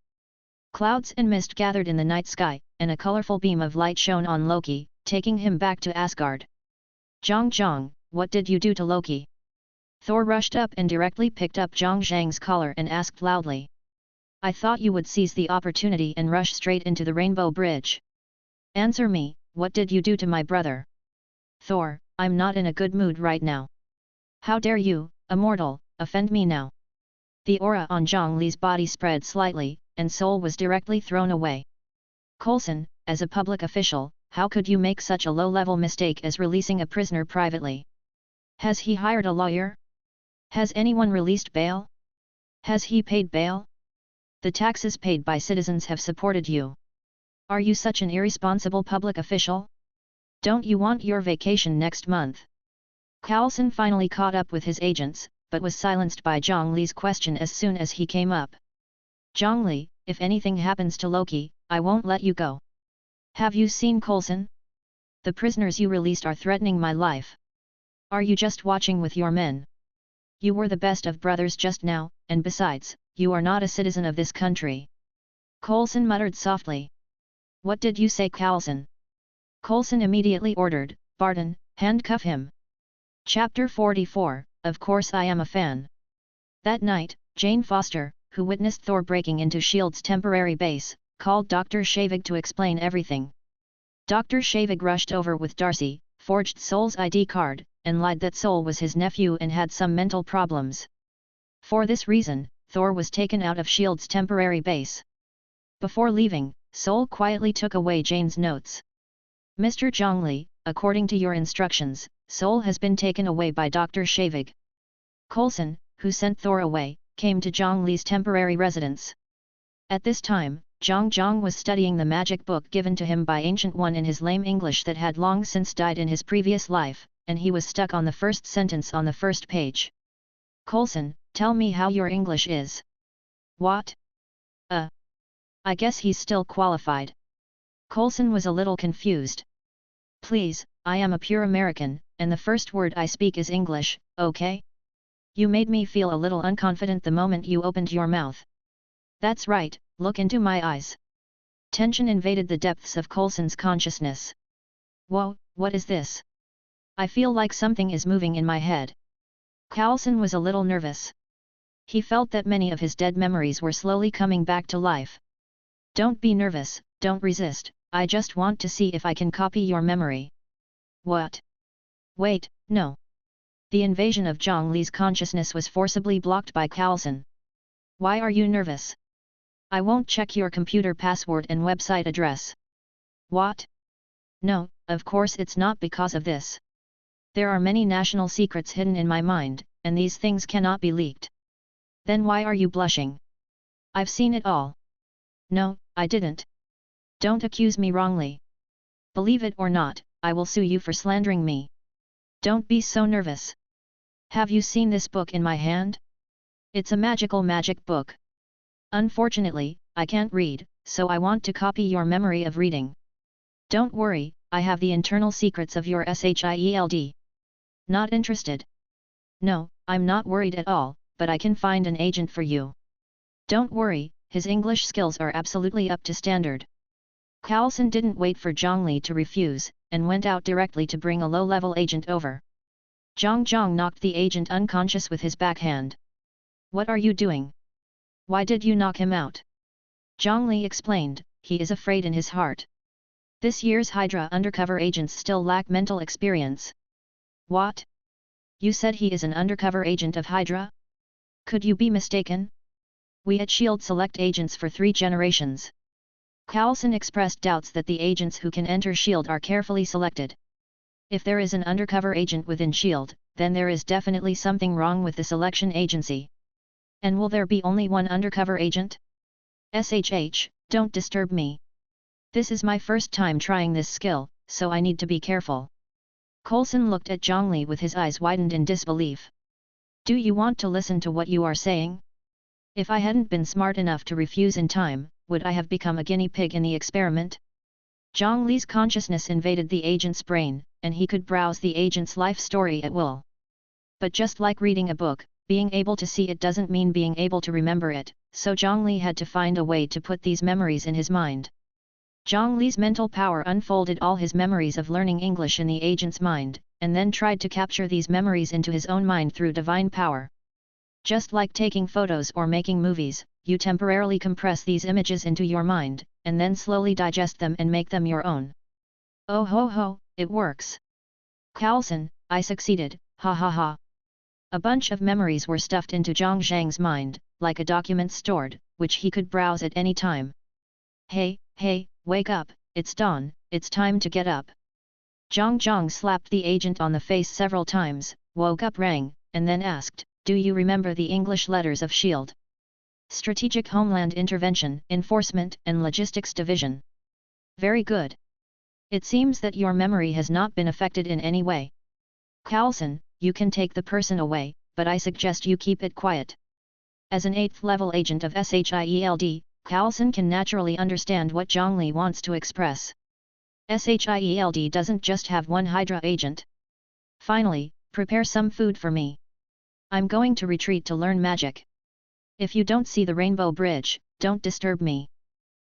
Clouds and mist gathered in the night sky, and a colorful beam of light shone on Loki, taking him back to Asgard. Zhang, what did you do to Loki? Thor rushed up and directly picked up Zhang's collar and asked loudly. I thought you would seize the opportunity and rush straight into the Rainbow Bridge. Answer me, what did you do to my brother? Thor, I'm not in a good mood right now. How dare you, immortal, offend me now? The aura on Zhang Li's body spread slightly, and soul was directly thrown away. Coulson, as a public official, how could you make such a low-level mistake as releasing a prisoner privately? Has he hired a lawyer? Has anyone released bail? Has he paid bail? The taxes paid by citizens have supported you. Are you such an irresponsible public official? Don't you want your vacation next month? Coulson finally caught up with his agents, but was silenced by Zhang Li's question as soon as he came up. Zhang Li, if anything happens to Loki, I won't let you go. Have you seen Coulson? The prisoners you released are threatening my life. Are you just watching with your men? You were the best of brothers just now, and besides, you are not a citizen of this country. Coulson muttered softly. What did you say, Coulson? Coulson immediately ordered, Barton, handcuff him. Chapter 44, Of course I am a fan. That night, Jane Foster, who witnessed Thor breaking into S.H.I.E.L.D.'s temporary base, called Dr. Shavig to explain everything. Dr. Shavig rushed over with Darcy, forged Soul's ID card, and lied that Soul was his nephew and had some mental problems. For this reason, Thor was taken out of S.H.I.E.L.D.'s temporary base. Before leaving, Soul quietly took away Jane's notes. Mr. Zhang Li, according to your instructions, Soul has been taken away by Dr. Shavig. Coulson, who sent Thor away, came to Zhang Li's temporary residence. At this time, Zhang was studying the magic book given to him by Ancient One in his lame English that had long since died in his previous life, and he was stuck on the first sentence on the first page. Coulson, tell me how your English is. What? I guess he's still qualified. Coulson was a little confused. Please, I am a pure American, and the first word I speak is English, okay? You made me feel a little unconfident the moment you opened your mouth. That's right, look into my eyes. Tension invaded the depths of Coulson's consciousness. Whoa, what is this? I feel like something is moving in my head. Coulson was a little nervous. He felt that many of his dead memories were slowly coming back to life. Don't be nervous, don't resist, I just want to see if I can copy your memory. What? Wait, no. The invasion of Zhang Li's consciousness was forcibly blocked by Coulson. Why are you nervous? I won't check your computer password and website address. What? No, of course it's not because of this. There are many national secrets hidden in my mind, and these things cannot be leaked. Then why are you blushing? I've seen it all. No, I didn't. Don't accuse me wrongly. Believe it or not, I will sue you for slandering me. Don't be so nervous. Have you seen this book in my hand? It's a magic book. Unfortunately, I can't read, so I want to copy your memory of reading. Don't worry, I have the internal secrets of your SHIELD. Not interested? No, I'm not worried at all, but I can find an agent for you. Don't worry, his English skills are absolutely up to standard. Coulson didn't wait for Zhang Li to refuse, and went out directly to bring a low-level agent over. Zhang knocked the agent unconscious with his backhand. What are you doing? Why did you knock him out? Zhang Li explained, he is afraid in his heart. This year's Hydra undercover agents still lack mental experience. What? You said he is an undercover agent of Hydra? Could you be mistaken? We at SHIELD select agents for 3 generations. Coulson expressed doubts that the agents who can enter SHIELD are carefully selected. If there is an undercover agent within SHIELD, then there is definitely something wrong with the selection agency. And will there be only one undercover agent? SHH, don't disturb me. This is my first time trying this skill, so I need to be careful. Coulson looked at Zhang Li with his eyes widened in disbelief. Do you want to listen to what you are saying? If I hadn't been smart enough to refuse in time, would I have become a guinea pig in the experiment? Zhang Li's consciousness invaded the agent's brain, and he could browse the agent's life story at will. But just like reading a book, being able to see it doesn't mean being able to remember it, so Zhang Li had to find a way to put these memories in his mind. Zhang Li's mental power unfolded all his memories of learning English in the agent's mind, and then tried to capture these memories into his own mind through divine power. Just like taking photos or making movies, you temporarily compress these images into your mind, and then slowly digest them and make them your own. Oh ho ho, it works. Coulson, I succeeded, ha ha ha. A bunch of memories were stuffed into Zhang Zhang's mind, like a document stored, which he could browse at any time. Hey, wake up, it's dawn, it's time to get up. Zhang slapped the agent on the face several times, woke up, rang, and then asked, do you remember the English letters of SHIELD? Strategic Homeland Intervention, Enforcement and Logistics Division. Very good. It seems that your memory has not been affected in any way. Coulson, you can take the person away, but I suggest you keep it quiet. As an 8th level agent of SHIELD, Coulson can naturally understand what Zhang Li wants to express. SHIELD doesn't just have one Hydra agent. Finally, prepare some food for me. I'm going to retreat to learn magic. If you don't see the Rainbow Bridge, don't disturb me.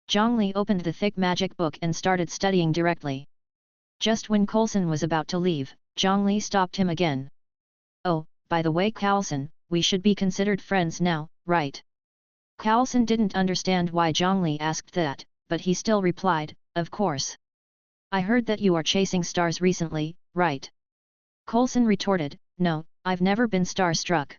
Zhang Li opened the thick magic book and started studying directly. Just when Coulson was about to leave, Zhang Li stopped him again. Oh, by the way Coulson, we should be considered friends now, right? Coulson didn't understand why Zhang Li asked that, but he still replied, of course. I heard that you are chasing stars recently, right? Coulson retorted, no, I've never been starstruck.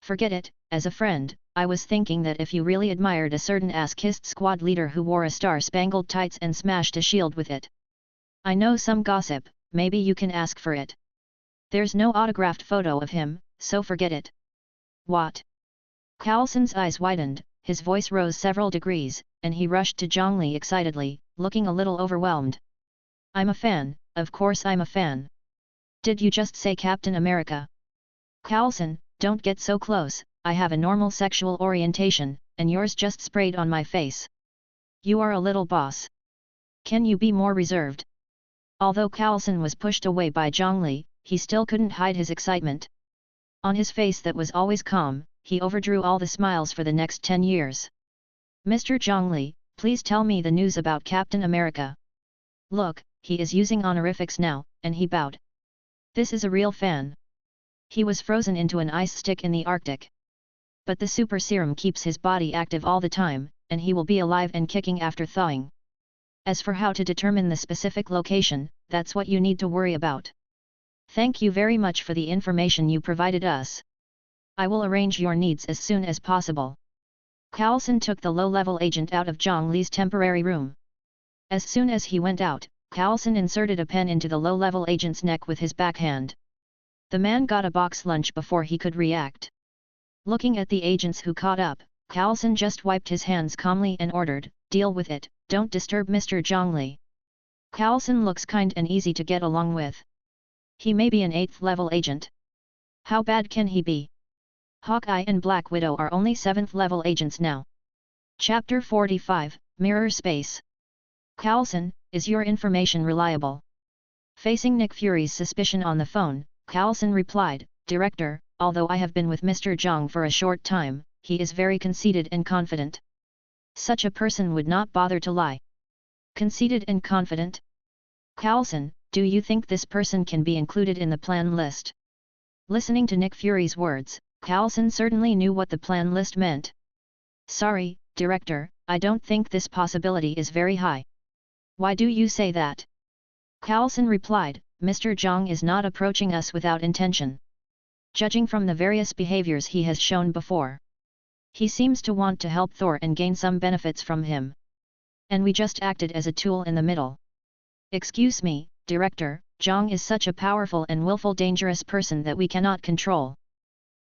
Forget it, as a friend, I was thinking that if you really admired a certain ass-kissed squad leader who wore a star-spangled tights and smashed a shield with it. I know some gossip, maybe you can ask for it. There's no autographed photo of him, so forget it. What? Coulson's eyes widened, his voice rose several degrees, and he rushed to Zhang Li excitedly, looking a little overwhelmed. I'm a fan, of course I'm a fan. Did you just say Captain America? Coulson, don't get so close, I have a normal sexual orientation, and yours just sprayed on my face. You are a little boss. Can you be more reserved? Although Coulson was pushed away by Zhang Li, he still couldn't hide his excitement. On his face that was always calm, he overdrew all the smiles for the next 10 years. Mr. Zhang Li, please tell me the news about Captain America. Look, he is using honorifics now, and he bowed. This is a real fan. He was frozen into an ice stick in the Arctic. But the super serum keeps his body active all the time, and he will be alive and kicking after thawing. As for how to determine the specific location, that's what you need to worry about. Thank you very much for the information you provided us. I will arrange your needs as soon as possible. Carlson took the low-level agent out of Zhang Li's temporary room. As soon as he went out, Carlson inserted a pen into the low-level agent's neck with his backhand. The man got a box lunch before he could react. Looking at the agents who caught up, Carlson just wiped his hands calmly and ordered, "Deal with it, don't disturb Mr. Zhang Li." Carlson looks kind and easy to get along with. He may be an 8th level agent. How bad can he be? Hawkeye and Black Widow are only 7th level agents now. Chapter 45, Mirror Space. Carlson, is your information reliable? Facing Nick Fury's suspicion on the phone, Carlson replied, "Director, although I have been with Mr. Zhang for a short time, he is very conceited and confident. Such a person would not bother to lie." Conceited and confident? Carlson, do you think this person can be included in the plan list? Listening to Nick Fury's words, Carlson certainly knew what the plan list meant. "Sorry, Director, I don't think this possibility is very high." "Why do you say that?" Carlson replied, "Mr. Zhang is not approaching us without intention. Judging from the various behaviors he has shown before, he seems to want to help Thor and gain some benefits from him. And we just acted as a tool in the middle." "Excuse me, Director, Zhang is such a powerful and willful dangerous person that we cannot control.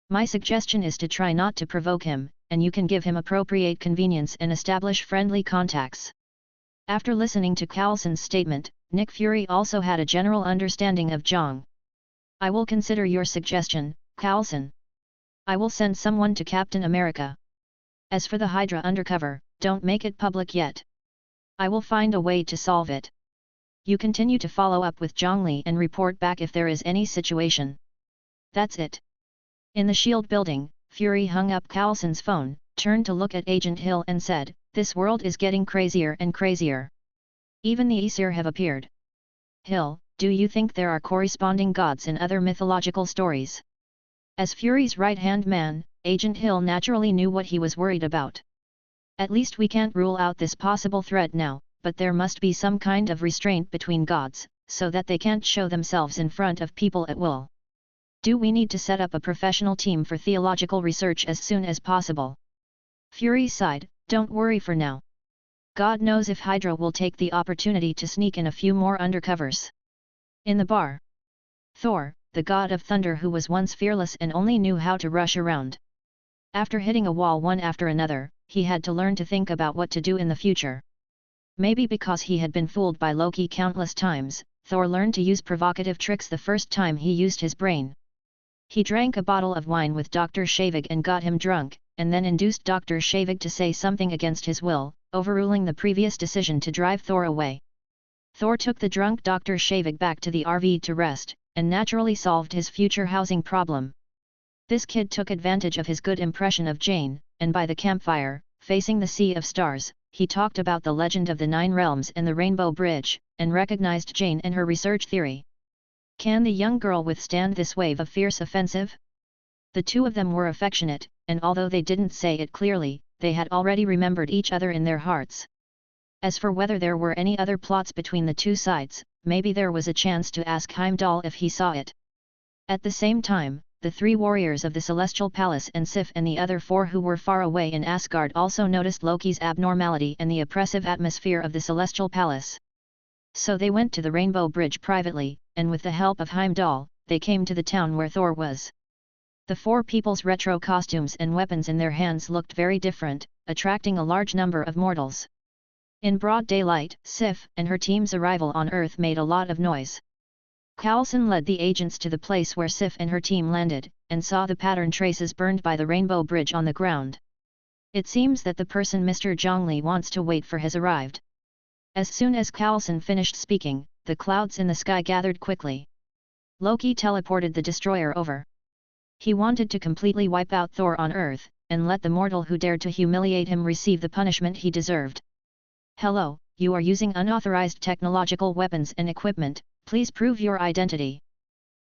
My suggestion is to try not to provoke him, and you can give him appropriate convenience and establish friendly contacts." After listening to Carlson's statement, Nick Fury also had a general understanding of Zhang. "I will consider your suggestion, Carlson. I will send someone to Captain America. As for the Hydra undercover, don't make it public yet. I will find a way to solve it. You continue to follow up with Zhang Li and report back if there is any situation." That's it. In the S.H.I.E.L.D. building, Fury hung up Carlson's phone, turned to look at Agent Hill and said, "This world is getting crazier and crazier. Even the Aesir have appeared. Hill, do you think there are corresponding gods in other mythological stories?" As Fury's right-hand man, Agent Hill naturally knew what he was worried about. "At least we can't rule out this possible threat now, but there must be some kind of restraint between gods, so that they can't show themselves in front of people at will. Do we need to set up a professional team for theological research as soon as possible?" Fury sighed, "Don't worry for now. God knows if Hydra will take the opportunity to sneak in a few more undercovers." In the bar, Thor, the god of thunder who was once fearless and only knew how to rush around. After hitting a wall one after another, he had to learn to think about what to do in the future. Maybe because he had been fooled by Loki countless times, Thor learned to use provocative tricks the first time he used his brain. He drank a bottle of wine with Dr. Shavig and got him drunk, and then induced Dr. Shavig to say something against his will, overruling the previous decision to drive Thor away. Thor took the drunk Dr. Shavig back to the RV to rest, and naturally solved his future housing problem. This kid took advantage of his good impression of Jane, and by the campfire, facing the sea of stars, he talked about the legend of the 9 realms and the Rainbow Bridge, and recognized Jane and her research theory. Can the young girl withstand this wave of fierce offensive? The two of them were affectionate, and although they didn't say it clearly, they had already remembered each other in their hearts. As for whether there were any other plots between the two sides, maybe there was a chance to ask Heimdall if he saw it. At the same time, the 3 warriors of the Celestial Palace and Sif and the other 4 who were far away in Asgard also noticed Loki's abnormality and the oppressive atmosphere of the Celestial Palace. So they went to the Rainbow Bridge privately, and with the help of Heimdall, they came to the town where Thor was. The 4 people's retro costumes and weapons in their hands looked very different, attracting a large number of mortals. In broad daylight, Sif and her team's arrival on Earth made a lot of noise. Carlson led the agents to the place where Sif and her team landed, and saw the pattern traces burned by the Rainbow Bridge on the ground. It seems that the person Mr. Zhang Li wants to wait for has arrived. As soon as Carlson finished speaking, the clouds in the sky gathered quickly. Loki teleported the destroyer over. He wanted to completely wipe out Thor on Earth, and let the mortal who dared to humiliate him receive the punishment he deserved. Hello, you are using unauthorized technological weapons and equipment, please prove your identity.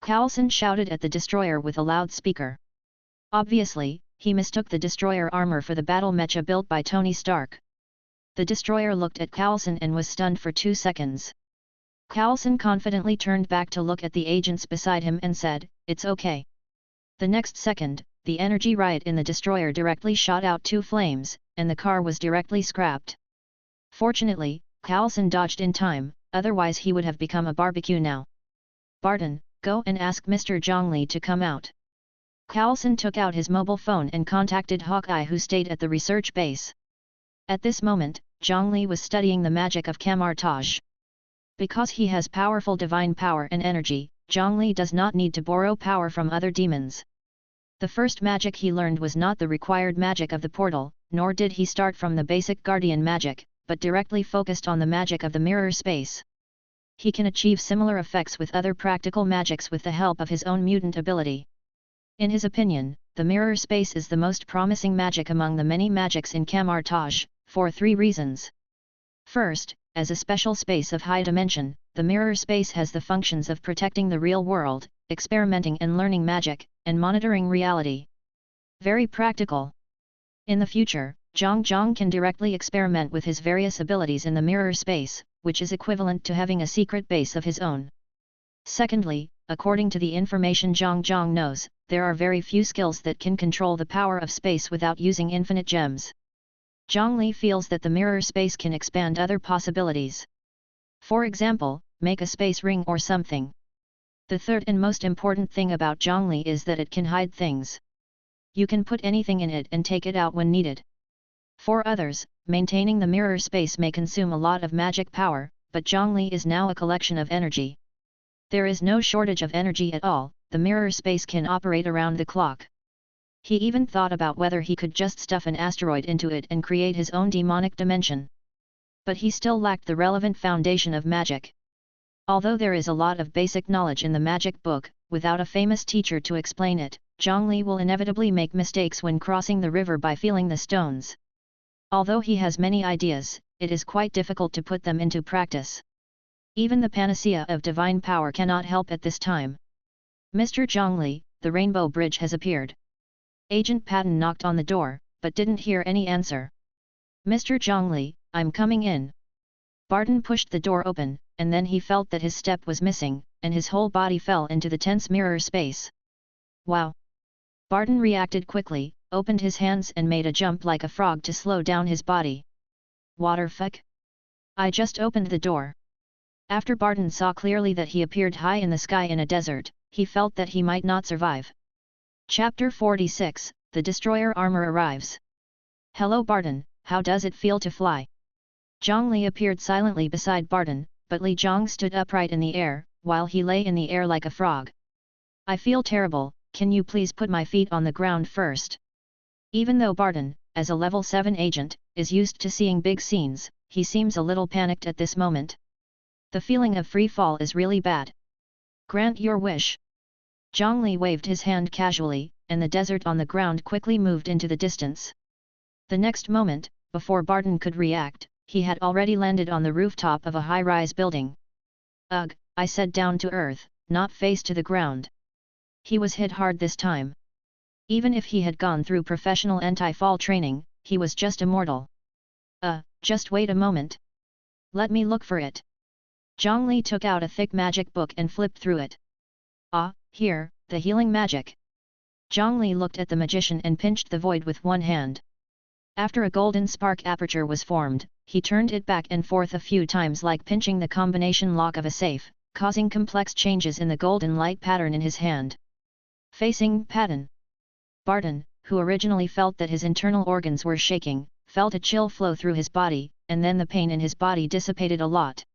Coulson shouted at the destroyer with a loudspeaker. Obviously, he mistook the destroyer armor for the battle mecha built by Tony Stark. The destroyer looked at Coulson and was stunned for 2 seconds. Coulson confidently turned back to look at the agents beside him and said, "It's okay." The next second, the energy riot in the destroyer directly shot out 2 flames, and the car was directly scrapped. Fortunately, Coulson dodged in time, otherwise he would have become a barbecue now. "Barton, go and ask Mr. Zhang Li to come out." Coulson took out his mobile phone and contacted Hawkeye, who stayed at the research base. At this moment, Zhang Li was studying the magic of camouflage. Because he has powerful divine power and energy, Zhang Li does not need to borrow power from other demons. The first magic he learned was not the required magic of the portal, nor did he start from the basic guardian magic, but directly focused on the magic of the mirror space. He can achieve similar effects with other practical magics with the help of his own mutant ability. In his opinion, the mirror space is the most promising magic among the many magics in camouflage, for 3 reasons. First, as a special space of high dimension, the mirror space has the functions of protecting the real world, experimenting and learning magic, and monitoring reality. Very practical. In the future, Zhang can directly experiment with his various abilities in the mirror space, which is equivalent to having a secret base of his own. Secondly, according to the information Zhang knows, there are very few skills that can control the power of space without using infinite gems. Zhang Li feels that the mirror space can expand other possibilities. For example, make a space ring or something. The third and most important thing about Zhang Li is that it can hide things. You can put anything in it and take it out when needed. For others, maintaining the mirror space may consume a lot of magic power, but Zhang Li is now a collection of energy. There is no shortage of energy at all, the mirror space can operate around the clock. He even thought about whether he could just stuff an asteroid into it and create his own demonic dimension. But he still lacked the relevant foundation of magic. Although there is a lot of basic knowledge in the magic book, without a famous teacher to explain it, Zhang Li will inevitably make mistakes when crossing the river by feeling the stones. Although he has many ideas, it is quite difficult to put them into practice. Even the panacea of divine power cannot help at this time. "Mr. Zhang Li, the Rainbow Bridge has appeared." Agent Patton knocked on the door, but didn't hear any answer. "Mr. Zhang Li, I'm coming in." Barton pushed the door open, and then he felt that his step was missing, and his whole body fell into the tense mirror space. "Wow!" Barton reacted quickly, opened his hands and made a jump like a frog to slow down his body. "Waterfuck? I just opened the door." After Barton saw clearly that he appeared high in the sky in a desert, he felt that he might not survive. Chapter 46, The Destroyer Armor arrives. "Hello Barton, how does it feel to fly?" Zhang Li appeared silently beside Barton, but Li Zhang stood upright in the air, while he lay in the air like a frog. "I feel terrible, can you please put my feet on the ground first?" Even though Barton, as a level 7 agent, is used to seeing big scenes, he seems a little panicked at this moment. The feeling of free fall is really bad. "Grant your wish." Zhang Li waved his hand casually, and the desert on the ground quickly moved into the distance. The next moment, before Barton could react, he had already landed on the rooftop of a high-rise building. "Ugh," I said, down to earth, not face to the ground. He was hit hard this time. Even if he had gone through professional anti-fall training, he was just a mortal. Just wait a moment. Let me look for it." Zhang Li took out a thick magic book and flipped through it. "Ah, here, the healing magic." Zhang Li looked at the magician and pinched the void with one hand. After a golden spark aperture was formed, he turned it back and forth a few times like pinching the combination lock of a safe, causing complex changes in the golden light pattern in his hand. Facing Patton. Barton, who originally felt that his internal organs were shaking, felt a chill flow through his body, and then the pain in his body dissipated a lot.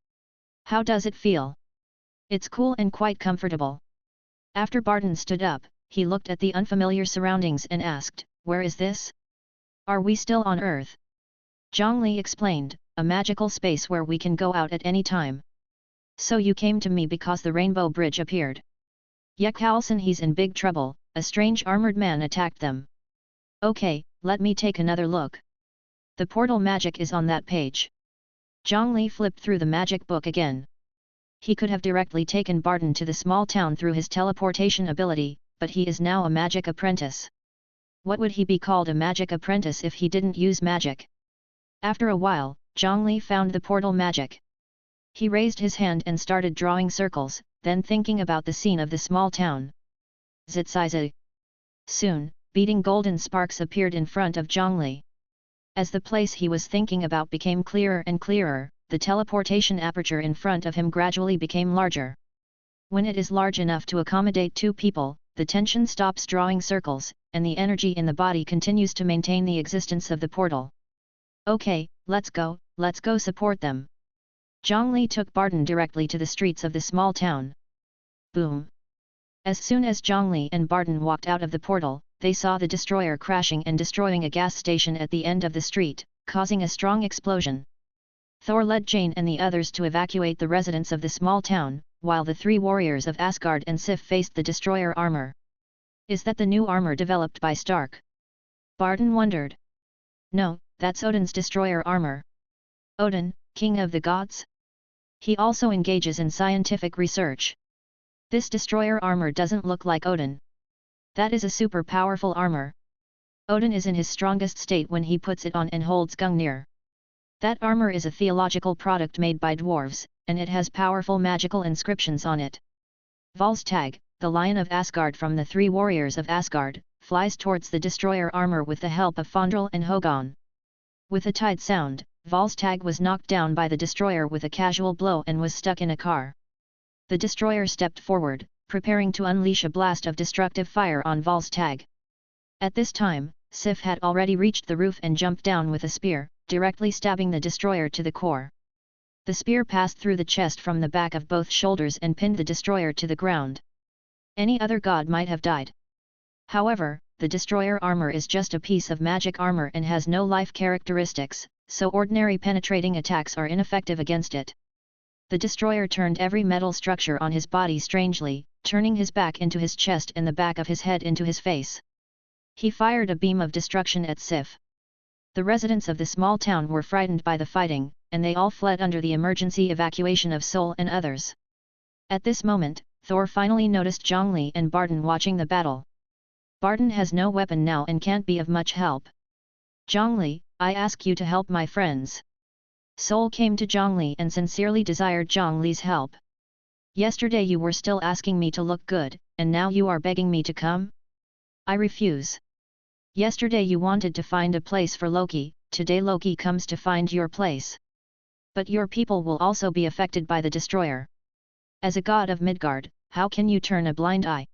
"How does it feel?" "It's cool and quite comfortable." After Barton stood up, he looked at the unfamiliar surroundings and asked, "Where is this? Are we still on Earth?" Zhang Li explained, "A magical space where we can go out at any time." "So you came to me because the Rainbow Bridge appeared?" "Yeah, Coulson, he's in big trouble, a strange armored man attacked them." Okay, let me take another look. The portal magic is on that page. Zhang Li flipped through the magic book again. He could have directly taken Barton to the small town through his teleportation ability, but he is now a magic apprentice. What would he be called, a magic apprentice, if he didn't use magic? After a while, Zhang Li found the portal magic. He raised his hand and started drawing circles, then thinking about the scene of the small town. Zitzai. Soon, beating golden sparks appeared in front of Zhang Li. As the place he was thinking about became clearer and clearer, the teleportation aperture in front of him gradually became larger. When it is large enough to accommodate two people, the tension stops drawing circles, and the energy in the body continues to maintain the existence of the portal. Okay, let's go support them. Zhang Li took Barton directly to the streets of the small town. Boom! As soon as Zhang Li and Barton walked out of the portal, they saw the destroyer crashing and destroying a gas station at the end of the street, causing a strong explosion. Thor led Jane and the others to evacuate the residents of the small town, while the three warriors of Asgard and Sif faced the destroyer armor. Is that the new armor developed by Stark? Barton wondered. No, that's Odin's destroyer armor. Odin, king of the gods? He also engages in scientific research. This destroyer armor doesn't look like Odin. That is a super powerful armor. Odin is in his strongest state when he puts it on and holds Gungnir. That armor is a theological product made by dwarves, and it has powerful magical inscriptions on it. Volstagg, the Lion of Asgard from the three warriors of Asgard, flies towards the destroyer armor with the help of Fandral and Hogun. With a tight sound, Volstagg was knocked down by the destroyer with a casual blow and was stuck in a car. The destroyer stepped forward, preparing to unleash a blast of destructive fire on Volstagg. At this time, Sif had already reached the roof and jumped down with a spear, directly stabbing the destroyer to the core. The spear passed through the chest from the back of both shoulders and pinned the destroyer to the ground. Any other god might have died. However, the destroyer armor is just a piece of magic armor and has no life characteristics, so ordinary penetrating attacks are ineffective against it. The destroyer turned every metal structure on his body strangely, turning his back into his chest and the back of his head into his face. He fired a beam of destruction at Sif. The residents of the small town were frightened by the fighting, and they all fled under the emergency evacuation of Sol and others. At this moment, Thor finally noticed Zhang Li and Barton watching the battle. Barton has no weapon now and can't be of much help. Zhang Li, I ask you to help my friends. Sol came to Zhang Li and sincerely desired Zhang Li's help. Yesterday you were still asking me to look good, and now you are begging me to come? I refuse. Yesterday you wanted to find a place for Loki, today Loki comes to find your place. But your people will also be affected by the destroyer. As a god of Midgard, how can you turn a blind eye?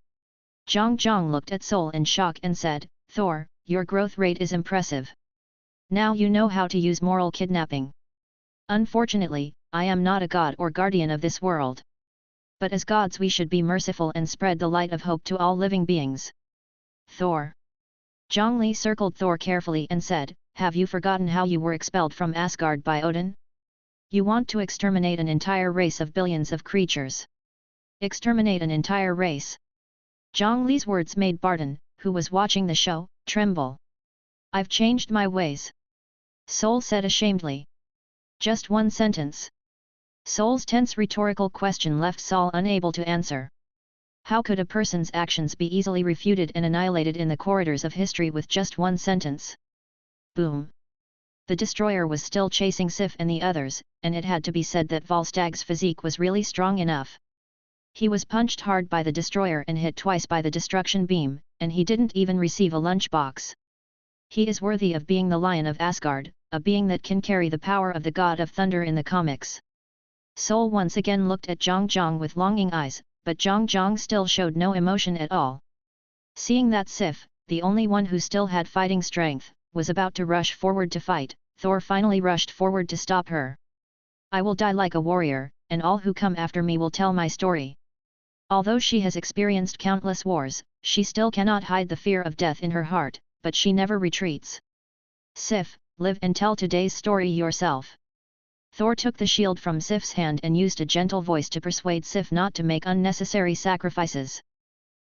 Zhang looked at Sol in shock and said, Thor, your growth rate is impressive. Now you know how to use moral kidnapping. Unfortunately, I am not a god or guardian of this world. But as gods we should be merciful and spread the light of hope to all living beings. Thor. Zhang Li circled Thor carefully and said, have you forgotten how you were expelled from Asgard by Odin? You want to exterminate an entire race of billions of creatures. Exterminate an entire race. Zhang Li's words made Barton, who was watching the show, tremble. I've changed my ways. Sol said ashamedly. Just one sentence. Sol's tense rhetorical question left Sol unable to answer. How could a person's actions be easily refuted and annihilated in the corridors of history with just one sentence? Boom. The destroyer was still chasing Sif and the others, and it had to be said that Volstagg's physique was really strong enough. He was punched hard by the destroyer and hit twice by the destruction beam, and he didn't even receive a lunchbox. He is worthy of being the Lion of Asgard, a being that can carry the power of the God of Thunder in the comics. Sol once again looked at Zhang with longing eyes, but Zhang still showed no emotion at all. Seeing that Sif, the only one who still had fighting strength, was about to rush forward to fight, Thor finally rushed forward to stop her. I will die like a warrior, and all who come after me will tell my story. Although she has experienced countless wars, she still cannot hide the fear of death in her heart, but she never retreats. Sif, live and tell today's story yourself. Thor took the shield from Sif's hand and used a gentle voice to persuade Sif not to make unnecessary sacrifices.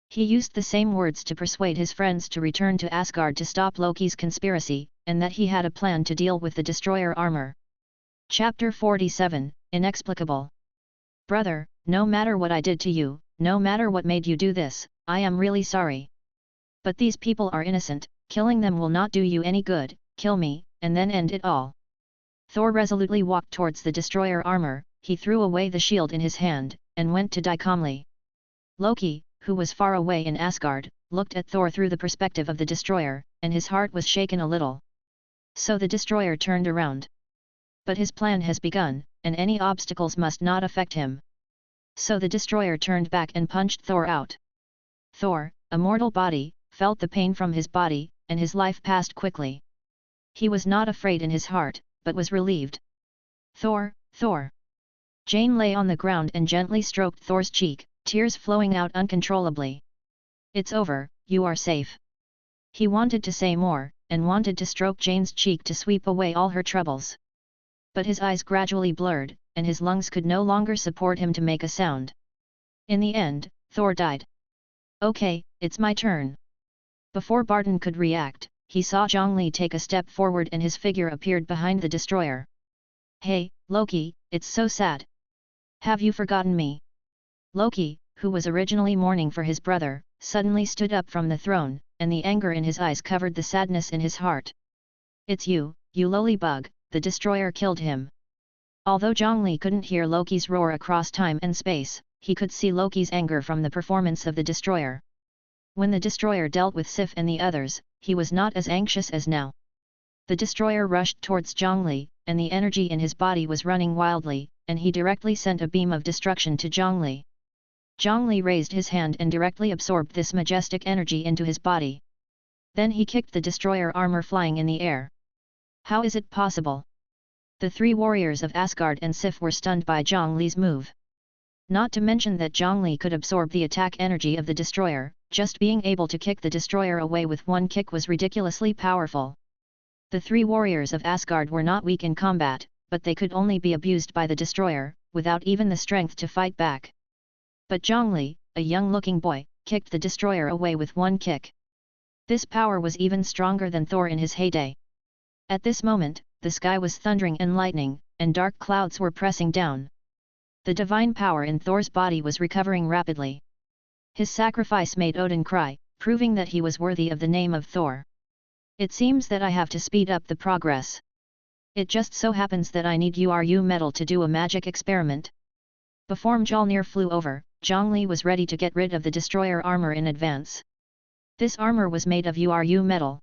He used the same words to persuade his friends to return to Asgard to stop Loki's conspiracy, and that he had a plan to deal with the destroyer armor. Chapter 47, Inexplicable. Brother, no matter what I did to you, no matter what made you do this, I am really sorry. But these people are innocent, killing them will not do you any good, kill me, and then end it all. Thor resolutely walked towards the destroyer armor, he threw away the shield in his hand, and went to die calmly. Loki, who was far away in Asgard, looked at Thor through the perspective of the destroyer, and his heart was shaken a little. So the destroyer turned around. But his plan has begun, and any obstacles must not affect him. So the destroyer turned back and punched Thor out. Thor, a mortal body, felt the pain from his body, and his life passed quickly. He was not afraid in his heart, but was relieved. Thor, Thor! Jane lay on the ground and gently stroked Thor's cheek, tears flowing out uncontrollably. It's over, you are safe. He wanted to say more, and wanted to stroke Jane's cheek to sweep away all her troubles. But his eyes gradually blurred, and his lungs could no longer support him to make a sound. In the end, Thor died. Okay, it's my turn. Before Barton could react, he saw Zhang Li take a step forward and his figure appeared behind the destroyer. Hey, Loki, it's so sad. Have you forgotten me? Loki, who was originally mourning for his brother, suddenly stood up from the throne, and the anger in his eyes covered the sadness in his heart. It's you, you lowly bug, the destroyer killed him. Although Zhang Li couldn't hear Loki's roar across time and space, he could see Loki's anger from the performance of the destroyer. When the destroyer dealt with Sif and the others, he was not as anxious as now. The destroyer rushed towards Zhang Li, and the energy in his body was running wildly, and he directly sent a beam of destruction to Zhang Li. Zhang Li raised his hand and directly absorbed this majestic energy into his body. Then he kicked the destroyer armor flying in the air. How is it possible? The three warriors of Asgard and Sif were stunned by Zhang Li's move. Not to mention that Zhang Li could absorb the attack energy of the destroyer, just being able to kick the destroyer away with one kick was ridiculously powerful. The three warriors of Asgard were not weak in combat, but they could only be abused by the destroyer, without even the strength to fight back. But Zhang Li, a young-looking boy, kicked the destroyer away with one kick. This power was even stronger than Thor in his heyday. At this moment, the sky was thundering and lightning, and dark clouds were pressing down. The divine power in Thor's body was recovering rapidly. His sacrifice made Odin cry, proving that he was worthy of the name of Thor. It seems that I have to speed up the progress. It just so happens that I need URU metal to do a magic experiment. Before Mjolnir flew over, Zhang Li was ready to get rid of the destroyer armor in advance. This armor was made of URU metal.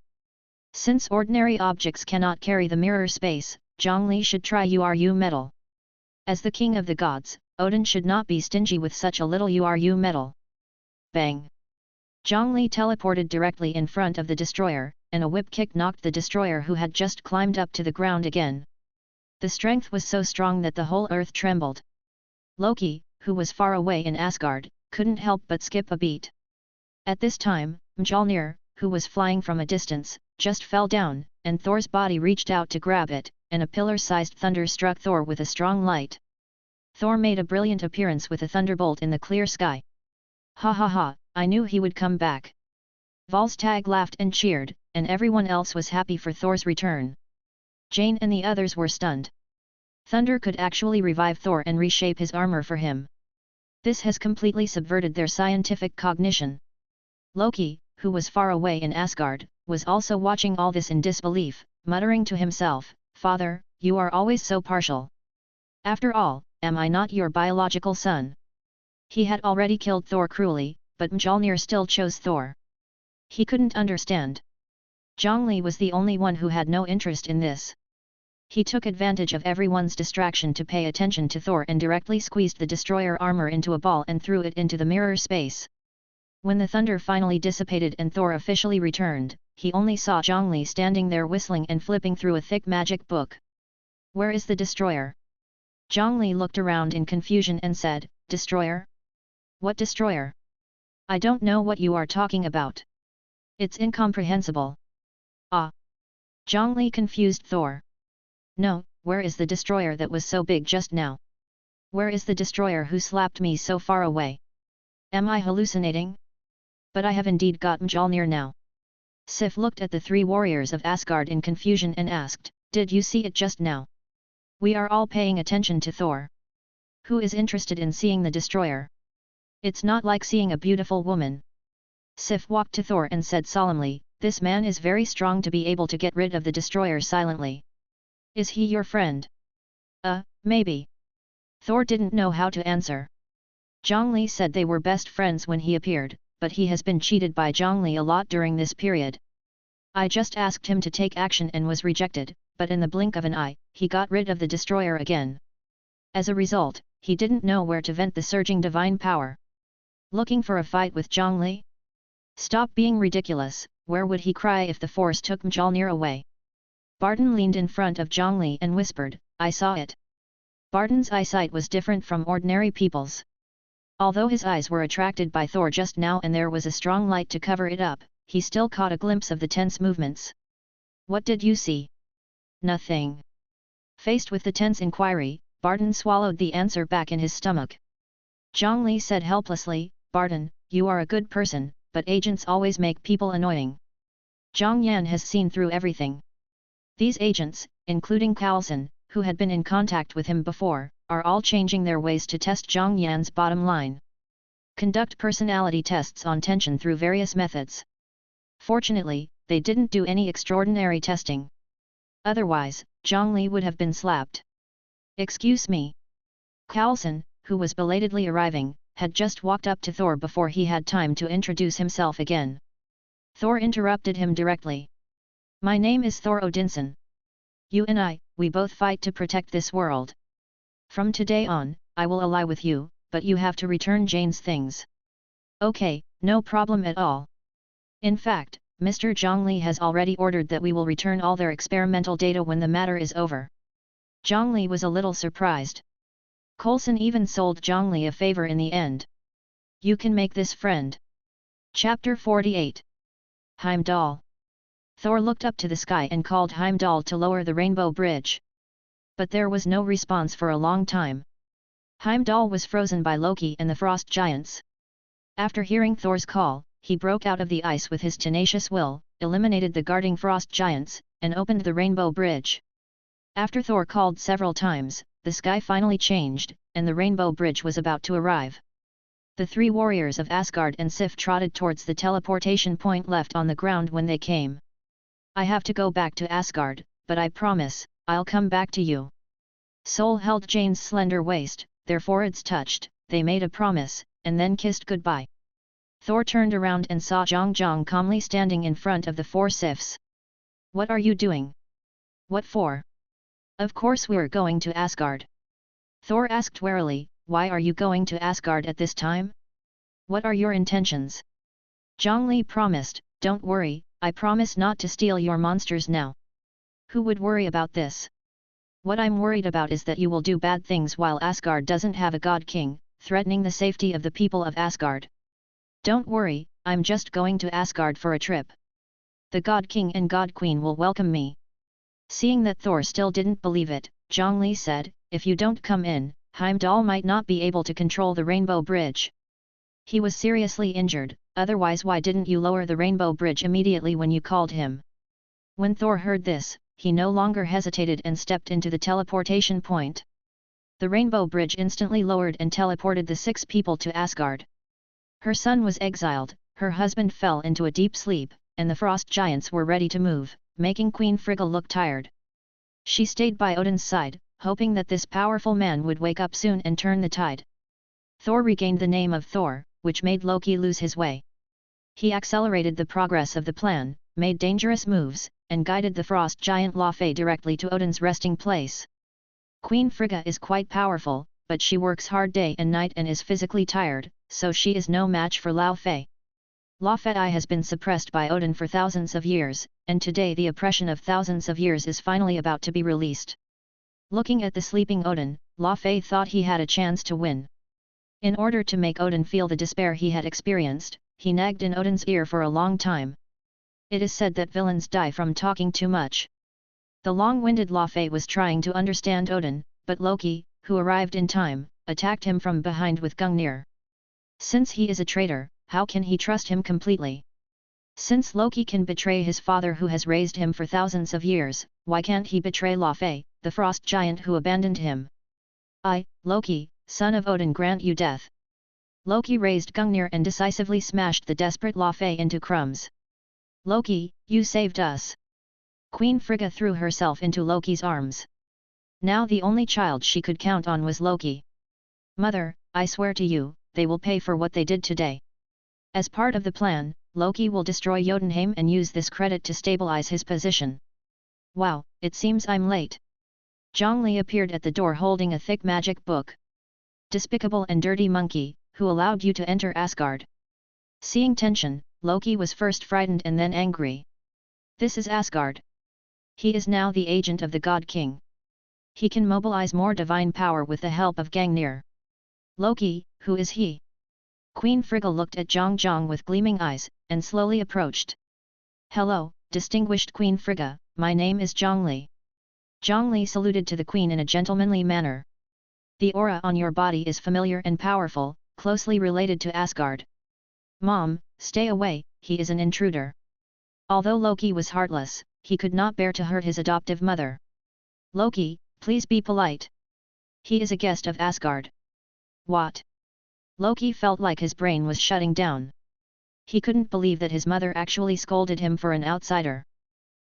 Since ordinary objects cannot carry the mirror space, Zhang Li should try URU metal. As the king of the gods, Odin should not be stingy with such a little URU metal. Bang! Zhang Li teleported directly in front of the destroyer, and a whip kick knocked the destroyer who had just climbed up to the ground again. The strength was so strong that the whole earth trembled. Loki, who was far away in Asgard, couldn't help but skip a beat. At this time, Mjolnir, who was flying from a distance, just fell down, and Thor's body reached out to grab it, and a pillar-sized thunder struck Thor with a strong light. Thor made a brilliant appearance with a thunderbolt in the clear sky. Ha ha ha, I knew he would come back. Volstagg laughed and cheered, and everyone else was happy for Thor's return. Jane and the others were stunned. Thunder could actually revive Thor and reshape his armor for him. This has completely subverted their scientific cognition. Loki, who was far away in Asgard, was also watching all this in disbelief, muttering to himself, "Father, you are always so partial. After all, am I not your biological son?" He had already killed Thor cruelly, but Mjolnir still chose Thor. He couldn't understand. Zhang Li was the only one who had no interest in this. He took advantage of everyone's distraction to pay attention to Thor and directly squeezed the destroyer armor into a ball and threw it into the mirror space. When the thunder finally dissipated and Thor officially returned, he only saw Zhang Li standing there whistling and flipping through a thick magic book. "Where is the destroyer?" Zhang Li looked around in confusion and said, "Destroyer? What destroyer? I don't know what you are talking about. It's incomprehensible." "Ah!" Zhang Li confused Thor. "No, where is the destroyer that was so big just now? Where is the destroyer who slapped me so far away? Am I hallucinating?" But I have indeed got Mjolnir now. Sif looked at the three warriors of Asgard in confusion and asked, did you see it just now? We are all paying attention to Thor. Who is interested in seeing the destroyer? It's not like seeing a beautiful woman. Sif walked to Thor and said solemnly, this man is very strong to be able to get rid of the destroyer silently. Is he your friend? Maybe. Thor didn't know how to answer. Zhang Li said they were best friends when he appeared, but he has been cheated by Zhang Li a lot during this period. I just asked him to take action and was rejected, but in the blink of an eye, he got rid of the destroyer again. As a result, he didn't know where to vent the surging divine power. Looking for a fight with Zhang Li? Stop being ridiculous, where would he cry if the force took Mjolnir away? Barton leaned in front of Zhang Li and whispered, I saw it. Barton's eyesight was different from ordinary people's. Although his eyes were attracted by Thor just now and there was a strong light to cover it up, he still caught a glimpse of the tense movements. What did you see? Nothing. Faced with the tense inquiry, Barton swallowed the answer back in his stomach. Zhang Li said helplessly, Barton, you are a good person, but agents always make people annoying. Zhang Yan has seen through everything. These agents, including Coulson, who had been in contact with him before, are all changing their ways to test Zhang Yan's bottom line. Conduct personality tests on tension through various methods. Fortunately, they didn't do any extraordinary testing. Otherwise, Zhang Li would have been slapped. Excuse me. Coulson, who was belatedly arriving, had just walked up to Thor before he had time to introduce himself again. Thor interrupted him directly. My name is Thor Odinson. You and I, we both fight to protect this world. From today on, I will ally with you, but you have to return Jane's things. Okay, no problem at all. In fact, Mr. Zhang Li has already ordered that we will return all their experimental data when the matter is over. Zhang Li was a little surprised. Coulson even sold Zhang Li a favor in the end. You can make this friend. Chapter 48. Heimdall. Thor looked up to the sky and called Heimdall to lower the rainbow bridge. But there was no response for a long time. Heimdall was frozen by Loki and the frost giants. After hearing Thor's call, he broke out of the ice with his tenacious will, eliminated the guarding frost giants, and opened the rainbow bridge. After Thor called several times, the sky finally changed, and the rainbow bridge was about to arrive. The three warriors of Asgard and Sif trotted towards the teleportation point left on the ground when they came. I have to go back to Asgard, but I promise, I'll come back to you. Sol held Jane's slender waist, their foreheads touched, they made a promise, and then kissed goodbye. Thor turned around and saw Zhang calmly standing in front of the four Sifs. What are you doing? What for? Of course we're going to Asgard. Thor asked warily, why are you going to Asgard at this time? What are your intentions? Zhang Li promised, don't worry, I promise not to steal your monsters now. Who would worry about this? What I'm worried about is that you will do bad things while Asgard doesn't have a god king, threatening the safety of the people of Asgard. Don't worry, I'm just going to Asgard for a trip. The god king and god queen will welcome me. Seeing that Thor still didn't believe it, Zhang Li said, if you don't come in, Heimdall might not be able to control the rainbow bridge. He was seriously injured, otherwise why didn't you lower the rainbow bridge immediately when you called him? When Thor heard this, he no longer hesitated and stepped into the teleportation point. The rainbow bridge instantly lowered and teleported the 6 people to Asgard. Her son was exiled, her husband fell into a deep sleep, and the frost giants were ready to move, making Queen Frigga look tired. She stayed by Odin's side, hoping that this powerful man would wake up soon and turn the tide. Thor regained the name of Thor, which made Loki lose his way. He accelerated the progress of the plan, made dangerous moves, and guided the frost giant Laufey directly to Odin's resting place. Queen Frigga is quite powerful, but she works hard day and night and is physically tired, so she is no match for Laufey. Laufey has been suppressed by Odin for thousands of years, and today the oppression of thousands of years is finally about to be released. Looking at the sleeping Odin, Laufey thought he had a chance to win. In order to make Odin feel the despair he had experienced, he nagged in Odin's ear for a long time. It is said that villains die from talking too much. The long-winded Laufey was trying to understand Odin, but Loki, who arrived in time, attacked him from behind with Gungnir. Since he is a traitor, how can he trust him completely? Since Loki can betray his father who has raised him for thousands of years, why can't he betray Laufey, the frost giant who abandoned him? I, Loki, son of Odin, grant you death. Loki raised Gungnir and decisively smashed the desperate Laufey into crumbs. Loki, you saved us. Queen Frigga threw herself into Loki's arms. Now the only child she could count on was Loki. Mother, I swear to you, they will pay for what they did today. As part of the plan, Loki will destroy Jotunheim and use this credit to stabilize his position. Wow, it seems I'm late. Zhang Li appeared at the door holding a thick magic book. Despicable and dirty monkey, who allowed you to enter Asgard? Seeing tension, Loki was first frightened and then angry. This is Asgard. He is now the agent of the God King. He can mobilize more divine power with the help of Gungnir. Loki, who is he? Queen Frigga looked at Zhang with gleaming eyes, and slowly approached. Hello, distinguished Queen Frigga, my name is Zhang Li. Zhang Li saluted to the Queen in a gentlemanly manner. The aura on your body is familiar and powerful, closely related to Asgard. Mom, stay away, he is an intruder. Although Loki was heartless, he could not bear to hurt his adoptive mother. Loki, please be polite. He is a guest of Asgard. What? Loki felt like his brain was shutting down. He couldn't believe that his mother actually scolded him for an outsider.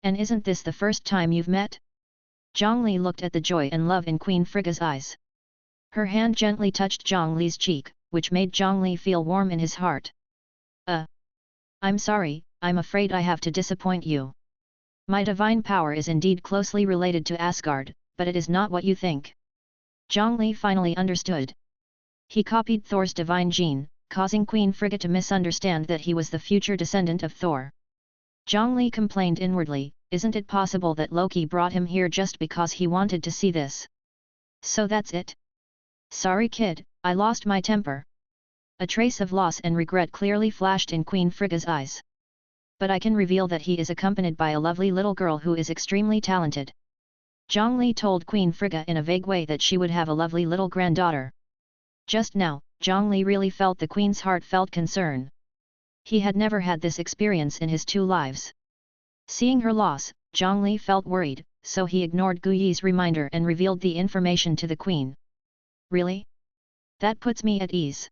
And isn't this the first time you've met? Zhang Li looked at the joy and love in Queen Frigga's eyes. Her hand gently touched Zhang Li's cheek, which made Zhang Li feel warm in his heart. I'm sorry, I'm afraid I have to disappoint you. My divine power is indeed closely related to Asgard, but it is not what you think. Zhang Li finally understood. He copied Thor's divine gene, causing Queen Frigga to misunderstand that he was the future descendant of Thor. Zhang Li complained inwardly, isn't it possible that Loki brought him here just because he wanted to see this? So that's it? Sorry kid, I lost my temper. A trace of loss and regret clearly flashed in Queen Frigga's eyes. But I can reveal that he is accompanied by a lovely little girl who is extremely talented. Zhang Li told Queen Frigga in a vague way that she would have a lovely little granddaughter. Just now, Zhang Li really felt the Queen's heartfelt concern. He had never had this experience in his 2 lives. Seeing her loss, Zhang Li felt worried, so he ignored Gu Yi's reminder and revealed the information to the Queen. Really? That puts me at ease.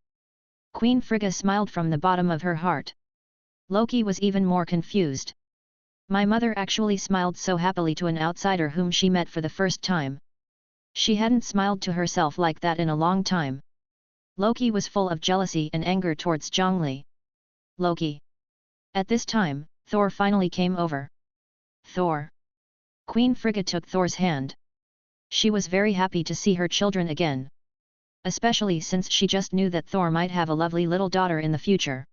Queen Frigga smiled from the bottom of her heart. Loki was even more confused. My mother actually smiled so happily to an outsider whom she met for the first time. She hadn't smiled to herself like that in a long time. Loki was full of jealousy and anger towards Zhang Li. Loki. At this time, Thor finally came over. Thor. Queen Frigga took Thor's hand. She was very happy to see her children again. Especially since she just knew that Thor might have a lovely little daughter in the future.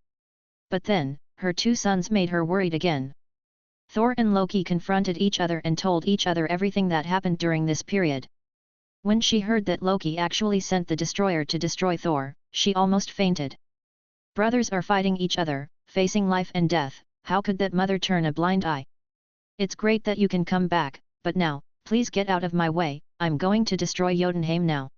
But then, her 2 sons made her worried again. Thor and Loki confronted each other and told each other everything that happened during this period. When she heard that Loki actually sent the destroyer to destroy Thor, she almost fainted. Brothers are fighting each other, facing life and death, how could that mother turn a blind eye? It's great that you can come back, but now, please get out of my way, I'm going to destroy Jotunheim now.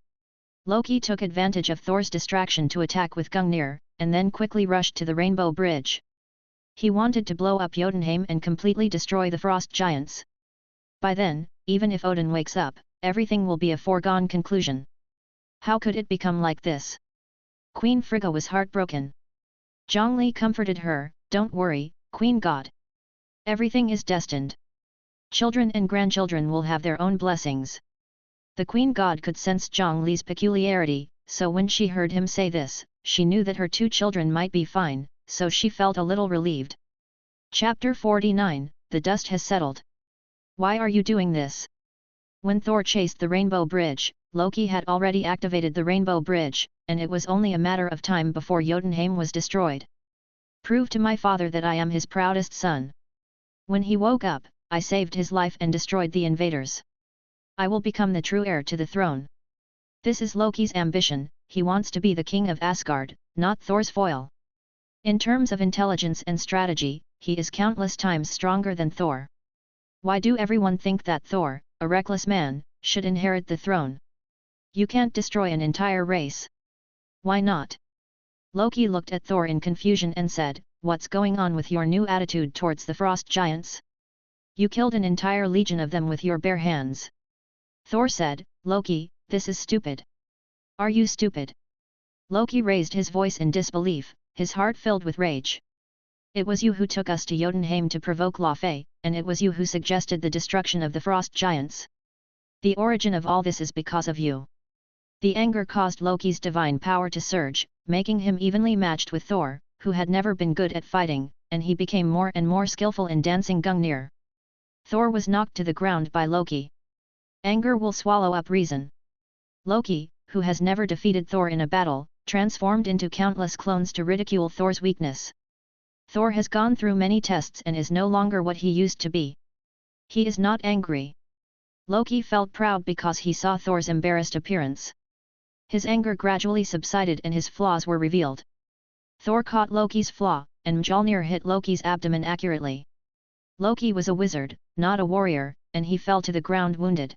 Loki took advantage of Thor's distraction to attack with Gungnir, and then quickly rushed to the Rainbow Bridge. He wanted to blow up Jotunheim and completely destroy the frost giants. By then, even if Odin wakes up, everything will be a foregone conclusion. How could it become like this? Queen Frigga was heartbroken. Zhang Li comforted her, don't worry, Queen God. Everything is destined. Children and grandchildren will have their own blessings. The Queen God could sense Zhang Li's peculiarity, so when she heard him say this, she knew that her 2 children might be fine, so she felt a little relieved. Chapter 49, The Dust Has Settled. Why are you doing this? When Thor chased the Rainbow Bridge, Loki had already activated the Rainbow Bridge, and it was only a matter of time before Jotunheim was destroyed. Prove to my father that I am his proudest son. When he woke up, I saved his life and destroyed the invaders. I will become the true heir to the throne. This is Loki's ambition, he wants to be the king of Asgard, not Thor's foil. In terms of intelligence and strategy, he is countless times stronger than Thor. Why do everyone think that Thor, a reckless man, should inherit the throne? You can't destroy an entire race. Why not? Loki looked at Thor in confusion and said, "What's going on with your new attitude towards the frost giants? You killed an entire legion of them with your bare hands." Thor said, "Loki, this is stupid." "Are you stupid?" Loki raised his voice in disbelief, his heart filled with rage. "It was you who took us to Jotunheim to provoke Laufey, and it was you who suggested the destruction of the frost giants. The origin of all this is because of you." The anger caused Loki's divine power to surge, making him evenly matched with Thor, who had never been good at fighting, and he became more and more skillful in dancing Gungnir. Thor was knocked to the ground by Loki. Anger will swallow up reason. Loki, who has never defeated Thor in a battle, transformed into countless clones to ridicule Thor's weakness. Thor has gone through many tests and is no longer what he used to be. He is not angry. Loki felt proud because he saw Thor's embarrassed appearance. His anger gradually subsided and his flaws were revealed. Thor caught Loki's flaw, and Mjolnir hit Loki's abdomen accurately. Loki was a wizard, not a warrior, and he fell to the ground wounded.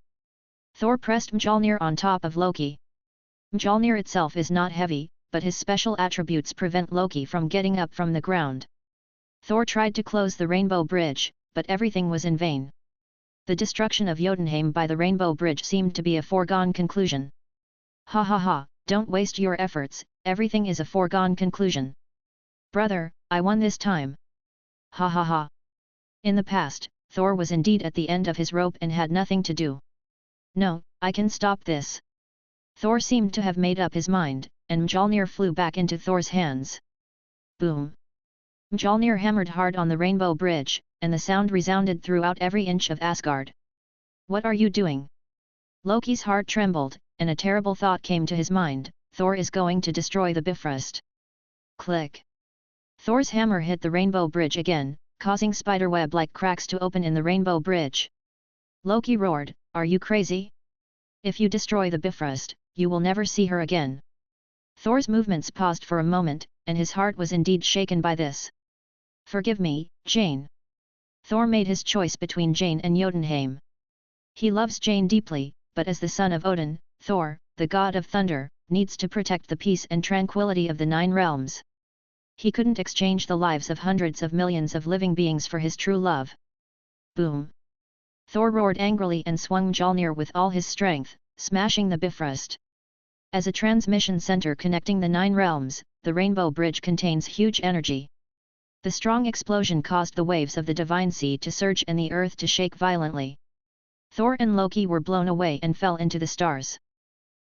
Thor pressed Mjolnir on top of Loki. Mjolnir itself is not heavy, but his special attributes prevent Loki from getting up from the ground. Thor tried to close the Rainbow Bridge, but everything was in vain. The destruction of Jotunheim by the Rainbow Bridge seemed to be a foregone conclusion. "Ha ha ha, don't waste your efforts, everything is a foregone conclusion. Brother, I won this time. Ha ha ha." In the past, Thor was indeed at the end of his rope and had nothing to do. "No, I can stop this." Thor seemed to have made up his mind, and Mjolnir flew back into Thor's hands. Boom! Mjolnir hammered hard on the Rainbow Bridge, and the sound resounded throughout every inch of Asgard. "What are you doing?" Loki's heart trembled, and a terrible thought came to his mind: Thor is going to destroy the Bifrost. Click! Thor's hammer hit the Rainbow Bridge again, causing spiderweb-like cracks to open in the Rainbow Bridge. Loki roared, "Are you crazy? If you destroy the Bifrost, you will never see her again." Thor's movements paused for a moment, and his heart was indeed shaken by this. "Forgive me, Jane." Thor made his choice between Jane and Jotunheim. He loves Jane deeply, but as the son of Odin, Thor, the god of thunder, needs to protect the peace and tranquility of the Nine Realms. He couldn't exchange the lives of hundreds of millions of living beings for his true love. Boom! Thor roared angrily and swung Mjolnir with all his strength, smashing the Bifrost. As a transmission center connecting the Nine Realms, the Rainbow Bridge contains huge energy. The strong explosion caused the waves of the Divine Sea to surge and the earth to shake violently. Thor and Loki were blown away and fell into the stars.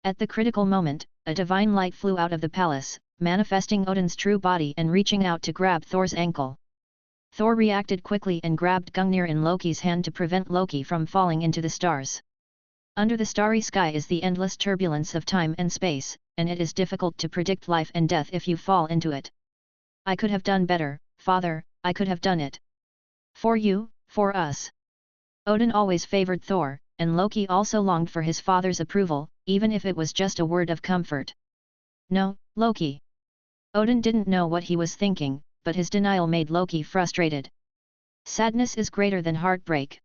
At the critical moment, a divine light flew out of the palace, manifesting Odin's true body and reaching out to grab Thor's ankle. Thor reacted quickly and grabbed Gungnir in Loki's hand to prevent Loki from falling into the stars. Under the starry sky is the endless turbulence of time and space, and it is difficult to predict life and death if you fall into it. "I could have done better, Father, I could have done it. For you, for us." Odin always favored Thor, and Loki also longed for his father's approval, even if it was just a word of comfort. "No, Loki." Odin didn't know what he was thinking, but his denial made Loki frustrated. Sadness is greater than heartbreak.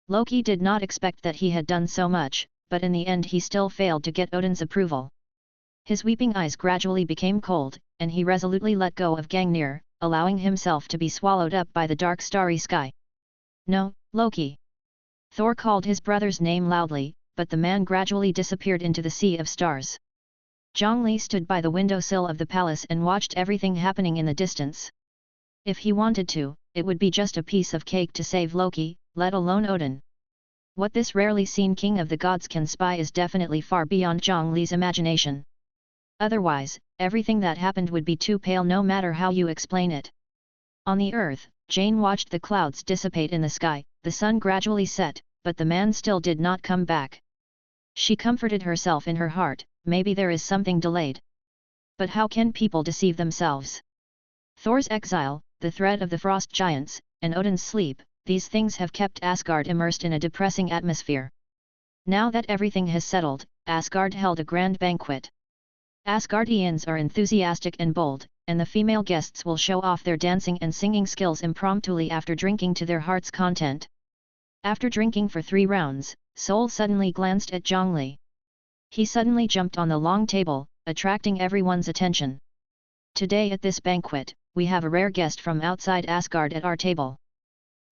Loki did not expect that he had done so much, but in the end he still failed to get Odin's approval. His weeping eyes gradually became cold, and he resolutely let go of Gungnir, allowing himself to be swallowed up by the dark starry sky. "No, Loki." Thor called his brother's name loudly, but the man gradually disappeared into the sea of stars. Zhang Li stood by the windowsill of the palace and watched everything happening in the distance. If he wanted to, it would be just a piece of cake to save Loki, let alone Odin. What this rarely seen king of the gods can spy is definitely far beyond Zhang Li's imagination. Otherwise, everything that happened would be too pale no matter how you explain it. On the earth, Jane watched the clouds dissipate in the sky, the sun gradually set, but the man still did not come back. She comforted herself in her heart, maybe there is something delayed. But how can people deceive themselves? Thor's exile, the threat of the frost giants, and Odin's sleep, these things have kept Asgard immersed in a depressing atmosphere. Now that everything has settled, Asgard held a grand banquet. Asgardians are enthusiastic and bold, and the female guests will show off their dancing and singing skills impromptu after drinking to their heart's content. After drinking for 3 rounds, Sol suddenly glanced at Zhang Li. He suddenly jumped on the long table, attracting everyone's attention. Today at this banquet, we have a rare guest from outside Asgard at our table.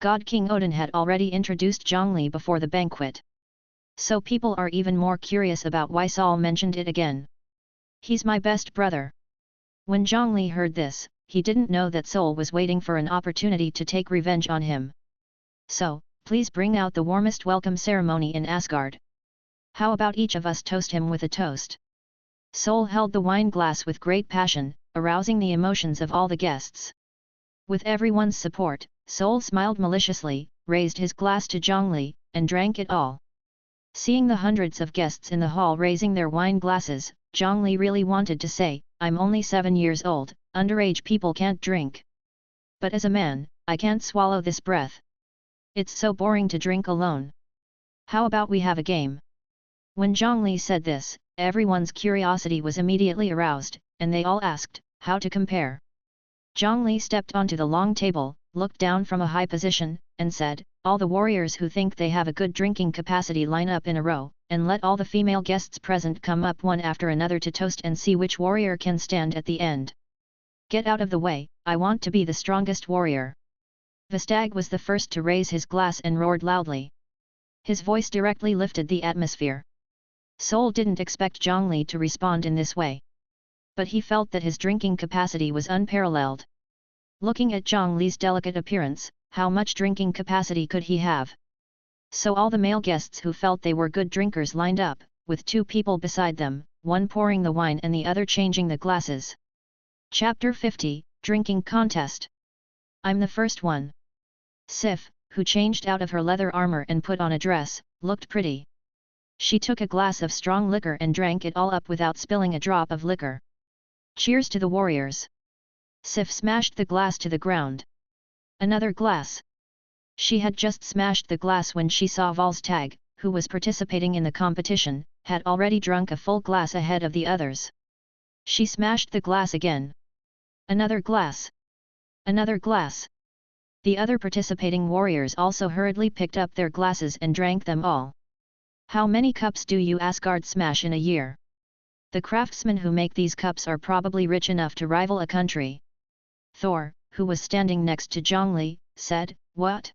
God King Odin had already introduced Zhang Li before the banquet. So people are even more curious about why Saul mentioned it again. He's my best brother. When Zhang Li heard this, he didn't know that Saul was waiting for an opportunity to take revenge on him. So, please bring out the warmest welcome ceremony in Asgard. How about each of us toast him with a toast? Saul held the wine glass with great passion, arousing the emotions of all the guests. With everyone's support, Saul smiled maliciously, raised his glass to Zhang Li, and drank it all. Seeing the hundreds of guests in the hall raising their wine glasses, Zhang Li really wanted to say, "I'm only 7 years old, underage people can't drink. But as a man, I can't swallow this breath. It's so boring to drink alone. How about we have a game?" When Zhang Li said this, everyone's curiosity was immediately aroused, and they all asked, how to compare. Zhang Li stepped onto the long table, looked down from a high position, and said, "All the warriors who think they have a good drinking capacity line up in a row, and let all the female guests present come up one after another to toast and see which warrior can stand at the end. Get out of the way, I want to be the strongest warrior." Vestag was the first to raise his glass and roared loudly. His voice directly lifted the atmosphere. Saul didn't expect Zhang Li to respond in this way. But he felt that his drinking capacity was unparalleled. Looking at Zhang Li's delicate appearance, how much drinking capacity could he have? So all the male guests who felt they were good drinkers lined up, with 2 people beside them, one pouring the wine and the other changing the glasses. Chapter 50, Drinking Contest. I'm the first one. Sif, who changed out of her leather armor and put on a dress, looked pretty. She took a glass of strong liquor and drank it all up without spilling a drop of liquor. Cheers to the warriors. Sif smashed the glass to the ground. Another glass. She had just smashed the glass when she saw Volstagg, who was participating in the competition, had already drunk a full glass ahead of the others. She smashed the glass again. Another glass. Another glass. The other participating warriors also hurriedly picked up their glasses and drank them all. How many cups do you Asgard smash in a year? The craftsmen who make these cups are probably rich enough to rival a country. Thor, who was standing next to Zhang Li, said, "What?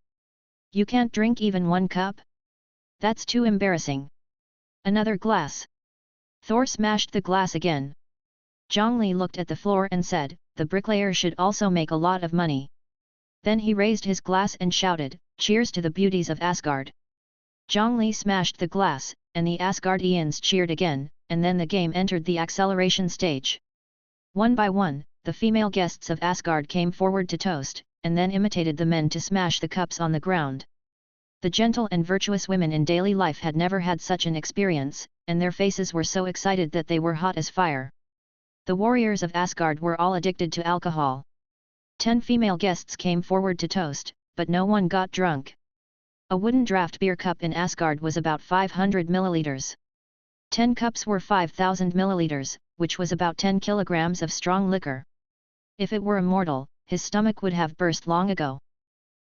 You can't drink even 1 cup? That's too embarrassing." Another glass. Thor smashed the glass again. Zhang Li looked at the floor and said, "The bricklayer should also make a lot of money." Then he raised his glass and shouted, "Cheers to the beauties of Asgard." Zhang Li smashed the glass, and the Asgardians cheered again, and then the game entered the acceleration stage. One by one, the female guests of Asgard came forward to toast, and then imitated the men to smash the cups on the ground. The gentle and virtuous women in daily life had never had such an experience, and their faces were so excited that they were hot as fire. The warriors of Asgard were all addicted to alcohol. 10 female guests came forward to toast, but no one got drunk. A wooden draft beer cup in Asgard was about 500 milliliters. 10 cups were 5,000 milliliters, which was about 10 kilograms of strong liquor. If it were a mortal, his stomach would have burst long ago.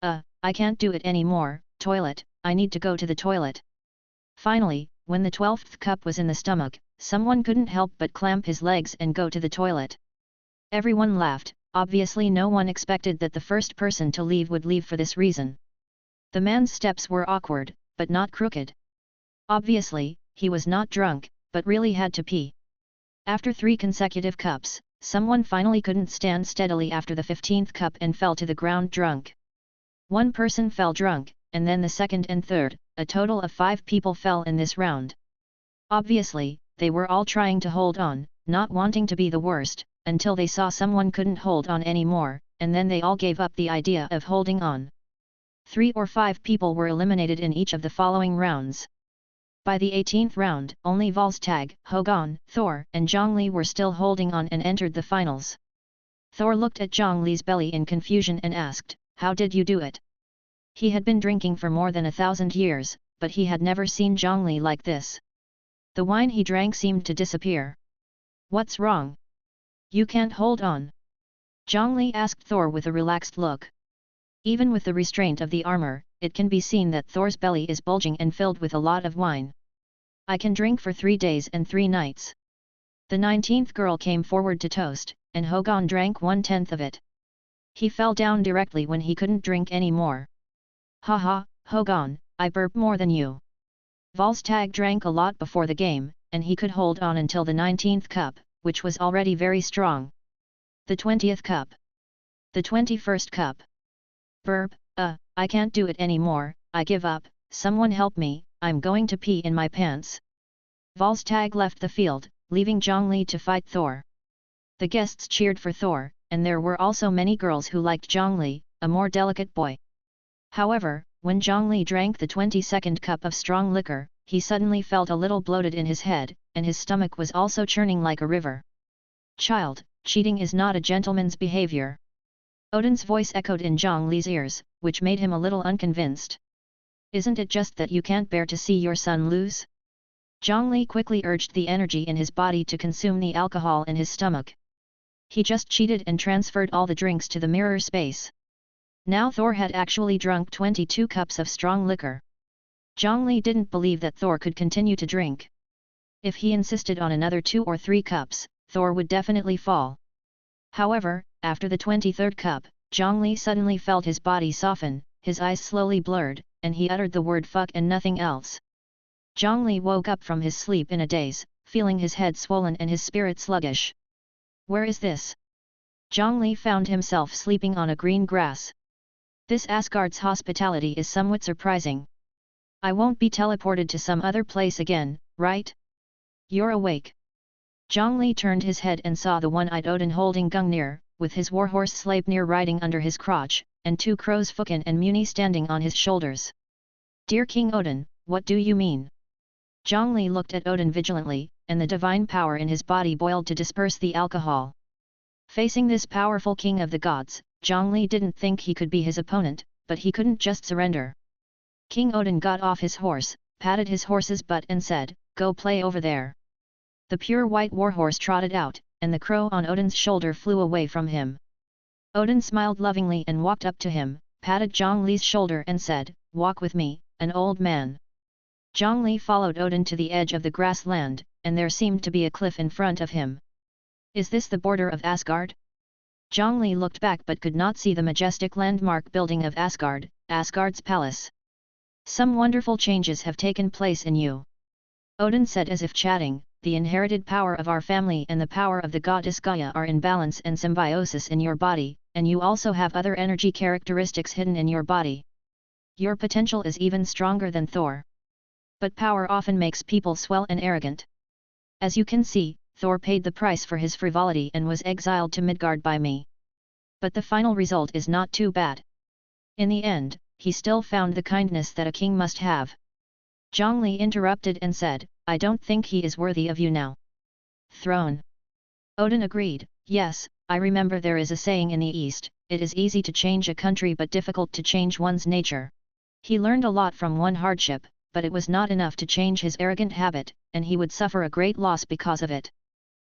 I can't do it anymore, toilet, I need to go to the toilet." Finally, when the 12th cup was in the stomach, someone couldn't help but clamp his legs and go to the toilet. Everyone laughed, obviously no one expected that the first person to leave would leave for this reason. The man's steps were awkward, but not crooked. Obviously, he was not drunk, but really had to pee. After 3 consecutive cups, someone finally couldn't stand steadily after the 15th cup and fell to the ground drunk. One person fell drunk, and then the second and third, a total of 5 people fell in this round. Obviously, they were all trying to hold on, not wanting to be the worst, until they saw someone couldn't hold on anymore, and then they all gave up the idea of holding on. 3 or 5 people were eliminated in each of the following rounds. By the 18th round, only Volstagg, Hogun, Thor, and Zhang Li were still holding on and entered the finals. Thor looked at Zhang Li's belly in confusion and asked, "How did you do it?" He had been drinking for more than 1,000 years, but he had never seen Zhang Li like this. The wine he drank seemed to disappear. "What's wrong? You can't hold on?" Zhang Li asked Thor with a relaxed look. Even with the restraint of the armor, it can be seen that Thor's belly is bulging and filled with a lot of wine. "I can drink for 3 days and 3 nights. The 19th girl came forward to toast, and Hogon drank 1/10 of it. He fell down directly when he couldn't drink any more. Haha, Hogon, I burp more than you. Volstagg drank a lot before the game, and he could hold on until the 19th cup, which was already very strong. The 20th cup. The 21st cup. Burp, I can't do it anymore, I give up, someone help me, I'm going to pee in my pants. Volstagg left the field, leaving Zhang Li to fight Thor. The guests cheered for Thor, and there were also many girls who liked Zhang Li, a more delicate boy. However, when Zhang Li drank the 22nd cup of strong liquor, he suddenly felt a little bloated in his head, and his stomach was also churning like a river. Child, cheating is not a gentleman's behavior. Odin's voice echoed in Zhang Li's ears, which made him a little unconvinced. Isn't it just that you can't bear to see your son lose? Zhang Li quickly urged the energy in his body to consume the alcohol in his stomach. He just cheated and transferred all the drinks to the mirror space. Now Thor had actually drunk 22 cups of strong liquor. Zhang Li didn't believe that Thor could continue to drink. If he insisted on another 2 or 3 cups, Thor would definitely fall. However, after the 23rd cup, Zhang Li suddenly felt his body soften, his eyes slowly blurred, and he uttered the word fuck and nothing else. Zhang Li woke up from his sleep in a daze, feeling his head swollen and his spirit sluggish. Where is this? Zhang Li found himself sleeping on a green grass. This Asgard's hospitality is somewhat surprising. I won't be teleported to some other place again, right? You're awake. Zhang Li turned his head and saw the one-eyed Odin holding Gungnir, with his warhorse Sleipnir riding under his crotch, and 2 crows Fukin and Muni standing on his shoulders. Dear King Odin, what do you mean? Zhang Li looked at Odin vigilantly, and the divine power in his body boiled to disperse the alcohol. Facing this powerful king of the gods, Zhang Li didn't think he could be his opponent, but he couldn't just surrender. King Odin got off his horse, patted his horse's butt and said, "Go play over there." The pure white warhorse trotted out, and the crow on Odin's shoulder flew away from him. Odin smiled lovingly and walked up to him, patted Zhang Li's shoulder and said, "Walk with me, an old man." Zhang Li followed Odin to the edge of the grassland, and there seemed to be a cliff in front of him. Is this the border of Asgard? Zhang Li looked back but could not see the majestic landmark building of Asgard, Asgard's palace. Some wonderful changes have taken place in you. Odin said as if chatting, the inherited power of our family and the power of the goddess Gaia are in balance and symbiosis in your body, and you also have other energy characteristics hidden in your body. Your potential is even stronger than Thor. But power often makes people swell and arrogant. As you can see, Thor paid the price for his frivolity and was exiled to Midgard by me. But the final result is not too bad. In the end, he still found the kindness that a king must have. Zhang Li interrupted and said, "I don't think he is worthy of you now." Throne. Odin agreed, "Yes, I remember there is a saying in the East, it is easy to change a country but difficult to change one's nature." He learned a lot from one hardship, but it was not enough to change his arrogant habit, and he would suffer a great loss because of it.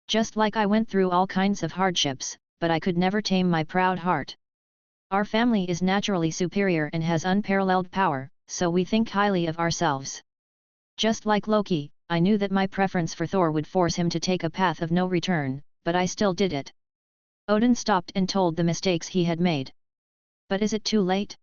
Just like I went through all kinds of hardships, but I could never tame my proud heart. Our family is naturally superior and has unparalleled power, so we think highly of ourselves. Just like Loki, I knew that my preference for Thor would force him to take a path of no return, but I still did it. Odin stopped and told the mistakes he had made. But is it too late?